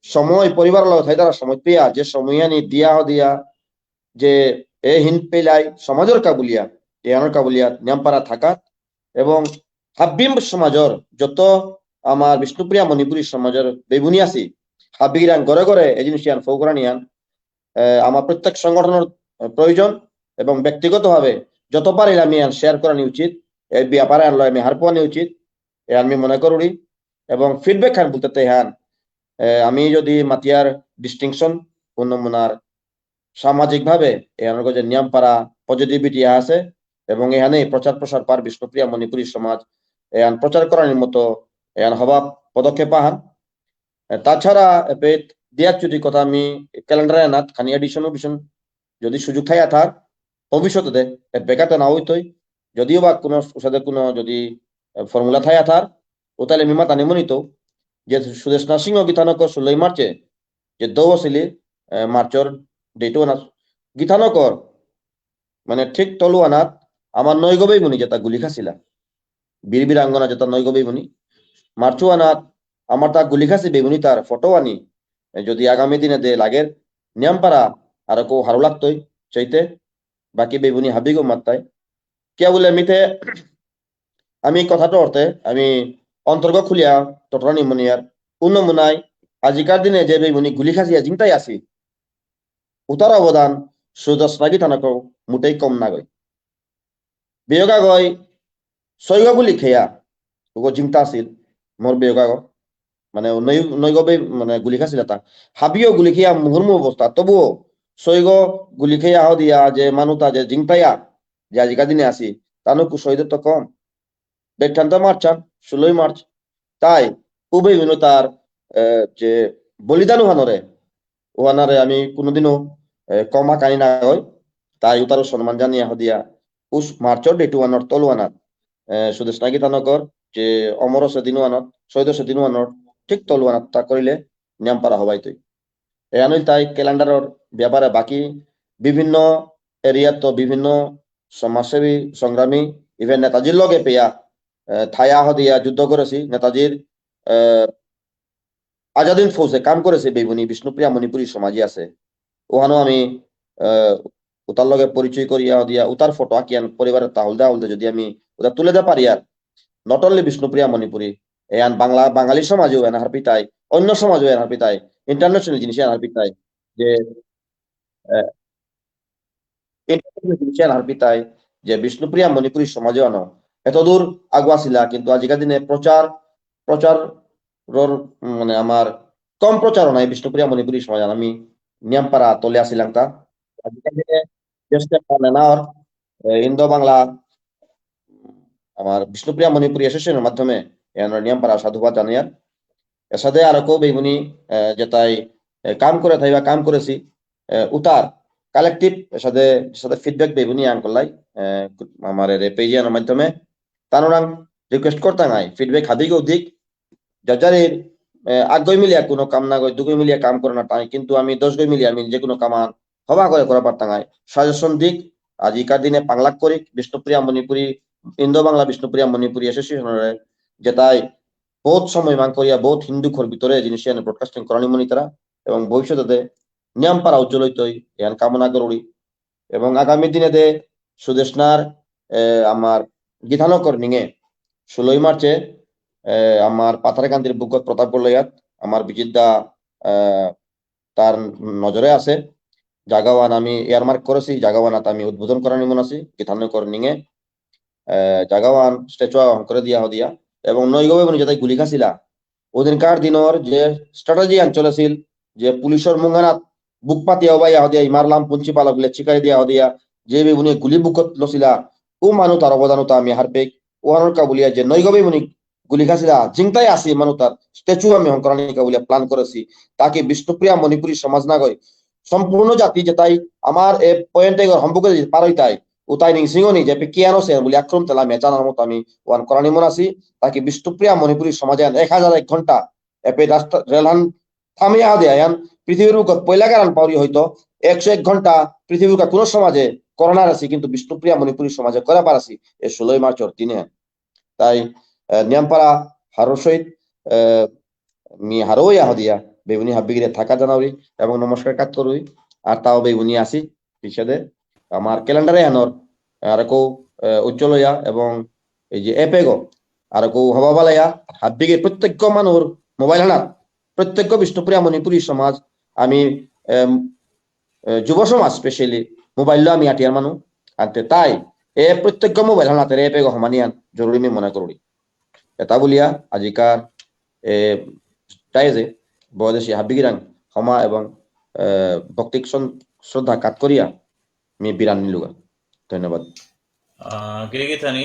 সময় পরিবার লগত হয় তারা সময় পেয়া যে সময় আনি দিয়া যে এ হিন পেলাই সমাজের কাবুলিয়া এনার কাবুলিয়া নিয়মপাড়া থাকাত এবং হাব্বিম সমাজের যত আমার বিষ্ণুপ্রিয়া মণিপুরী সমাজের বেগুনি আছি হাবিরান ঘরে ঘরে এই জিনিস ফৌকরানিয়ান আমার প্রত্যেক সংগঠনের প্রয়োজন এবং ব্যক্তিগতভাবে যত পারি আমি শেয়ার করানি উচিত এই ব্যাপারে আনলো আমি হার পাওয়ানি উচিত এ আমি মনে করি এবং ফিডব্যাক খান বলতে হ্যান আমি যদি মাতিয়ার ডিস্টিংশন কোন মনার সামাজিকভাবে এখানে যে নিয়ম পারা পজিটিভিটি আছে এবং এখানে প্রচার প্রসার পার বিষ্ণুপ্রিয়া মণিপুরী সমাজ এখান প্রচার করার মতো এখান হবা পদক্ষেপ আহান তাছাড়া দিয়া যদি কথা আমি ক্যালেন্ডারে আনাত খানি এডিশন যদি সুযোগ থাকে থার ভবিষ্যতে দে বেকারটা না হইতই যদিও বা কোনো সাথে কোনো যদি ফর্মুলা থাকে থার ও তাহলে মিমা তানি মনিত যে সুদেশ নার্সিং গীতানকর 16 মার্চে যে দৌসিলি মার্চর ডেটও না গীতানকর মানে ঠিক তলু আনাত আমার নৈগবেই বনি যেটা গুলি খাছিলা বীরাঙ্গনা যেটা নৈগবেই বনি মার্চু আনাত আমার তা গুলি খাসি বেগুনি তার ফটো আনি যদি আগামী দিনে দে লাগের নিয়ম পারা আর কেউ হারো লাগতোই চাইতে বাকি বেগুনি হাবিগো মাত্তায় কে বলে মিতে আমি কথাটা অর্থে আমি অন্তর্গ খুলিয়া তটরানি মনিয়ার অন্য মনায় আজিকার দিনে যে বেগুনি গুলি খাসিয়া জিংতাই আসি উতার অবদান সুদশ নাগি থানাকেও মোটেই কম না গই বিয়োগা গয় সৈগ গুলি খেয়া ওগো জিংতা আছিল মোর বিয়োগা গ মানে নৈগবে মানে গুলি খাছিল তা হাবিও গুলি খেয়া মুহুর্মু অবস্থা তবুও সৈগ গুলি খেয়া আহ দিয়া যে মানুতা যে জিংতাইয়া যে আজিকার দিনে আসি তানুকু শহীদের তো কম বেঠান্তা মার্চান 16 মার্চ তাই খুবই তার যে বলিদান ওহানারে আমি কোনোদিনও কমা কানি না হয় তাই তারও সম্মান জানিয়ে দিয়া উস মার্চর ডেটু আনর তলু আনাত সুদেশ নাগি তানকর যে অমর সেদিনও আনত শহীদ সেদিনও আনর ঠিক তলু আনাত তা করিলে নিয়ম পারা হবাই তুই এখানেই তাই ক্যালেন্ডারের ব্যাপারে বাকি বিভিন্ন এরিয়াত তো বিভিন্ন সমাজসেবী সংগ্রামী ইভেন নেতাজির লগে পেয়া থায়া দিয়া যুদ্ধ করেছি নেতাজির আজাদিন ফৌজে কাম করেছে বেগুনি বিষ্ণুপ্রিয়া মণিপুরী সমাজে আছে ওখানেও আমি উতার লগে পরিচয় করিয়া দিয়া উতার ফটো আঁকিয়ান পরিবারের তাহলদে যদি আমি ওটা তুলে দে পারি আর not only Bishnupriya Manipuri and Bangali সমাজেও এনার পিতাই অন্য সমাজেও এনার পিতাই ইন্টারন্যাশনাল জিনিস এনার পিতাই যে পিতাই যে বিষ্ণুপ্রিয়া মণিপুরী সমাজেও আনো এতদূর আগুয়া ছিলা কিন্তু আজিকার দিনে প্রচার মানে আমার কম প্রচার নাই বিষ্ণুপ্রিয়া মণিপুরী সমাজ আমি নিয়ম পারা তলে আসিলাম তা আজিকার দিনে ইন্দো বাংলা আমার বিষ্ণুপ্রিয়া মণিপুরী অ্যাসোসিয়েশনের মাধ্যমে নিয়ম পারা সাধুবাদ জানিয়ার এর সাথে আরো কেউ বেগুনি যেটাই কাম করে থাই বা কাম করেছি উতার কালেকটিভ এর সাথে ফিডব্যাক বেগুনি আনকলাই আমার পেজিয়ানের মাধ্যমে তানোরাং রিকোয়েস্ট করতে নাই ফিডব্যাক হাবিকে অধিক যার আগ্রহ মিলিয়া কোনো কাম না গই দুগই মিলিয়া কাম করে না তাই কিন্তু আমি 10 গই মিলিয়া আমি যে কোনো কামান হবা করে করা পারতাম সাজেশন দিক আজিকার দিনে পাংলাক করি বিষ্ণুপ্রিয়া মণিপুরী ইন্দো বাংলা বিষ্ণুপ্রিয়া মণিপুরী অ্যাসোসিয়েশনের যেটাই বহুত সময় মান করিয়া বহুত হিন্দু ঘর ভিতরে জিনিস ব্রডকাস্টিং করানি মনি তারা এবং ভবিষ্যতে নিয়ম পারা উজ্জ্বল হইতই এন কামনা করি এবং আগামী দিনে দে সুদেশনার আমার গীতানকর নিঙে 16 মার্চে আমার পাথারকান্দির বুকত প্রতাপ লইয়াত আমার বিজিদ্দা তার নজরে আছে জাগাওয়ান আমি এয়ারমার্ক করেছি জাগাওয়ানাত আমি উদ্বোধন করার নিমন আছি গীতানকর নিঙে জাগাওয়ান স্ট্যাচু করে দিয়া এবং নৈগবে যেটাই গুলি খাছিলা ওদিনকার দিনর যে স্ট্র্যাটেজি চলেছিল যে পুলিশের মুঙ্গানাত বুক পাতিয়া দিয়া ইমারলাম প্রিন্সিপাল বলে চিকাই দিয়া যে উনি গুলি বুকত লছিলা ও মানুষ তার অবদানতা আমি হারপেক ওহানোর কাবুলিয়া যে নৈগবে উনি গুলি খাছিলা জিংতাই আসি মানুষ তার স্ট্যাচু আমি হংকরানি কাবুলিয়া প্ল্যান করেছি তাকে বিষ্ণুপ্রিয়া মণিপুরী সমাজ না গয় সম্পূর্ণ জাতি যেটাই আমার এ পয়েন্টে সম্পর্কে পারই তাই utai ning singoni je pikiano se buli akrom tela me janar mot ami ওয়ান করণী মন আছি তাকে বিষ্ণুপ্রিয়া মণিপুরী সমাজে 1001 ঘন্টা এপে রাস্তা রেলহান থামিয়া দেয় পৃথিবীর পয়লা গারান পাওরি হয়তো 101 ঘন্টা পৃথিবীর কোন সমাজে করোনা আছে কিন্তু বিষ্ণুপ্রিয়া মণিপুরী সমাজে করা পারাছি এই 16 মার্চের দিনে তাই নিয়ামপাড়া হারোর সহিত মি হারোয়া হদিয়া বেগুনি হাবিগিরে থাকা জানাবি এবং নমস্কার কাজ করবি আর তাও বেগুনি আসি পিছাদে আমার ক্যালেন্ডারে আনর আর কো উজ্জ্বলয়া এবং এই যে এপেগো আর কো হবাবালায়া হাবিগে প্রত্যেক মানুষ মোবাইল হানাত প্রত্যেক বিষ্ণুপ্রিয়া মণিপুরী সমাজ আমি যুব সমাজ স্পেশালি মোবাইল আমি আটিয়ার মানুষ আনতে তাই এ প্রত্যেক মোবাইল হানাতে এপেগো সমানিয়ান জরুরি আমি মনে করি এটা বলিয়া আজিকার তাই যে বয়দেশী হাবিগিরাং ক্ষমা এবং ভক্তিক শ্রদ্ধা কাত করিয়া আমি বিরান নিলুগা ধন্যবাদ গিরিগিথানি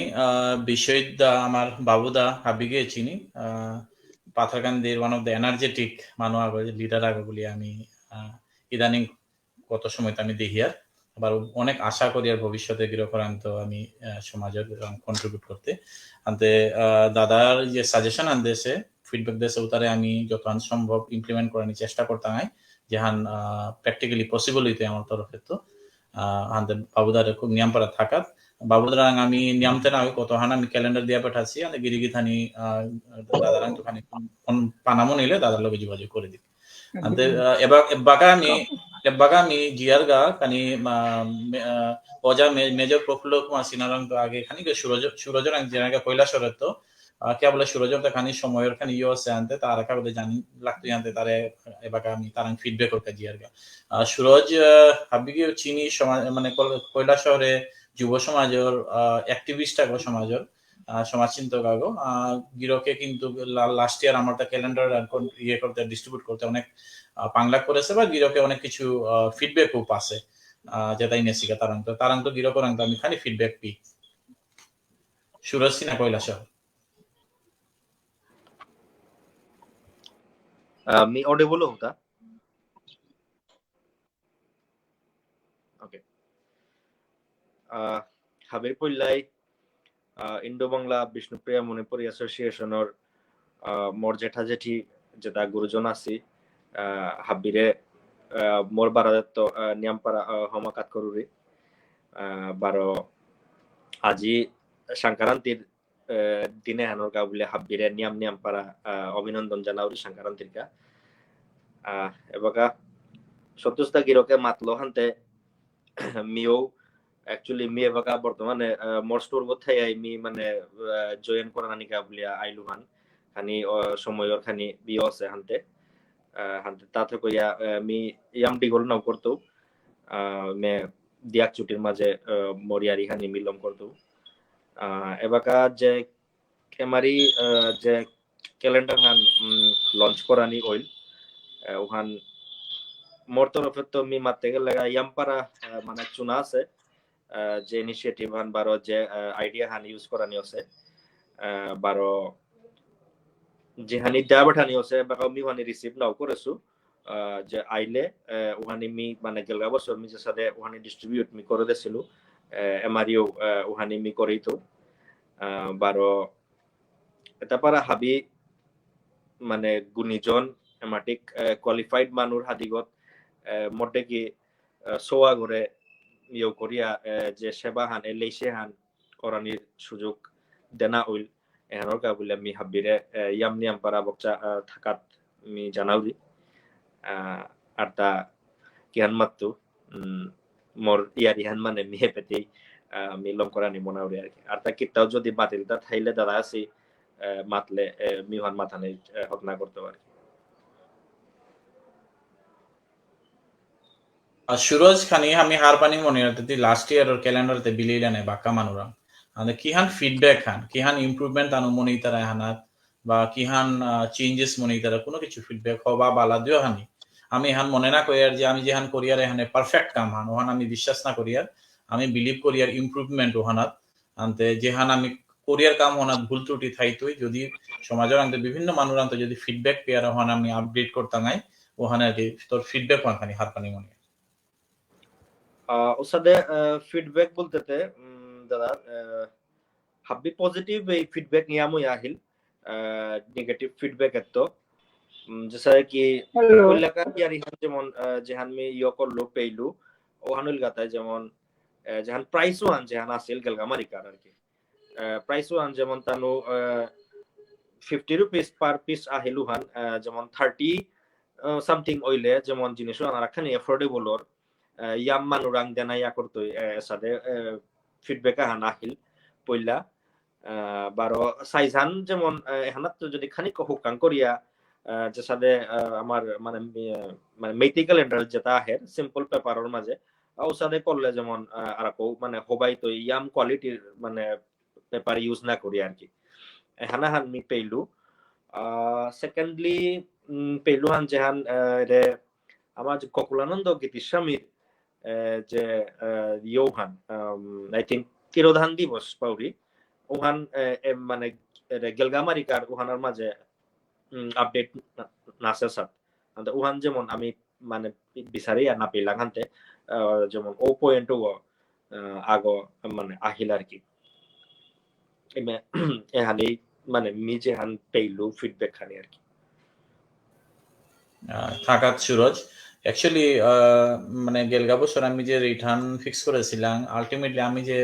বিশ্বদা আমার বাবুদা হাবিগে চিনি পাথারকান্দির ওয়ান অফ দ্য এনার্জেটিক মানুষ আগে লিডার আগে বলি আমি ইদানিং কত সময় আমি দেখি আর আবার অনেক আশা করি আর ভবিষ্যতে গৃহকরান্ত আমি সমাজের কন্ট্রিবিউট করতে আনতে দাদার যে সাজেশন আনতেছে ফিডব্যাক দিয়েছে ওটারে আমি যতক্ষণ সম্ভব ইমপ্লিমেন্ট করার চেষ্টা করতাম যেহান প্র্যাকটিক্যালি পসিবল হইতে আমার তরফে তো আনতে বাবুদারে খুব নিয়মপাড়া থাকাত বাবুদারাং আমি নিয়মতে না কত হান আমি ক্যালেন্ডার দিয়া পাঠাচ্ছি আনতে গিরিগিথানি দাদারাং তো খানি পানামো নিলে দাদার লগে যোগাযোগ করে দিই আনতে এবাকা আমি জিয়ারগা খানি ওজা মেজর প্রফুল্ল কুমার সিনারাং তো আগে খানি সুরজ রাং জিয়ারগা কৈলাসরের তো কে বলে সুরজর খানি সময়ের খানি ইয়ে আছে আনতে তার একা বলে জানি লাগতো জানতে তারে এবাকা আমি তারাং ফিডব্যাক করতে জিয়ারগা সুরজ হাবিগে চিনি সমাজ মানে কৈলাসরে যুব সমাজের অ্যাক্টিভিস্ট আগো সমাজের সমাজচিন্তক আগো গিরকে কিন্তু লাস্ট ইয়ার আমার ক্যালেন্ডার ইয়ে করতে ডিস্ট্রিবিউট করতে অনেক পাংলাক করেছে বা গিরকে অনেক কিছু ফিডব্যাকও পাছে যেটাই নেসিকা তারাং তো গিরকরাং তো আমি খালি ফিডব্যাক পি সুরজ সিনা কৈলাসর मी ऑडिबल होता ओके হাবির পল্লাই ইন্ডো বাংলা বিষ্ণুপ্রিয়া মণিপুরী এসোসিয়েশনের মোর জেঠা জেঠি যেটা গুরুজন আছি হাবিরে মোর বারাদত্ত নিয়ামপাড়া হমাকাত করুরি বারো আজি সংক্রান্তির দিনে হানরকা বলে হাবিরে নিয়ামপাড়া অভিনন্দন জানাউরি সংক্রান্তির কা এবাকা সন্তোষদা গিরকে মাতলো হানতে মিও একচুয়ালি মি এবাকা বর্তমানে মোর স্টোর কোথায় মি মানে জয়েন করা নানিকা বলিয়া আইলুহান খানি সময়র খানি বিও আছে হানতে তাতে কইয়া মি ইয়াম ডিগল নাও করতো মে দিয়াক ছুটির মাঝে মরিয়ারি খানি মিলম করতো এবাকা যে কেমারি যে ক্যালেন্ডার হান লঞ্চ করানি ওইল ওখান মোর তরফে তো মি মারতে গেলে ইয়ামপাড়া মানে চুনা আছে যে ইনিশিয়েটিভ হান বারো যে আইডিয়া হান ইউজ করানি আছে বারো যে হানি ডায়াবেটানি আছে বা মি হানি রিসিভ নাও করেছু যে আইলে ওহানি মি মানে গেলগা বছর মি যে সাথে ওহানি ডিস্ট্রিবিউট মি করে দিছিল এমআরইউ ওহানি মি করেই তো বারো এটা পারা হাবি মানে গুণীজন এমাটিক কোয়ালিফাইড মানুষ হাদিগত মধ্যে কি সোয়া ঘরে ইয়ে করিয়া যে সেবা হান এলেইসে হান করানির সুযোগ দেনা উইল এহানোর কা বলে আমি হাবিরে ইয়াম নিয়াম পারা বকচা থাকাত আমি জানাউরি আর তা কিহান মাত্তু মোর ইয়ারি হান মানে মিহে পেতেই আমি লম করানি মনাউরি আর কি আর তা কিতাও যদি বাতিলটা থাইলে দাদা আছি মাতলে মিহান মাথানে হতনা করতে পারি সুরজ খানি আমি হার পানি মনে রাখতে লাস্ট ইয়ার ওর ক্যালেন্ডারতে বিলিলানে বাক্কা মানুরা মানে কিহান ফিডব্যাক হান কিহান ইমপ্রুভমেন্ট আনো মনে তারা হানাত বা কিহান চেঞ্জেস মনে তারা কোনো কিছু ফিডব্যাক হবা বালা দিও হানি আমি হান মনে না করি আর যে আমি যেহান করিয়ার এখানে পারফেক্ট কাম হান ওহান আমি বিশ্বাস না করিয়ার আমি বিলিভ করিয়ার ইমপ্রুভমেন্ট ওহানাত আনতে যেহান আমি কোরিয়ার কাম হনাত ভুল ত্রুটি থাইতই যদি সমাজের আনতে বিভিন্ন মানুষ আনতে যদি ফিডব্যাক পেয়ার ওহান আমি আপডেট করতাম ওহানে আর কি তোর ফিডব্যাক ওখানে হাত পানি মনে ওসাদে ফিডব্যাক বলতেতে দাদা হাব্বি পজিটিভ এই ফিডব্যাক নিয়ে আমি আহিল নেগেটিভ ফিডব্যাক এত जैसा कि কইলাকা ইয়ারি যেমন যেহান মি ইয় করলো পেইলু ওহানুল গাতায় যেমন যেহান প্রাইস ওয়ান যেহান আসিল গেলগামারিকার আর কি প্রাইস ওয়ান যেমন তানু 50 রুপিস পার পিস আহিলুহান যেমন 30 সামথিং ওইলে যেমন জিনিস আনারাখানি এফোর্ডেবল ওর ইয়াম মানুরাং দেনা ইয়া করতো সাথে ফিডব্যাক আহান আহিল পইলা বারো সাইজান যেমন এখানে তো যদি খানিক হুকাং করিয়া যে সাথে আমার মানে মানে মেইতি ক্যালেন্ডার যেটা আহে সিম্পল পেপারের মাঝে ও সাথে করলে যেমন আর মানে হবাই তো ইয়াম কোয়ালিটির মানে পেপার ইউজ না করি আর কি এখানে হান মি পেইলু সেকেন্ডলি পেইলু হান যেহান রে আমার যে ককুলানন্দ গীতিস্বামীর যে ইয়োহান আই থিঙ্ক তিরোধান দিবস পাউরি ওহান মানে গেলগামারিকার ওহানার মাঝে আপডেট নাসে সাত আন্তে ওহান যেমন আমি মানে বিচারি আর না পেলাম হানতে যেমন ও পয়েন্ট ও আগো মানে আহিল আর কি এহানি মানে নিজে হান পেইলু ফিডব্যাক খানি আর কি থাকাত সুরজ অ্যাকচুয়ালি মানে গেলগা বছর আমি যে রিটার্ন ফিক্স করেছিলাম আলটিমেটলি আমি যে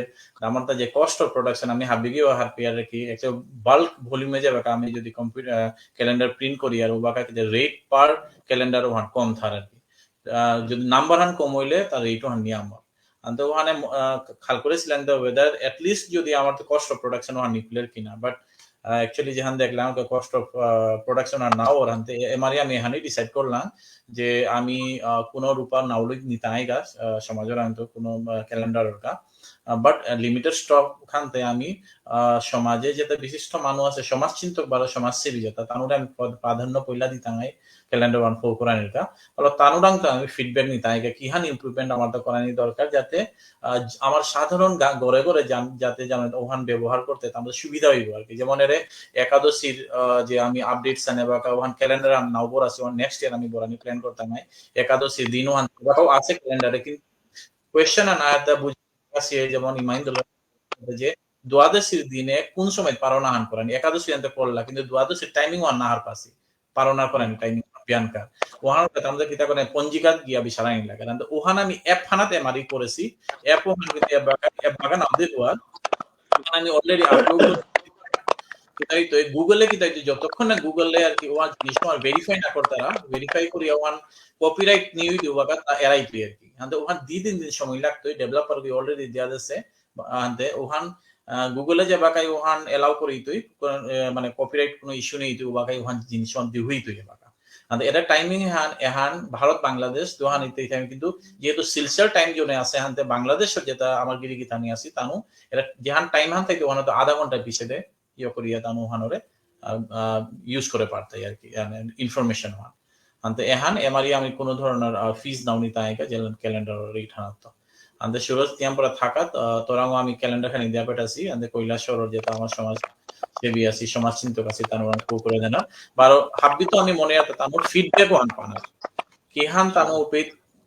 আমার যে কস্ট অফ প্রোডাকশন আমি হাবিগিও হারপিয়ার কি একটা বাল্ক ভলিউমে যাবে আমি যদি কম্পিউটার ক্যালেন্ডার প্রিন্ট করি আর ওবাকা যে রেট পার ক্যালেন্ডার ওহান কম থার আর কি যদি নাম্বার হান কম হইলে তার রেট হান নিয়ে আমার তো ওখানে খাল করেছিলেন তো ওয়েদার অ্যাটলিস্ট যদি আমার তো কস্ট অফ প্রোডাকশন ওহান নিকুলের কিনা বাট অ্যাকচুয়ালি যেখান দেখলাম কস্ট অফ প্রোডাকশন আর নাও ওর হানতে এমারি আমি এখানে ডিসাইড করলাম যে আমি কোনো রূপা নাউলিক নিতাই গাছ সমাজের আন্ত কোনো ক্যালেন্ডারের কা বাট লিমিটেড স্টক খানতে আমি সমাজে যেটা বিশিষ্ট মানুষ আছে সমাজ চিন্তক বা সমাজসেবী যেটা তানুরে আমি প্রাধান্য পইলা দিতাই ক্যালেন্ডার ওয়ান ফো করানির কা হলো তানুরাং তো আমি ফিডব্যাক নিতাই কিহান ইমপ্রুভমেন্ট আমার তো করানি দরকার যাতে আমার সাধারণ ঘরে ঘরে যাতে যেন ওহান ব্যবহার করতে আমাদের সুবিধা হইব আর কি যেমন এর একাদশীর যে আমি আপডেট সানে বা ওহান ক্যালেন্ডার আমি নাও আছে ওহান নেক্সট ইয়ার আমি বরানি প্ল্যান করতাম একাদশীর দিন ওহান আছে ক্যালেন্ডারে কিন্তু কোয়েশ্চেন না আয়াতা বুঝি যেমন ইমাইন্দুল যে দ্বাদশীর দিনে কোন সময় পারনা হান করেন একাদশী আনতে পড়লা কিন্তু দ্বাদশীর টাইমিং ওয়ান নাহার পাশে পারনা করেন টাইমিং বিয়ানকার ওহান আমাদের কিতা করে পঞ্জিকাত গিয়া বিশালাই লাগে তো ওহান আমি অ্যাপ ফানাতে মারি করেছি অ্যাপ ওহান কিন্তু অ্যাপ বাগান আমাদের হওয়ার আমি অলরেডি আপলোড কিতাই তো গুগলে কিতাই তো যতক্ষণ না গুগলে আর কি ওয়ান জিনিস আমার ভেরিফাই না করতারা ভেরিফাই করি ওয়ান কপিরাইট নিউ দিবাকা এরাই পি আর কি আনতে ওহান 2-3 দিন সময় লাগতো ডেভেলপার কি অলরেডি দেয়া আছে আনতে ওহান গুগলে যে বাকাই ওহান এলাও করি তুই মানে কপিরাইট কোনো ইস্যু নেই তুই বাকাই ওহান জিনিস অন দিহুই তুই বাকা আনতে এটা টাইমিং এহান ভারত বাংলাদেশ দোহান ইতে আমি কিন্তু যেহেতু সিলচার টাইম জোনে আছে হানতে বাংলাদেশের যেটা আমার গিরিগি থানি আছে তানু এটা যেহান টাইম হান থেকে ওহান তো আধা ঘন্টা পিছে ইয়ে করিয়া তানু ওহানরে ইউজ করে পারতাই আর কি ইনফরমেশন ওয়ান আনতে এহান এমারি আমি কোনো ধরনের ফিস নাওনি তাইকা যে ক্যালেন্ডার রেট হানাতো আনতে সুরজ তিয়াম পরে থাকাত তোরাও আমি ক্যালেন্ডার খানি দিয়া পেটাছি আনতে কৈলাসর যেটা আমার সমাজ সেবি আছি সমাজ চিন্তক আছি তানোর কো করে দেনা বারো হাব্বি তো আমি মনে আছে তানোর ফিডব্যাকও আন পানা কিহান তানো উপে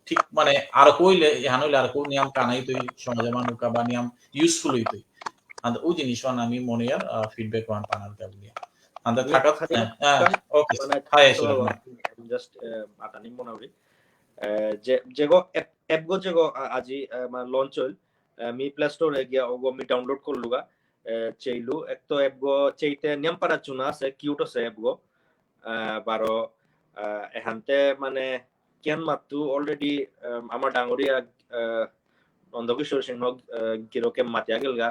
ঠিক মানে আর কইলে এহান হইলে আর কো নিয়ম কানাই তুই সমাজে মানুকা বা নিয়ম ইউজফুল হইতই আনতে ওই জিনিস আমি মনে আর ফিডব্যাক ওয়ান পানার গাবলি আনতে থাকাত ওকে হাই সুরজ জাস্ট আটানি মনাউরি যেগো অ্যাপগো যেগো আজি মানে লঞ্চ হইল মি প্লে স্টোরে গিয়া ওগো মি ডাউনলোড করলুগা চেইলু এক তো অ্যাপগো চেইতে নিয়মপাড়া চুনা আছে কিউট আছে অ্যাপগো বারো এহানতে মানে কিয়ান মাতু অলরেডি আমার ডাঙরিয়া অন্ধকিশোর সিংহ গিরোকে মাতিয়া গেলগা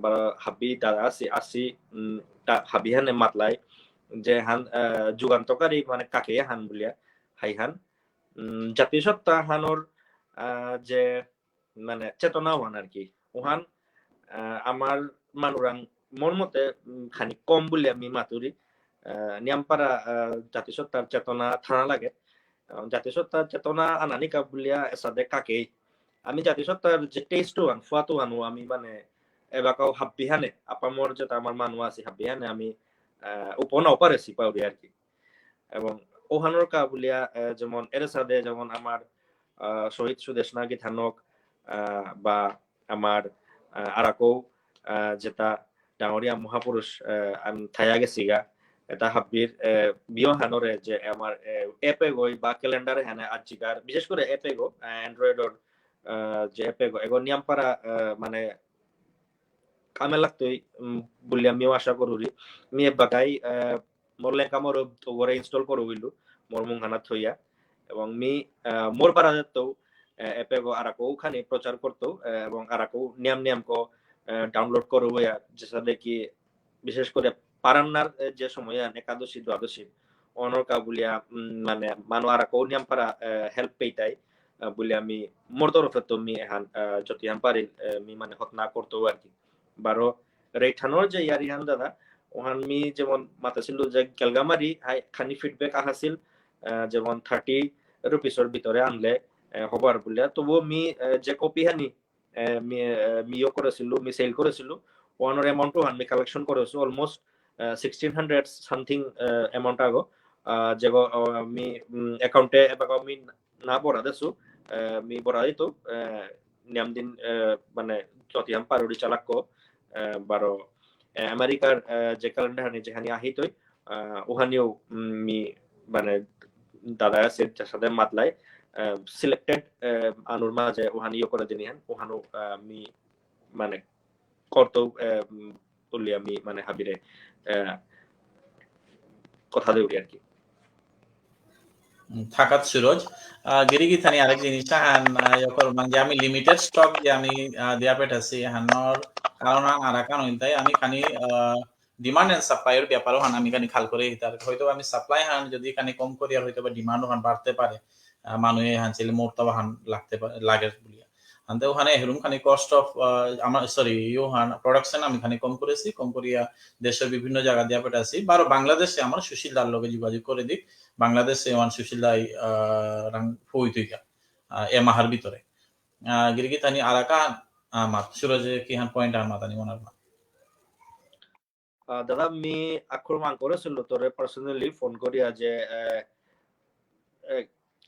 বারো হাবি দাদা আসি হাবি হানে মাতলাই যে হান যুগান্তকারী মানে কাকে হান বলিয়া হাই হান জাতীয় সত্তা হানোর যে মানে চেতনা ওয়ান আর কি ওহান আমার মানুরাং মোর মতে খানি কম বলে আমি মাতুরি নিয়ামপাড়া জাতীয় সত্তার চেতনা থানা লাগে জাতীয় সত্তার চেতনা আনানিকা বলিয়া এসাদে কাকেই আমি জাতীয় সত্তার যে টেস্টও আন ফুয়াতো আনো আমি মানে এবাকাও হাব্বিহানে আপামর যেটা আমার মানুষ আছে হাব্বিহানে আমি উপনাও পারেছি পাউরি আর কি এবং ওহানোর কা বলিয়া যেমন এর সাথে যেমন আমার শহীদ সুদেশ নাগি থানক বা আমার আরাকো যেটা ডাঙরিয়া মহাপুরুষ আমি থাইয়া গেছি গা এটা হাব্বির বিয় হানরে যে আমার এপেগো বা ক্যালেন্ডারে হানে আজিকার বিশেষ করে এপেগো অ্যান্ড্রয়েডর যে এপেগো এগো নিয়ম পারা মানে কামে লাগতোই বলে আমিও আশা করি মি বাকাই মোর লেখা মোর ওরে ইনস্টল করো হইলো মোর মুংহানা থইয়া এবং মি মোর পারা যেত এপেগো আরাকো খানি প্রচার করতো এবং আরাকো নিয়ম নিয়ম কো ডাউনলোড করো হইয়া যেটা দেখি বিশেষ করে পারান্নার যে সময় একাদশী দ্বাদশী অনরকা বলিয়া মানে মানো আরাকো নিয়ম পারা হেল্প পেইতাই বলে আমি মোর তরফে তো মি এহান যদি হান পারি মি মানে হতনা করতো আর কি বারো রেঠানোর যে ইয়ারিহান দাদা ওহান মি যেমন মাতাছিল যে গেলগামারি খানি ফিডব্যাক আহাছিল যেমন 30 রুপিসর ভিতরে আনলে হবার বলে তবুও মি যে কপি হানি মিও করেছিল মি সেল করেছিল ওয়ানোর অ্যামাউন্ট হান মি কালেকশন করেছো অলমোস্ট 1600 সামথিং অ্যামাউন্ট আগো যে মি অ্যাকাউন্টে এবারে মি না বড়া দেছো মি বড়া দিতো নিয়ম দিন মানে যদি আম পারুড়ি চালাক্য বারো আমেরিকার যে ক্যালেন্ডার হানি যেখানে আহিতই ওখানেও মি মানে দাদা আছে যার সাথে মাতলাই সিলেক্টেড আনুর মাঝে ওখানেও করে দিনি হান ওখানেও মি মানে করতো তুলি আমি মানে হাবিরে কথা দেউরি আর কি থাকাত সুরজ গিরিগি থানি আরেক জিনিস হান যে আমি লিমিটেড স্টক যে আমি দিয়া পেটাছি হানর কারণ আরাকান হইতাই আমি খানি ডিমান্ড এন্ড সাপ্লাইয়ের ব্যাপারও হান আমি খানি খাল করে হিতার হয়তো আমি সাপ্লাই হান যদি খানি কম করি আর হয়তো বা ডিমান্ডও হান বাড়তে পারে মানুষে হান ছিল মোরতাবা হান লাগতে পারে লাগে বলিয়া আনতে ওখানে হেরুম খানি কস্ট অফ আমার সরি ইউ হান প্রোডাকশন আমি খানি কম করেছি কম করিয়া দেশের বিভিন্ন জায়গা দিয়া পেটাছি বারো বাংলাদেশে আমার সুশীল দার লগে যোগাযোগ করে দিক বাংলাদেশে ওয়ান সুশীল দাই রাং হইতুইকা এ মাহার ভিতরে গিরিগি তানি আরাকা মাত সুরজে কি হান পয়েন্ট আর মাতানি মনার মা দাদা মি আক্রমণ করেছিল তোরে পার্সোনালি ফোন করিয়া যে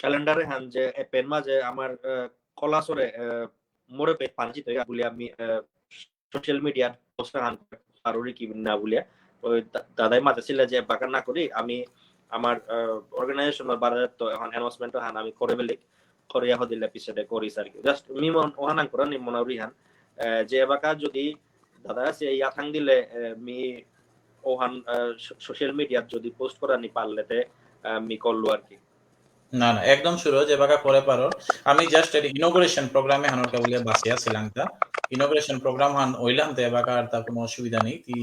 ক্যালেন্ডারে হান যে পেন মাঝে আমার কলাসরে মোরে পে পাঞ্জি তো বলি আমি সোশ্যাল মিডিয়া পোস্ট হান পারুরি কি না বলিয়া ওই দাদাই মাঝে ছিল যে বাকার না করি আমি আমার অর্গানাইজেশন বারে তো এখন অ্যানাউন্সমেন্ট হান আমি করে বেলি করিয়া হদিলে পিছনে করিস আর কি জাস্ট মি ওহান করা নি মনাউরি হান যে বাকা যদি দাদা আছে ইয়া থাং দিলে মি ওহান সোশ্যাল মিডিয়া যদি পোস্ট করা নি পারলেতে মি করলো আর কি না না একদম সুরজ এবাকা করে পারো আমি জাস্ট এর ইনোগ্রেশন প্রোগ্রামে হানর কাবুলিয়া বাসিয়া শ্রীলঙ্কা ইনোগ্রেশন প্রোগ্রাম হান ওইলাম তে এবাকা আর তা কোনো অসুবিধা নেই কি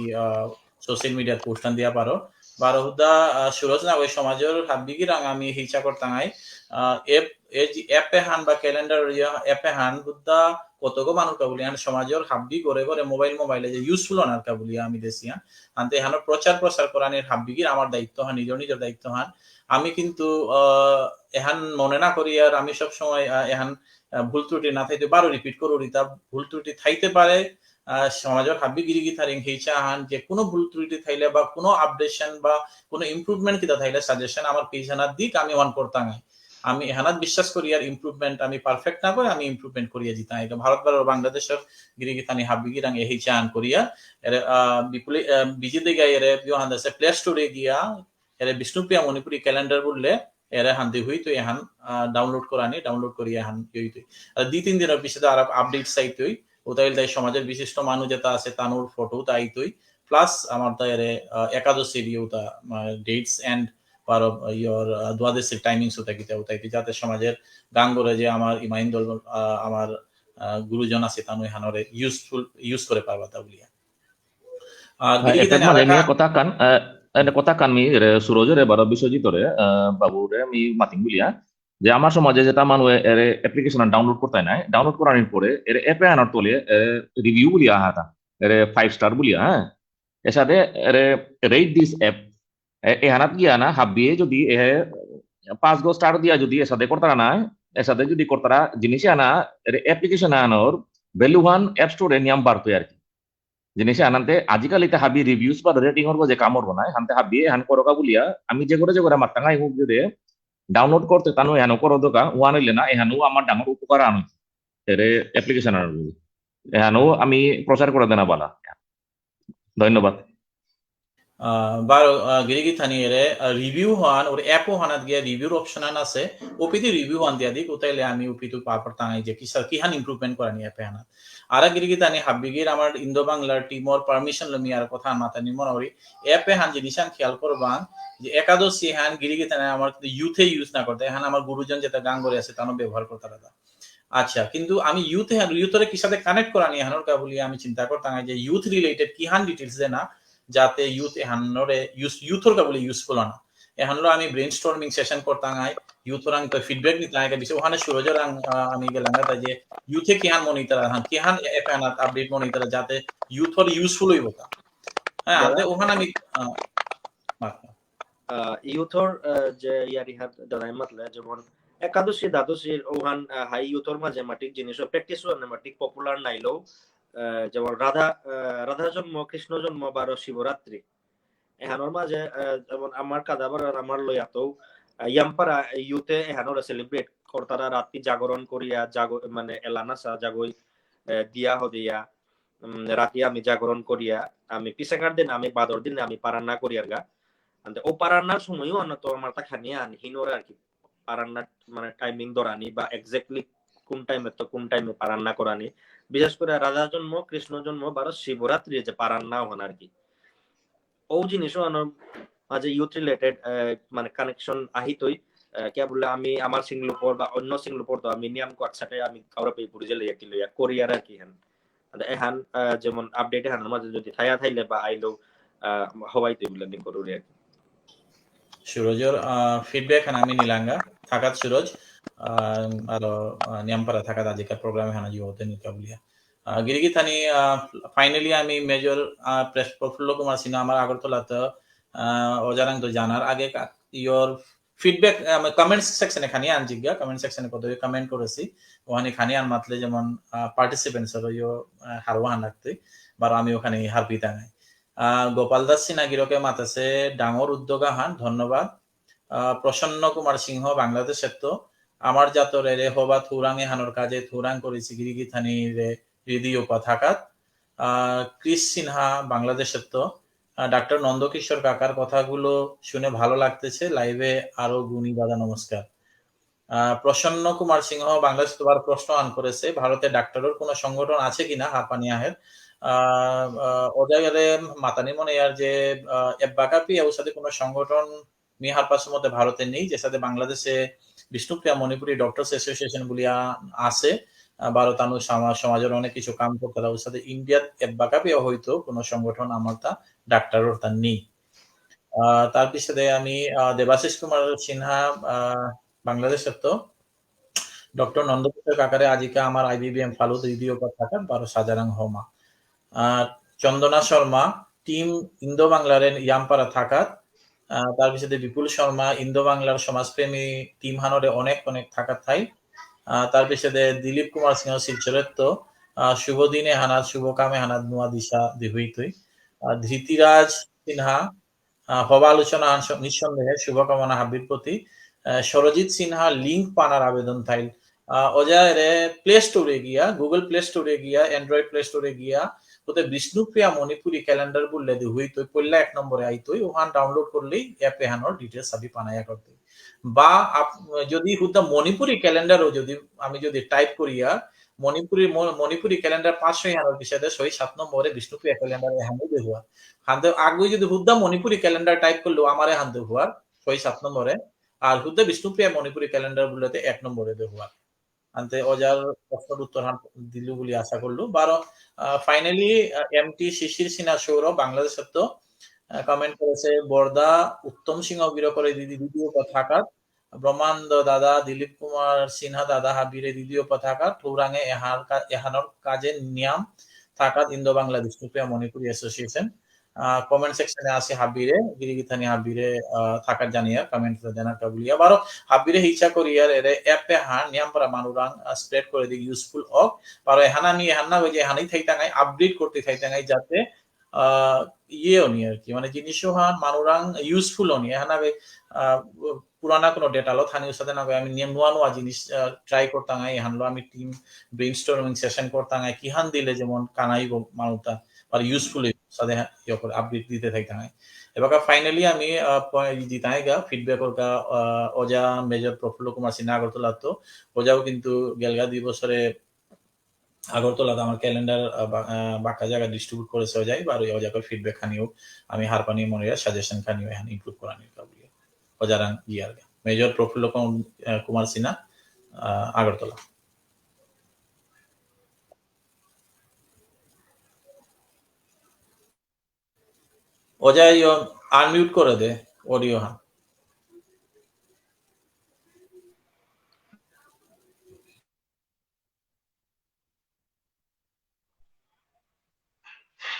সোশ্যাল মিডিয়া পোস্টান দিয়া পারো বারো হুদা সুরজ না ওই সমাজের হাবিগি রাং আমি হিচা করতাঙাই এপে হান বা ক্যালেন্ডার এপে হান হুদা কতগো মানুষ কাবুলিয়া সমাজের হাব্বি করে করে মোবাইলে যে ইউজফুল অনার কাবুলিয়া আমি দেশিয়া আনতে হানোর প্রচার করানির হাব্বিগির আমার দায়িত্ব হান নিজের দায়িত্ব হান আমি কিন্তু এহান মনে না করি আর আমি সব সময় এহান ভুল ত্রুটি না থাইতে বারো রিপিট করি তা ভুল ত্রুটি থাইতে পারে সমাজের হাবি গিরিগি থারিং হেইচা হান যে কোনো ভুল ত্রুটি থাইলে বা কোনো আপডেশন বা কোনো ইমপ্রুভমেন্ট কিতা থাইলে সাজেশন আমার পেজহানার দিক আমি ওয়ান করতাম আমি এহানাত বিশ্বাস করি আর ইমপ্রুভমেন্ট আমি পারফেক্ট না করে আমি ইমপ্রুভমেন্ট করিয়া দিতাম এটা ভারত আর বাংলাদেশের গিরিগি থানি হাবি গিরাং হেইচা আন করিয়া এর বিপুলি বিজিতে গাই এর বিহান আছে প্লে স্টোরে গিয়া এরে বিষ্ণুপ্রিয়া মণিপুরি ক্যালেন্ডার বললে এরে হান দি হইতো এহান ডাউনলোড করি এহান হইতো আর 2-3 দিনের পিছনে আর আপডেট সাইট হই ওতাইল তাই সমাজের বিশিষ্ট মানুষ যেটা আছে তানুর ফটো তাইতই প্লাস আমার তাই এরে একাদশীর ইউতা ডেটস এন্ড পার ইয়োর দ্বাদশীর টাইমিংস ওটা কিতা ওতাইতি যাতে সমাজের গাঙ্গরে যে আমার ইমাইন্দল আমার গুরুজন আছে তানু হানরে ইউজ করে পারবা তা বলিয়া আর কথা কান মি সুরজের বারো বিশ্বজিৎ রে বাবুরে মি মাতিং বুলিয়া যে আমার সমাজে যেটা মানুষ এর অ্যাপ্লিকেশন ডাউনলোড করতে নাই ডাউনলোড করানোর পরে এর অ্যাপে আনার তোলে রিভিউ বুলিয়া হাতা এর 5 স্টার বুলিয়া হ্যাঁ এর সাথে এর রেট দিস অ্যাপ এ হানাত গিয়া না হাবিয়ে যদি 5 স্টার দিয়া যদি এর সাথে করতারা না এর সাথে যদি করতারা জিনিস আনা এর অ্যাপ্লিকেশন আনার ভ্যালু ওয়ান অ্যাপ স্টোরে নিয়ম বাড়তো আর কি জিনিস আনাতে আজিকালি হাবি রিভিউস বা রেটিং হবো যে কামড় বনায় হানতে হাবি হান করকা বলিয়া আমি যে করে মাত্তাঙ্গাই হোক যদি ডাউনলোড করতে তানু এহানো করো দোকা ওয়ান হইলে না এহানো আমার ডাঙর উপকার আনো এর অ্যাপ্লিকেশন আর এখানেও আমি প্রচার করে দেনা বালা। ধন্যবাদ। বারো গিরিগি থানি এরে রিভিউ হন ওর অ্যাপও হানাত গিয়া রিভিউর অপশন আন আছে ওপিতে রিভিউ হন দিয়া দিক ওতাইলে আমি ওপিতু পাপর তাঙাই যে কিহান ইমপ্রুভমেন্ট করা নিয়ে অ্যাপে হানাত আর গিরিগি থানি হাবিগির আমার ইন্দো বাংলার টিমর পারমিশন লমি আর কথা মাথা নিমন ওরি অ্যাপে হান জিনিসান খেয়াল করবাং যে একাদশী হান গিরিগি থানি আমার ইউথে ইউজ না করতে হান আমার গুরুজন যেটা গান করে আছে তানো ব্যবহার করতে রাদা। আচ্ছা কিন্তু আমি ইউথরে কি সাথে কানেক্ট করা নিয়ে হানোর কা বলি আমি চিন্তা করতাম যে ইউথ রিলেটেড কি হান ডিটেইলস দে না যাতে ইউথ এহানরে ইউথর কা বলি ইউজফুল না এহানলো আমি ব্রেইনস্টর্মিং সেশন করতাম আই ইউথর আং তো ফিডব্যাক নিতে আগে বিষয় ওখানে সুরজর আমি গেলাম তা যে ইউথে কি হান মনিটর হান কি হান এপানাত আপডেট মনিটর যাতে ইউথর ইউজফুল হইব তা হ্যাঁ আতে ওখানে আমি ইউথর যে ইয়ারি হাত দাঁড়ায় মাতলে যেমন একাদশী দ্বাদশীর ওহান হাই ইউথর মাঝে মাটিক জিনিস প্র্যাকটিস মাটিক পপুলার নাইলেও যেমন রাধা জন্ম কৃষ্ণ জন্ম বারো শিবরাত্রি এহানোর মাঝে যেমন আমার কাদাবার আর আমার লইয়াতেও ইয়ামপারা ইউথে এহানোর সেলিব্রেট করতারা রাত্রি জাগরণ করিয়া মানে এলানাসা জাগই দিয়া হদিয়া রাতি আমি জাগরণ করিয়া আমি পিসাকার দিন আমি বাদর দিন আমি পারান্না করিয়ার গা ও পারান্নার সময়ও তো আমার তা খানিয়া হিনোর আর কি পারান্নার মানে টাইমিং ধরানি বা এক্স্যাক্টলি কোন টাইমে তো কোন টাইমে পারান্না করানি বিশেষ করে রাধা জন্ম কৃষ্ণ জন্ম বারো শিবরাত্রি যে পারান্না হন আর কি ও জিনিসও মাঝে ইউথ রিলেটেড মানে কানেকশন আহিতই কে বলে আমি আমার সিঙ্গল উপর বা অন্য সিঙ্গল উপর তো আমি নিয়ম একসাথে আমি কাউরে পেয়ে পড়ে গেলে একটি লইয়া কোরিয়ার আর কি হেন এহান যেমন আপডেট এহান মাঝে যদি থাইলে বা আইলো হওয়াইতে বলে নি করুরি আর কি সুরজর ফিডব্যাক হান আমি নিলাঙ্গা থাকাত সুরজ আর নিয়ামপাড়া থাকাত আজিকার প্রোগ্রামে হানা জিওতে নিকা বলিয়া গিরিগি থানি ফাইনালি আমি মেজর প্রেস প্রফুল্ল কুমার সিনহা আমার আগরতলাতে অজারাং তো জানার আগে ইয়োর ফিডব্যাক কমেন্ট সেকশনে খানি আন জিজ্ঞা কমেন্ট সেকশনে কত কমেন্ট করেছি ওখানে খানি আন মাতলে যেমন পার্টিসিপেন্টস হলো ইয়ো হারওয়ান রাখতে বার আমি ওখানে হারপি তাঙাই গোপাল দাস সিনাগিরকে মাতাছে ডাঙর উদ্যোগা হান ধন্যবাদ। প্রসন্ন কুমার সিংহ বাংলাদেশের তো আমার জাতরে রে হবা থুরাঙে হানোর কাজে থুরাং করেছি গিরিগি থানি রে হৃদয় থাকাত ক্রিস সিনহা বাংলাদেশের তো ডাক্তার নন্দকিশোর কাকার কথাগুলো শুনে ভালো লাগতেছে লাইভে আরো গুণী দাদা নমস্কার। প্রসন্ন কুমার সিংহ বাংলাদেশ তোমার প্রশ্ন আন করেছে ভারতে ডাক্তারের কোনো সংগঠন আছে কিনা হাপানিয়াহের ওজাগারে মাতানি মনে আর যে এব্বাকাপি এর সাথে কোনো সংগঠন মিহার পাশের মধ্যে ভারতে নেই যে সাথে বাংলাদেশে বিষ্ণুপ্রিয়া মণিপুরি ডক্টরস অ্যাসোসিয়েশন বলিয়া আছে ভারতানু সমাজের অনেক কিছু কাম করতে ওর সাথে ইন্ডিয়াত এব্বাকাপি হয়তো কোনো সংগঠন আমার তা ডাক্তারের তা নেই। তার পিছনে আমি দেবাশিস কুমার সিনহা বাংলাদেশের তো ডক্টর নন্দকিশোর কাকারে আজিকা আমার আইবিবিএম ফালু দ্বিতীয় থাকা 12 সাজারাং হমা চন্দনা শর্মা টিম ইন্দো বাংলার ইয়ামপাড়া থাকাত তার পিছনে বিপুল শর্মা ইন্দো বাংলার সমাজপ্রেমী টিম হানরে অনেক অনেক থাকাত থাই তার পিছনে দিলীপ কুমার সিংহ শিলচরের তো শুভ দিনে হানাত শুভ কামে হানাত নোয়া দিশা দিহুইতই ধৃতিরাজ সিনহা হবা আলোচনা নিঃসন্দেহে শুভকামনা হাবির প্রতি সরজিৎ সিনহা লিঙ্ক পানার আবেদন থাইল ওজারে প্লে স্টোরে গিয়া গুগল প্লে স্টোরে গিয়া অ্যান্ড্রয়েড প্লে স্টোরে গিয়া ওতে বিষ্ণুপ্রিয়া মণিপুরি ক্যালেন্ডার বললে হইতই পড়লে 1 নম্বরে আইতই ওখান ডাউনলোড করলেই অ্যাপে হানোর ডিটেলস সবই পানায়া করতে বা যদি হুদা মণিপুরি ক্যালেন্ডারও যদি আমি যদি টাইপ করিয়া মণিপুরি ক্যালেন্ডার 500 হানোর বিষয়ে 7 নম্বরে বিষ্ণুপ্রিয়া ক্যালেন্ডার হানো দেহুয়া হানতে আগে যদি হুদা মণিপুরি ক্যালেন্ডার টাইপ করলো আমারে হান দেহুয়া 7 নম্বরে আর হুদা বিষ্ণুপ্রিয়া মণিপুরি ক্যালেন্ডার বলতে 1 নম্বরে দেহুয়া আনতে অজার প্রশ্নের উত্তর দিলু বলে আশা করলো 12 ফাইনালি এমটি শিশির সিনহা সৌরভ বাংলাদেশের তো কমেন্ট করেছে বর্দা উত্তম সিংহ বিরকরে দিদি দ্বিতীয় পথাকার ব্রহ্মানন্দ দাদা দিলীপ কুমার সিনহা দাদা হাবিরে দ্বিতীয় পথাকার ঠৌরাঙে এহানোর কাজে নিয়ম থাকাত Indo Bangla Bishnupriya Manipuri association comment সেকশনে আছে হাবিরে গিরিগিথানি হাবিরে থাকার জানিয়া কমেন্ট জানার কাবুলিয়া 12 হাবিরে হিচা করিয়ার এরে অ্যাপে হান নিয়ামপারা মানুরাং স্প্রেড করে দি ইউজফুল অফ পারে হানানি হান্না যে হানি থাইতাঙ্গাই আপডেট করতে থাইতাঙ্গাই যাতে ইয়েও নি আর কি মানে জিনিসও হান মানুরাং ইউজফুল নি হানাবে পুরানা কোনো ডেটা লো থানি সাথে না আমি নিয়ম নোয়া জিনিস ট্রাই করতাম আই হানলো আমি টিম ব্রেইনস্টর্মিং সেশন করতাম আই কি হান দিলে যেমন কানাই গো মানুতা আর ইউজফুল সাথে ইয়ে করে আপডেট দিতে থাকতাম এবার ফাইনালি আমি দিতাই গা ফিডব্যাক ওরকা ওজা মেজর প্রফুল্ল কুমার সিনহা আগরতলা তো ওজাও কিন্তু গেলগা 2 বছরে আগরতলাতে আমার ক্যালেন্ডার বাক্কা জায়গা ডিস্ট্রিবিউট করেছে ওজাই আর ওই জায়গায় ফিডব্যাক খানিও আমি হারপানি মনিয়া সাজেশন খানিও এখানে ইমপ্রুভ করানি কাবলি ওজারাং ইয়ার major Prafulla Kumar Sinha Agartala Ojai unmute করে দে অডিও হ্যাঁ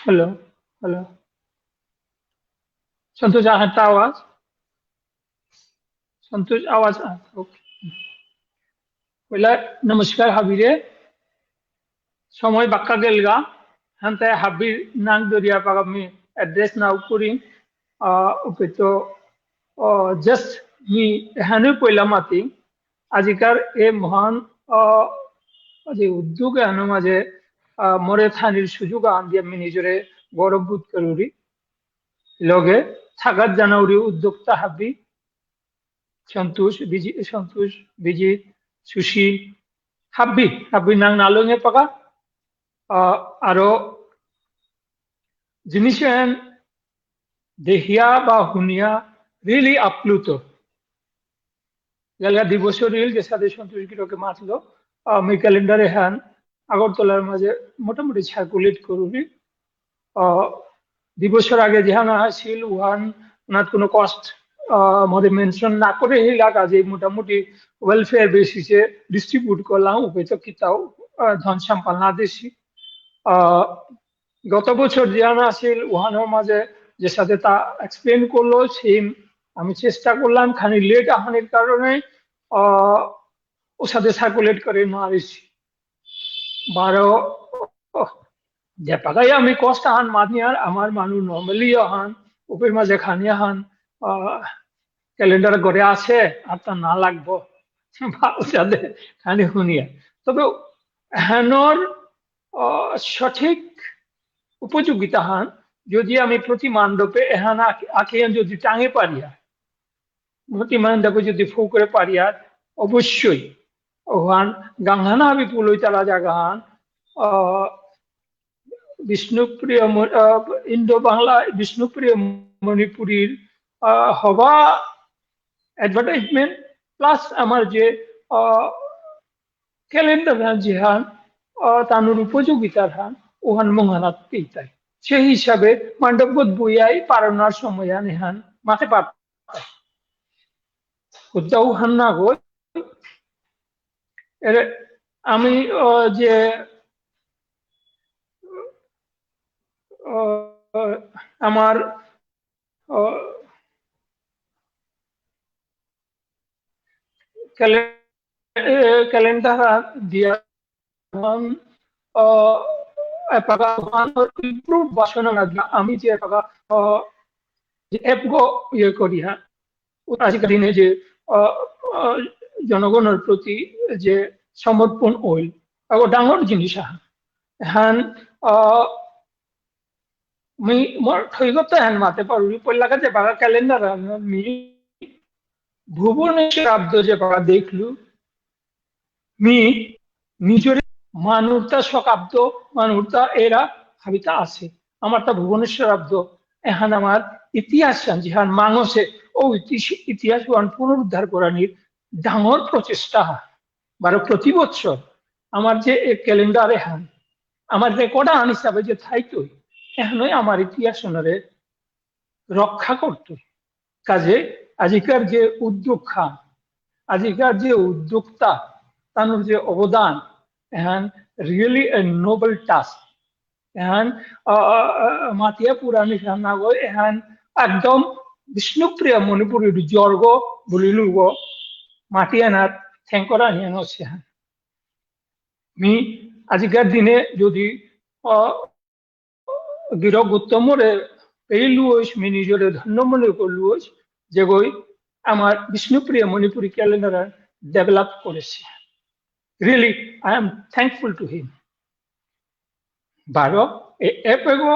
हेलो हेलो संतोष आता आवाज संतोष आवाज ओके नमस्कार हाबिरे समय बाक्का गेलगा हांते हाबिर नांग दरिया पागा मी एड्रेस नाउ करी ओके तो जस्ट मी हानु पयला माती आजिकार ए महान जे उद्योग हानु माजे मरे थानिर सुजुग आन दिया मी निजरे गौरवबोध करूरी लगे थागात जानाउरी उद्योक्ता हाबी संतोष विजित सुशील हाबी नांग नालोंगे पाका आरो जिनिसेन देहिया बा हुनिया रियली आप्लुतो गलगा दिवसो रिल जे सादे संतोष गिरोके मातलो मी कैलेंडारे हान আগরতলার মাঝে মোটামুটি সার্কুলেট করুবি 2 বছর আগে যেহানা ছিল ওয়ান না কোনো কস্ট মধ্যে মেনশন না করে এই লাগা যে মোটামুটি ওয়েলফেয়ার বেসিসে ডিস্ট্রিবিউট করলাম উপেতো কিতাও ধন সম্পদ না দেশি গত বছর যেহানা ছিল ওয়ানের মাঝে যে সাথে তা এক্সপ্লেন করলো সেম আমি চেষ্টা করলাম খানি লেট আহানের কারণে ও সাথে সার্কুলেট করে না আসি 12 যে পাগাই আমি কষ্ট হান মানিয়ার আমার মানুষ নরমালি হান উপর মাঝে খানিয়া হান ক্যালেন্ডার ঘরে আছে আর তা না লাগবো সাথে খানি শুনিয়া তবে হ্যানর সঠিক উপযোগিতা হান যদি আমি প্রতি মণ্ডপে এহান আঁকিয়ে যদি টাঙে পারিয়া প্রতি মণ্ডপে যদি ফু করে পারিয়া অবশ্যই ওহান গাংহানা আমি পুলই তালা জাগান বিষ্ণুপ্রিয় ইন্দো বাংলা বিষ্ণুপ্রিয় মণিপুরীর হবা অ্যাডভার্টাইজমেন্ট প্লাস আমার যে ক্যালেন্ডার যে হান তানুর উপযোগিতার হান ওহান মহানাত পেতাই সেই হিসাবে মণ্ডপগত বইয়াই পারনার সময় আনে হান মাঠে পাঠ উদ্যাও হান না গো আমি যে আমার ক্যালেন্ডার দিয়া ইমপ্রুভ ভার্সন আমি যে অ্যাপ গো ইয়ে করি হ্যাঁ আজকের দিনে যে জনগণের প্রতি যে সমর্পণ ওইল ডাঙর জিনিস হ্যান মি মোর থৈগত হ্যান মাতে পারি পল্লাকা যে বাগা ক্যালেন্ডার মি ভুবনেশ্বর আব্দ যে বাগা দেখলু মি নিজের মানুরতা শকাব্দ মানুরতা এরা হাবিতা আছে আমার তা ভুবনেশ্বর আব্দ এহান আমার ইতিহাস যেহান মানুষে ও ইতিহাস পুনরুদ্ধার করানির ডাঙর প্রচেষ্টা বারো প্রতি বছর আমার যে ক্যালেন্ডারে হান আমার রেকর্ড আন হিসাবে যে থাইতই এখনই আমার ইতিহাস রক্ষা করত কাজে আজিকার যে উদ্যোগ খান আজিকার যে উদ্যোক্তা তার যে অবদান এহান রিয়েলি এ নোবেল টাস্ক এহান মাতিয়া পুরানি সান্নাগ এহান একদম বিষ্ণুপ্রিয়া মণিপুরের জর্গ বলিলুগ মাটিয়ানার ঠেঙ্করা নিয়ে নছে মি আজিকার দিনে যদি গিরক উত্তমরে পেলুস মি নিজরে ধন্য মনে করলুস যে গই আমার বিষ্ণুপ্রিয়া মণিপুরি ক্যালেন্ডার ডেভেলপ করেছে। Really I am thankful to him. বারো এপেগো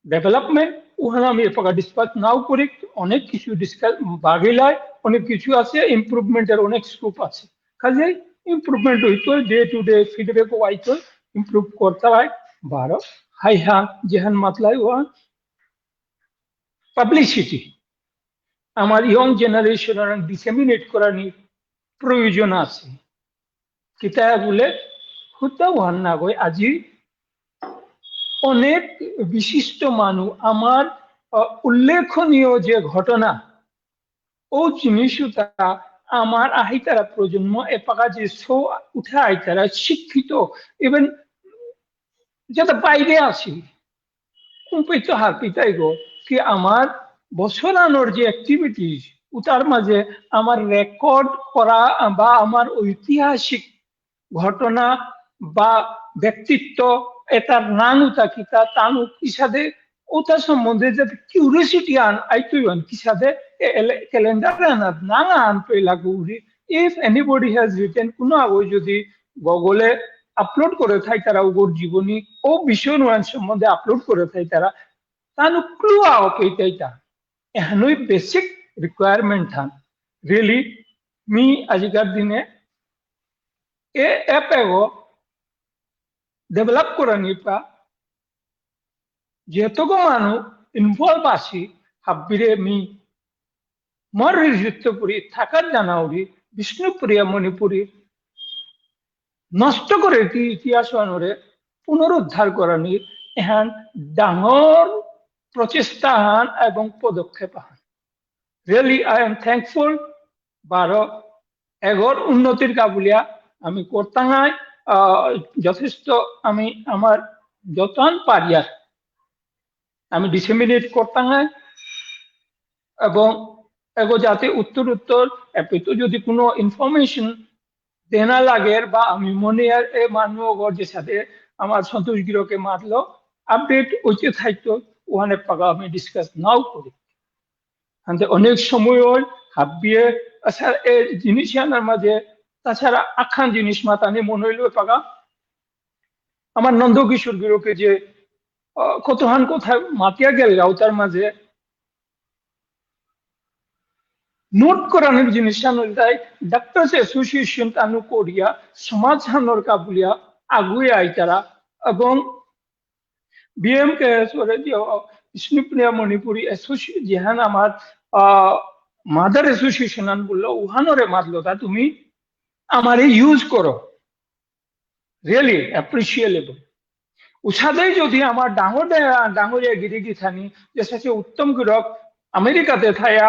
ডেভেলপমেন্ট ওখানে আমি এপাকা ডিসকাস নাও করি, অনেক কিছু ডিসকাস বাগিলায় অনেক কিছু আছে, ইমপ্রুভমেন্টের অনেক স্কোপ আছে। কাজে ইমপ্রুভমেন্ট হইতো, ডে টু ডে ফিডব্যাক হইতো, ইমপ্রুভ করতে হয়। বারো হাই হ্যাঁ যেহান মাতলাই ও পাবলিসিটি আমার ইয়ং জেনারেশন ডিসেমিনেট করার প্রয়োজন আছে। কিতা বলে হুতা ওয়ান না গই আজি অনেক বিশিষ্ট মানুষ আমার উল্লেখনীয় যে ঘটনা ও জিনিসটা আমার আহিতারা প্রজন্ম এপাকা যে শো উঠে আইতারা শিক্ষিত ইভেন যাতে বাইরে আসি কুম্পিত হারপিতাই গো কি আমার বছরানোর যে অ্যাক্টিভিটিস তার মাঝে আমার রেকর্ড করা বা আমার ঐতিহাসিক ঘটনা বা ব্যক্তিত্ব এটার নাং উতা কিতা তানু কিসাদে ওটা সম্বন্ধে যাতে কিউরিয়াসিটি আইতুইন কিসাদে ক্যালেন্ডার নাং আনতই লাগুরি। ইফ এনিবডি হ্যাজ রিটেন কোনো আগো যদি গুগলে আপলোড করে থাই তারা ওগোর জীবনী ও বিষয় নয় সম্বন্ধে আপলোড করে থাই তারা তানু ক্লু আও পেইতাইতা এহানই বেসিক রিকোয়ারমেন্ট থান। রিয়েলি মি আজিকার দিনে এ অ্যাপেগো ডেভেলপ করে নিপা যেতগো মানুষ ইনভলভ আসি হাব্বিরে মি মর রিজিত্তপুরি থাকার জানাউরি বিষ্ণুপ্রিয়া মণিপুরি নষ্ট করে ইতিহাস অনুরে পুনরুদ্ধার করানি এহান ডাঙর প্রচেষ্টা হান এবং পদক্ষেপ হান। Really I am thankful. বারো এগর উন্নতির কাবুলিয়া আমি করতাঙাই যথেষ্ট আমি আমার যতন পারিয়ার আমি ডিসেমিনেট করতাঙাই এবং এগো যাতে উত্তর উত্তর এপিতো যদি কোনো ইনফরমেশন দেনা লাগে বা আমি মনে এ মানুষ যে সাথে আমার সন্তোষ গিরকে মাতলো আপডেট ওইতে থাকতো ওখানে পাকা আমি ডিসকাস নাও করি। অনেক সময় হাবিয়ে জিনিস আনার মাঝে তাছাড়া আখান জিনিস মাতানি মনে হইল পাকা আমার নন্দকিশোর গিরকে যে কতহান কোথায় মাতিয়া গেল তার মাঝে নোট করানোর জিনিস তাই ডাক্তার্স অ্যাসোসিয়েশন তানু করিয়া সমাজ হানোর কাবুলিয়া আগুয়ে আইতারা এবং বিএমকে বিষ্ণুপ্রিয়া মণিপুরি অ্যাসোসিয়েশন যেহান আমার মাদার অ্যাসোসিয়েশন আন বললো উহানোরে মাতলো তা তুমি আমারে ইউজ করো। Really appreciable. উসাদেই যদি আমার ডাঙরিয়া গিরিগি থানি যে সাথে উত্তম গিরক আমেরিকাতে থায়া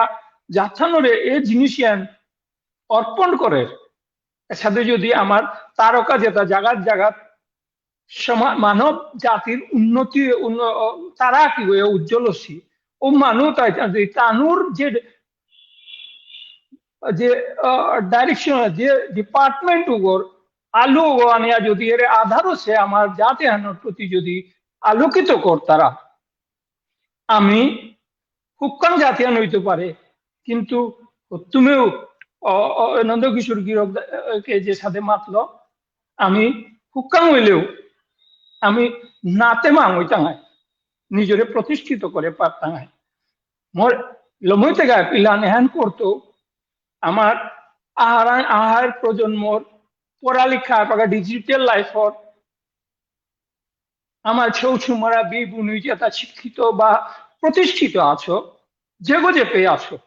যাত্রানোরে এ জিনিসিয়ান অর্পণ করে সাথে যদি আমার তারকা যেটা জাগাত জাগাত মানব জাতির উন্নতি তারা কি উজ্জ্বল ও মানুষ তানুর যে ডাইরেকশন যে ডিপার্টমেন্ট উপর আলো আনিয়া যদি এর আধার সে আমার জাতি আনার প্রতি যদি আলোকিত কর তারা আমি হুক্কাম জাতিয়ান হইতে পারে কিন্তু তুমিও নন্দকিশোর গিরককে যে সাথে মাতলো আমি হুক্কাম হইলেও আমি নাতে মাং হইতাঙায় নিজেরে প্রতিষ্ঠিত করে পারতাঙায় মোর লমইতে গায়ে পিলান এহান করতো আমার আহার প্রজন্মর পড়ালেখা পাকা ডিজিটাল লাইফর আমার ছৌ ছুমারা বি বুনি যেটা শিক্ষিত বা প্রতিষ্ঠিত আছো যেগো যে পেয়ে আসো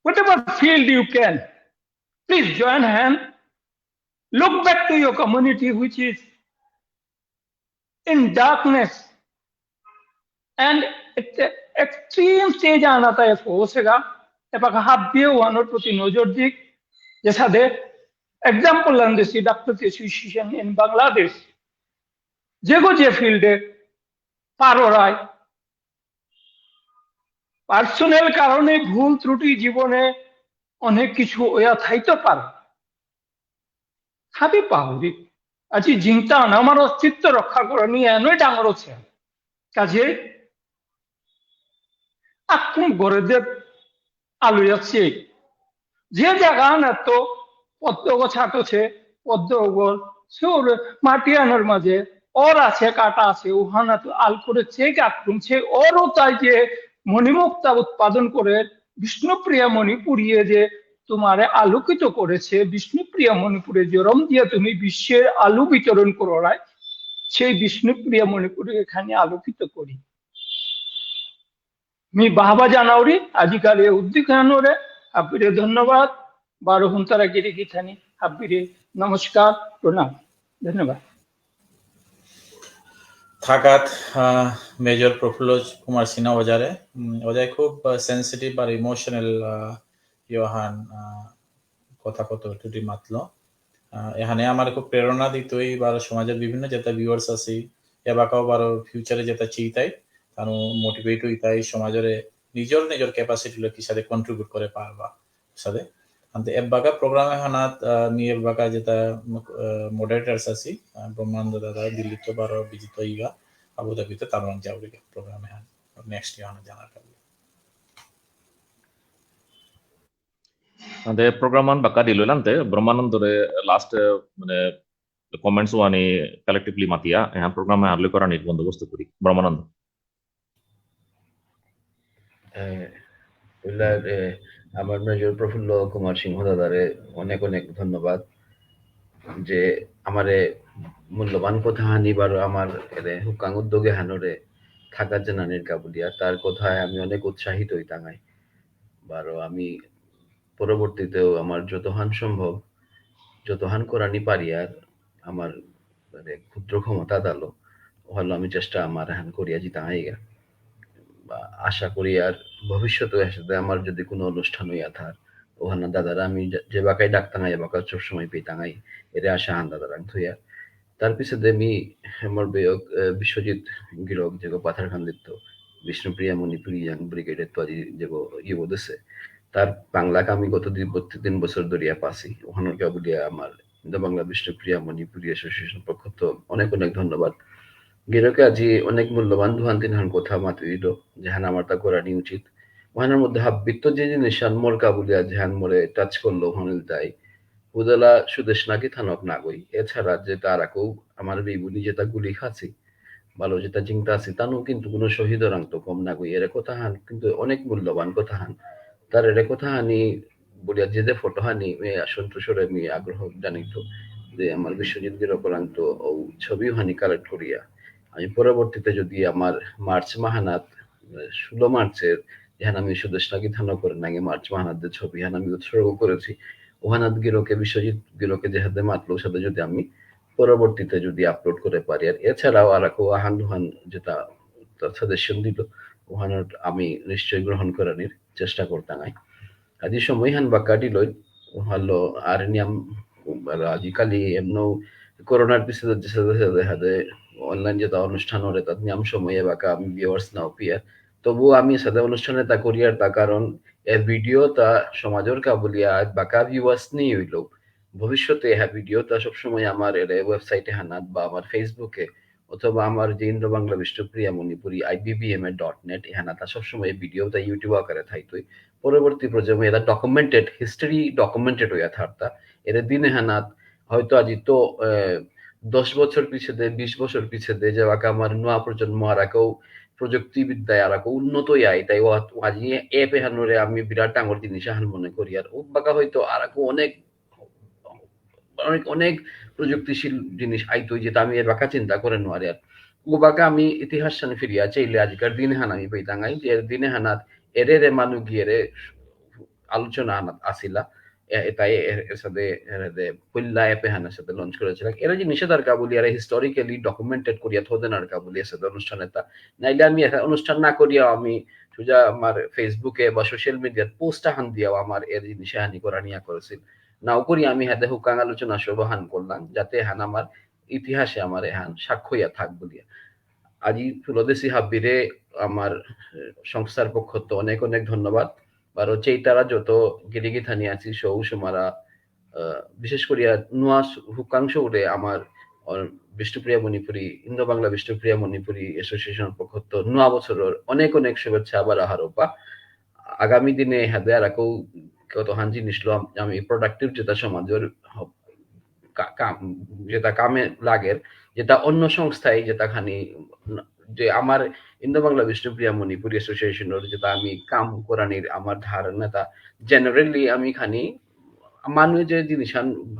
whatever field you can please join hand look back to your community which is in darkness and extreme stage आना था होगा এপাকা হাত দিয়ে ওয়ানোর প্রতি নজর দিক যে সাথে এক্সাম্পল আনতেছি ডাক্তার অ্যাসোসিয়েশন ইন বাংলাদেশ যেগো যে ফিল্ডে পারোরায় পার্সোনাল কারণে ভুল ত্রুটি জীবনে অনেক কিছু ওয়া থাইতে পারে হাবি পাহরি আজি জিংতা আমার অস্তিত্ব রক্ষা করে নিয়ে এনই ডাঙর হচ্ছে কাজে আকুম গড়ে আলু যাচ্ছে যে জায়গা না তো পদ্মগ ছাটছে পদ্মগর সেওর মাটি আনার মাঝে ওর আছে কাটা আছে ওহানা তো আল করে চেক আক্রমছে ওরও তাই যে মণিমুক্তা উৎপাদন করে বিষ্ণুপ্রিয়া মণিপুরিয়ে যে তোমারে আলোকিত করেছে বিষ্ণুপ্রিয়া মণিপুরে জরম দিয়ে তুমি বিশ্বের আলু বিতরণ করো সেই বিষ্ণুপ্রিয়া মণিপুরে এখানে আলোকিত করি मी बाहबा जानावरी अधिकारी उद्दीकानोरे हाबिरे धन्यवाद बारो हुंतारा गिरी गीथानी हाबिरे नमस्कार प्रणाम धन्यवाद থাকাত মেজর প্রফুল্ল কুমার সিনহা ওজারে ওজায় খুব সেন্সিটিভ আর ইমোশনাল ইয়োহান কথা কত টুটি মাতলো এখানে আমার খুব প্রেরণা দিতই বার সমাজের বিভিন্ন যেটা ভিউয়ার্স আছে এবাকাও বার ফিউচারে যেটা চিতাই তানো মোটিভেট হইতাই সমাজের নিজর ক্যাপাসিটি লকি সাথে কন্ট্রিবিউট করে পারবা সাথে আন্তে এবাকা প্রোগ্রামে হানাত মি এবাকা যেটা মডারেটরস আছে ব্রহ্মানন্দ দাদা দিল্লি তো বার বিজিত ইগা আবুধাবিতে তারমান যাওরি প্রোগ্রামে হান নেক্সট ইয়ার জানার কাবি ante programan bakka dilolante brahmanandore last মানে কমেন্টস ওয়ানি কালেক্টিভলি মাতিয়া এখন প্রোগ্রামে আরলে করা বন্দোবস্ত করি ব্রহ্মানন্দ আমার মেজর প্রফুল্ল কুমার সিংহ দাদারে অনেক অনেক ধন্যবাদ যে আমারে মূল্যবান কথা হানিবার আমার হুকাং উদ্যোগে হানরে থাকার জানানির কাবুলিয়া তার কথায় আমি অনেক উৎসাহিত হই তাঙাই বারো আমি পরবর্তীতেও আমার যতহান সম্ভব যতহান করানি পারি আর আমার ক্ষুদ্র ক্ষমতা দালো হলো আমি চেষ্টা আমার হান করিয়া জি তাঙাইগা বা আশা করি আর ভবিষ্যতে সাথে আমার যদি কোনো অনুষ্ঠান হইয়া থার ওখানে দাদারা আমি যে বাকাই ডাকতাঙাই বাকা সব সময় পেতাঙাই এর আশা হান দাদারা থইয়া তার পিছনে আমি আমার বেয়ক বিশ্বজিৎ গিরক যে পাথার খান্দিত বিষ্ণুপ্রিয়া মণিপুরি ইয়াং ব্রিগেডের তো আজি যে ইয়ে দিছে তার বাংলাকে আমি গত ৩ বছর ধরিয়া পাছি ওখানে বলিয়া আমার ইন্দো বাংলা বিষ্ণুপ্রিয়া মণিপুরি অ্যাসোসিয়েশন পক্ষ তো অনেক অনেক ধন্যবাদ গিরকে আজি অনেক মূল্যবান দুহান তিনহান কথা মাতি দিল যেহান আমার তা করানি উচিত ওখানের মধ্যে হাব্বিত্ত যে জিনিস মোর কাবুলিয়া যেহান মোরে টাচ করলো ওখানে তাই উদলা সুদেশ নাকি থানক না গই এছাড়া যে তারাকেও আমার বিবুনি যেটা গুলি খাচ্ছি ভালো যেটা চিন্তা আছে তানও কিন্তু কোনো শহীদ রাং তো কম না গই এর কথা হান কিন্তু অনেক মূল্যবান কথা হান তার এর কথা হানি বলিয়া যে ফটো হানি সন্তোষরে আমি আগ্রহ জানিত যে আমার বিশ্বজিৎ গিরকরাং তো ছবি হানি কালেক্ট করিয়া আমি পরবর্তীতে যদি আমার মার্চ মাহানাত 16 মার্চের যেখানে আমি সুদেশ নাকি থানো করে নাকি মার্চ মাহানাদের ছবি হান আমি উৎসর্গ করেছি ওহানাদ গিরকে বিশ্বজিৎ গিরকে যে হাতে মাতলো সাথে যদি আমি পরবর্তীতে যদি আপলোড করে পারি আর এছাড়াও আর আহান দুহান যেটা সাজেশন দিল ওহানার আমি নিশ্চয়ই গ্রহণ করার চেষ্টা করতাম আজি সময় হান বাক্কা দিল হলো আর নিয়ম আজিকালি এমন করোনার পিছনে দেখা যায় অনলাইন যেটা অনুষ্ঠান হলে তার নিয়ম সময়ে বাক্কা আমি ভিউয়ার্স নাও পিয়া তবু আমি সাথে অনুষ্ঠানে তা করিয়ার তা কারণ এর ভিডিও তা সমাজের কাবুলিয়া বাকা ভিউয়ার্স নিয়ে হইল ভবিষ্যতে হ্যাঁ ভিডিও তা সবসময় আমার ওয়েবসাইটে হানাত বা আমার ফেসবুকে অথবা আমার যে ইন্দো বাংলা বিষ্ণুপ্রিয়া মণিপুরি IBBMA.net এহানা তা সবসময় ভিডিও তা ইউটিউব আকারে থাইতই পরবর্তী প্রজন্মে এটা ডকুমেন্টেড হিস্টরি ডকুমেন্টেড হইয়া থাকতা এর দিনে হানাত হয়তো আজি তো 10 বছর পিছে দে 20 বছর পিছে দে যে বাকা আমার নয়া প্রজন্ম আর কেউ প্রযুক্তিবিদ্যায় আর উন্নত আই তাই আজি এপ হানুরে আমি বিরাট ডাঙর জিনিস হান মনে করি আর ও বাকা হয়তো আর অনেক অনেক অনেক প্রযুক্তিশীল জিনিস আইতো যেটা আমি এর বাকা চিন্তা করে নোয়ারে আর ও বাকা আমি ইতিহাস সানে ফিরিয়া চাইলে আজকার দিনে হান আমি পাইতাঙ্গাই যে দিনে হানাত এরে মানু গিয়ে আলোচনা হানাত আসিলা তাই এর সাথে পল্লা অ্যাপে হানার সাথে লঞ্চ করেছিল এরা যে নিষেধাজ্ঞা বলি আর হিস্টোরিক্যালি ডকুমেন্টেড করিয়া থোদেন আর কাবুলি সাথে অনুষ্ঠানে তা নাইলে আমি অনুষ্ঠান না করিয়া আমি সোজা আমার ফেসবুকে বা সোশ্যাল মিডিয়ার পোস্ট হান দিয়াও আমার এর জিনিসে হানি করা নিয়া করেছিল নাও করি আমি হাতে হুকাং আলোচনা সবহান করলাম যাতে হান আমার ইতিহাসে আমার হান সাক্ষ্যইয়া থাক বলিয়া আজি ফুলদেশি হাব্বিরে আমার সংস্থার পক্ষ তো অনেক অনেক ধন্যবাদ আর হচ্ছে তারা যত গিরিগি থানি আছি সৌ সুমারা বিশেষ করিয়া নোয়া হুকাংশ উঠে আমার বিষ্ণুপ্রিয়া মণিপুরি ইন্দো বাংলা বিষ্ণুপ্রিয়া মণিপুরি অ্যাসোসিয়েশন পক্ষ তো নোয়া বছরের অনেক অনেক শুভেচ্ছা আবার আহার ওপা আগামী দিনে হেদে আর কতখান জিনিস লো আমি প্রোডাক্টিভ যেটা সমাজের যেটা কামে লাগের, যেটা অন্য সংস্থায় যেটা খানি যে আমার ইন্দো বাংলা বিষ্ণুপ্রিয়া মণিপুরি অ্যাসোসিয়েশনের যেটা আমি কাম করানির আমার ধারণাটা জেনারেলি আমি খানি মানুষ যে জিনিস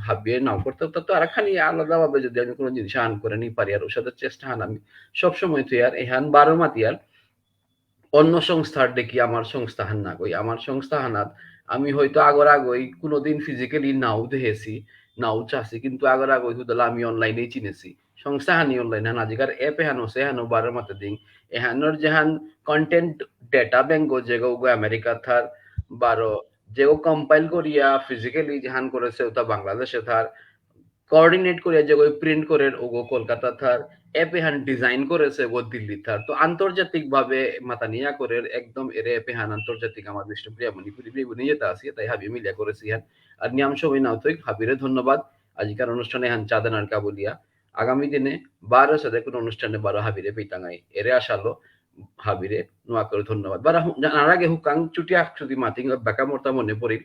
ভাবিয়ে নাও করতে তো আর খানি আলাদাভাবে যদি আমি কোনো জিনিস আন করে নি পারি আর ওর সাথে চেষ্টা হান আমি সবসময় তুই আর এহান 12 মাতি আর অন্য সংস্থার দেখি আমার সংস্থা হান না কই আমার সংস্থা হানাত আমি হয়তো আগই কোনোদিন ফিজিক্যালি নাও দেখেছি নাও চাচ্ছি কিন্তু আগই হুদলা আমি অনলাইনেই চিনেছি সংস্থা হানি অনলাইন হান আজিকার এপ এহান হচ্ছে হানো 12 মাতে দিন এহানোর যেহান কন্টেন্ট ডেটা ব্যাংক যেগো আমেরিকা থার 12 যেগো কম্পাইল করিয়া ফিজিক্যালি যেহান করেছে ওটা বাংলাদেশে থার কোঅর্ডিনেট করিয়া যেগো প্রিন্ট করে ওগো কলকাতা থার এপে হান ডিজাইন করেছে ও দিল্লি থার তো আন্তর্জাতিক ভাবে মাতানিয়া করে একদম এরে এপে হান আন্তর্জাতিক আমার বিষ্ণুপ্রিয়া মণিপুরি বিবনি যেটা আছে তাই হাবি মিলিয়া করেছি হান আর নিয়ম সবাই নাও তুই হাবিরে ধন্যবাদ আজিকার অনুষ্ঠানে হান চাঁদানার কাবুলিয়া আগামী দিনে 12 সাথে কোনো অনুষ্ঠানে 12 হাবিরে পিতাঙ্গাই এরে আসালো হাবিরে নোয়া করে ধন্যবাদ বারা জানার আগে হুকাং চুটি আকচুতি মাতিং বাকা মর্তা মনে পড়ি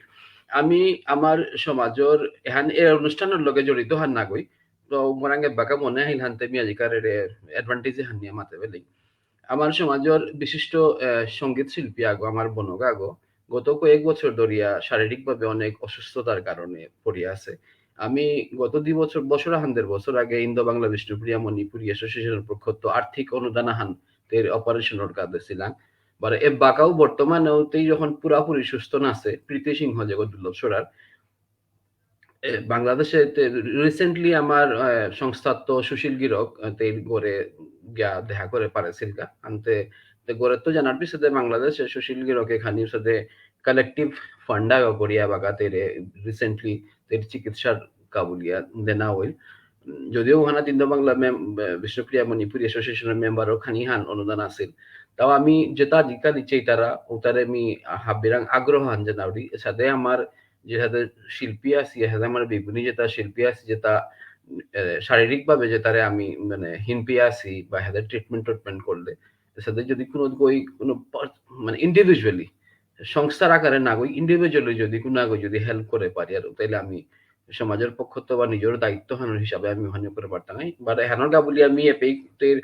আমি আমার সমাজের এহান এই অনুষ্ঠানের লগে জড়িত হান না গই তো মোরাঙ্গে বাকা মনে হাইল হানতে মি আজিকার অ্যাডভান্টেজ হান নিয়ে মাতে বেলি আমার সমাজের বিশিষ্ট সঙ্গীত শিল্পী আগো আমার বনগা আগো গত কয়েক বছর ধরিয়া শারীরিকভাবে অনেক অসুস্থতার কারণে পড়িয়া আছে আমি গত 2 বছর হান্দের বছর আগে ইন্দো বাংলা বিষ্ণুপ্রিয়া মণিপুরি অ্যাসোসিয়েশনের পক্ষ আর্থিক অনুদান হান তের অপারেশনের কাজে ছিলাম বারে এ বাকাও বর্তমানেও তেই যখন পুরাপুরি সুস্থ না আছে প্রীতি সিংহ জগৎ দুর্লভ সরার বাংলাদেশে রিসেন্টলি আমার সংস্থাত্ব সুশীল গিরক তেল গড়ে গিয়া দেখা করে পারেছিল আনতে গড়ে তো জানার পিছতে বাংলাদেশে সুশীল গিরক এখানে সাথে কালেকটিভ ফান্ডা করিয়া বাগা তেরে রিসেন্টলি তের চিকিৎসার কাবুলিয়া দেনা হইল যদিও ওখানে ইন্দো বাংলা বিষ্ণুপ্রিয়া মণিপুরি অ্যাসোসিয়েশনের মেম্বারও খানি হান অনুদান আছিল তাও আমি যেটা জিকা দিচ্ছি তারা ওটারে আমি হাবিরাং আগ্রহ হান জানাউরি সাথে আমার যেটাতে শিল্পী আছি সেটা আমার বিবনি যেটা শিল্পী আছি যেটা শারীরিকভাবে যেটারে আমি মানে হিনপি আছি বা হেদের ট্রিটমেন্ট করলে সাথে যদি কোনো মানে ইন্ডিভিজুয়ালি সংস্থার আকারে না গই ইন্ডিভিজুয়ালি যদি কোনো আগে যদি হেল্প করে পারি আর তাইলে আমি সমাজের পক্ষ বা নিজের দায়িত্ব হানোর হিসাবে আমি ওখানে করে পারতাম বা হেনর গা বলি আমি এপের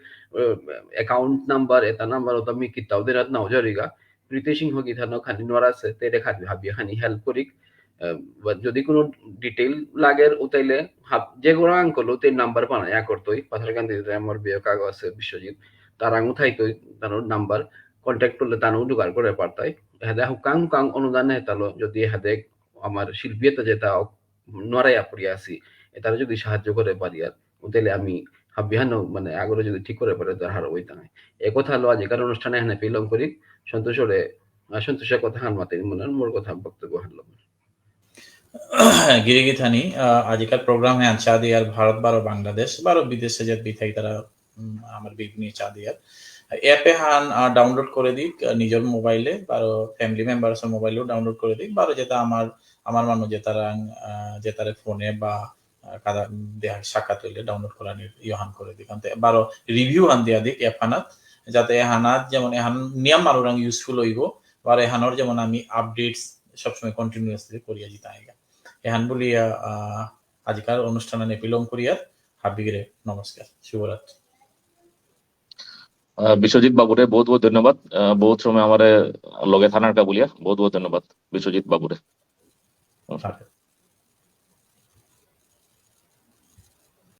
অ্যাকাউন্ট নাম্বার এটা নাম্বার ওটা আমি কিতাও দেরাত নাও জরিগা প্রীতি সিংহ গীতানো খানি নোয়ার আছে তেরে খানি ভাবি খানি হেল্প করি যদি কোনো ডিটেইল লাগে ও তাইলে যে কোনো আঙ্কল তে নাম্বার বানায়া করতোই পাথারকান্দি আমার বিয়ে কাগজ আছে বিশ্বজিৎ তার আঙু থাইতোই তার নাম্বার কন্ট্যাক্ট করলে তানও জোগাড় করে পারতাই হেদা হুকাং অনুদান হেতালো যদি হেদে আমার শিল্পীতে যেটা নড়াইয়া পড়িয়া আছি এটারে যদি সাহায্য করে পারি আর তাইলে আমি হাবিহানো মানে আগরে যদি ঠিক করে পারে তার হার ওইটা নাই এ কথা হলো আজিকার অনুষ্ঠানে এখানে পেলম করি সন্তোষের কথা হান মাতে মনে মোর কথা বক্তব্য হানলাম गिरिगी थानी आजिकल प्रोग्राम है अच्छा दियार भारत बारो बांग्लादेश बारो विदेश से जब भी थाई तारा আমার বিগনি চা দিয়ার অ্যাপে হান ডাউনলোড করে দিক নিজের মোবাইলে বারো ফ্যামিলি মেম্বারসের মোবাইলেও ডাউনলোড করে দিক বারো যেটা আমার মানুষ যেতারে ফোনে বা কাদা দেয়া সাক্ষাৎ হইলে ডাউনলোড করা ইহান করে দিক বারো রিভিউ হান দিয়া দিক অ্যাপ হানাত যাতে হানাত যেমন এহান নিয়ম আরো রং ইউজফুল হইব বারো এহানোর যেমন আমি আপডেটস সবসময় কন্টিনিউয়াসলি করিয়া যেতে আইগা এহান বলিয়া আজিকার অনুষ্ঠানে নেপিলং করিয়ার হাবিগিরে নমস্কার শুভরাত্রি বিশ্বজিৎ বাবুরে বহুত বহুত ধন্যবাদ বহুত সময় আমার লগে থানার কাবুলিয়া বহুত বহুত ধন্যবাদ বিশ্বজিৎ বাবুরে।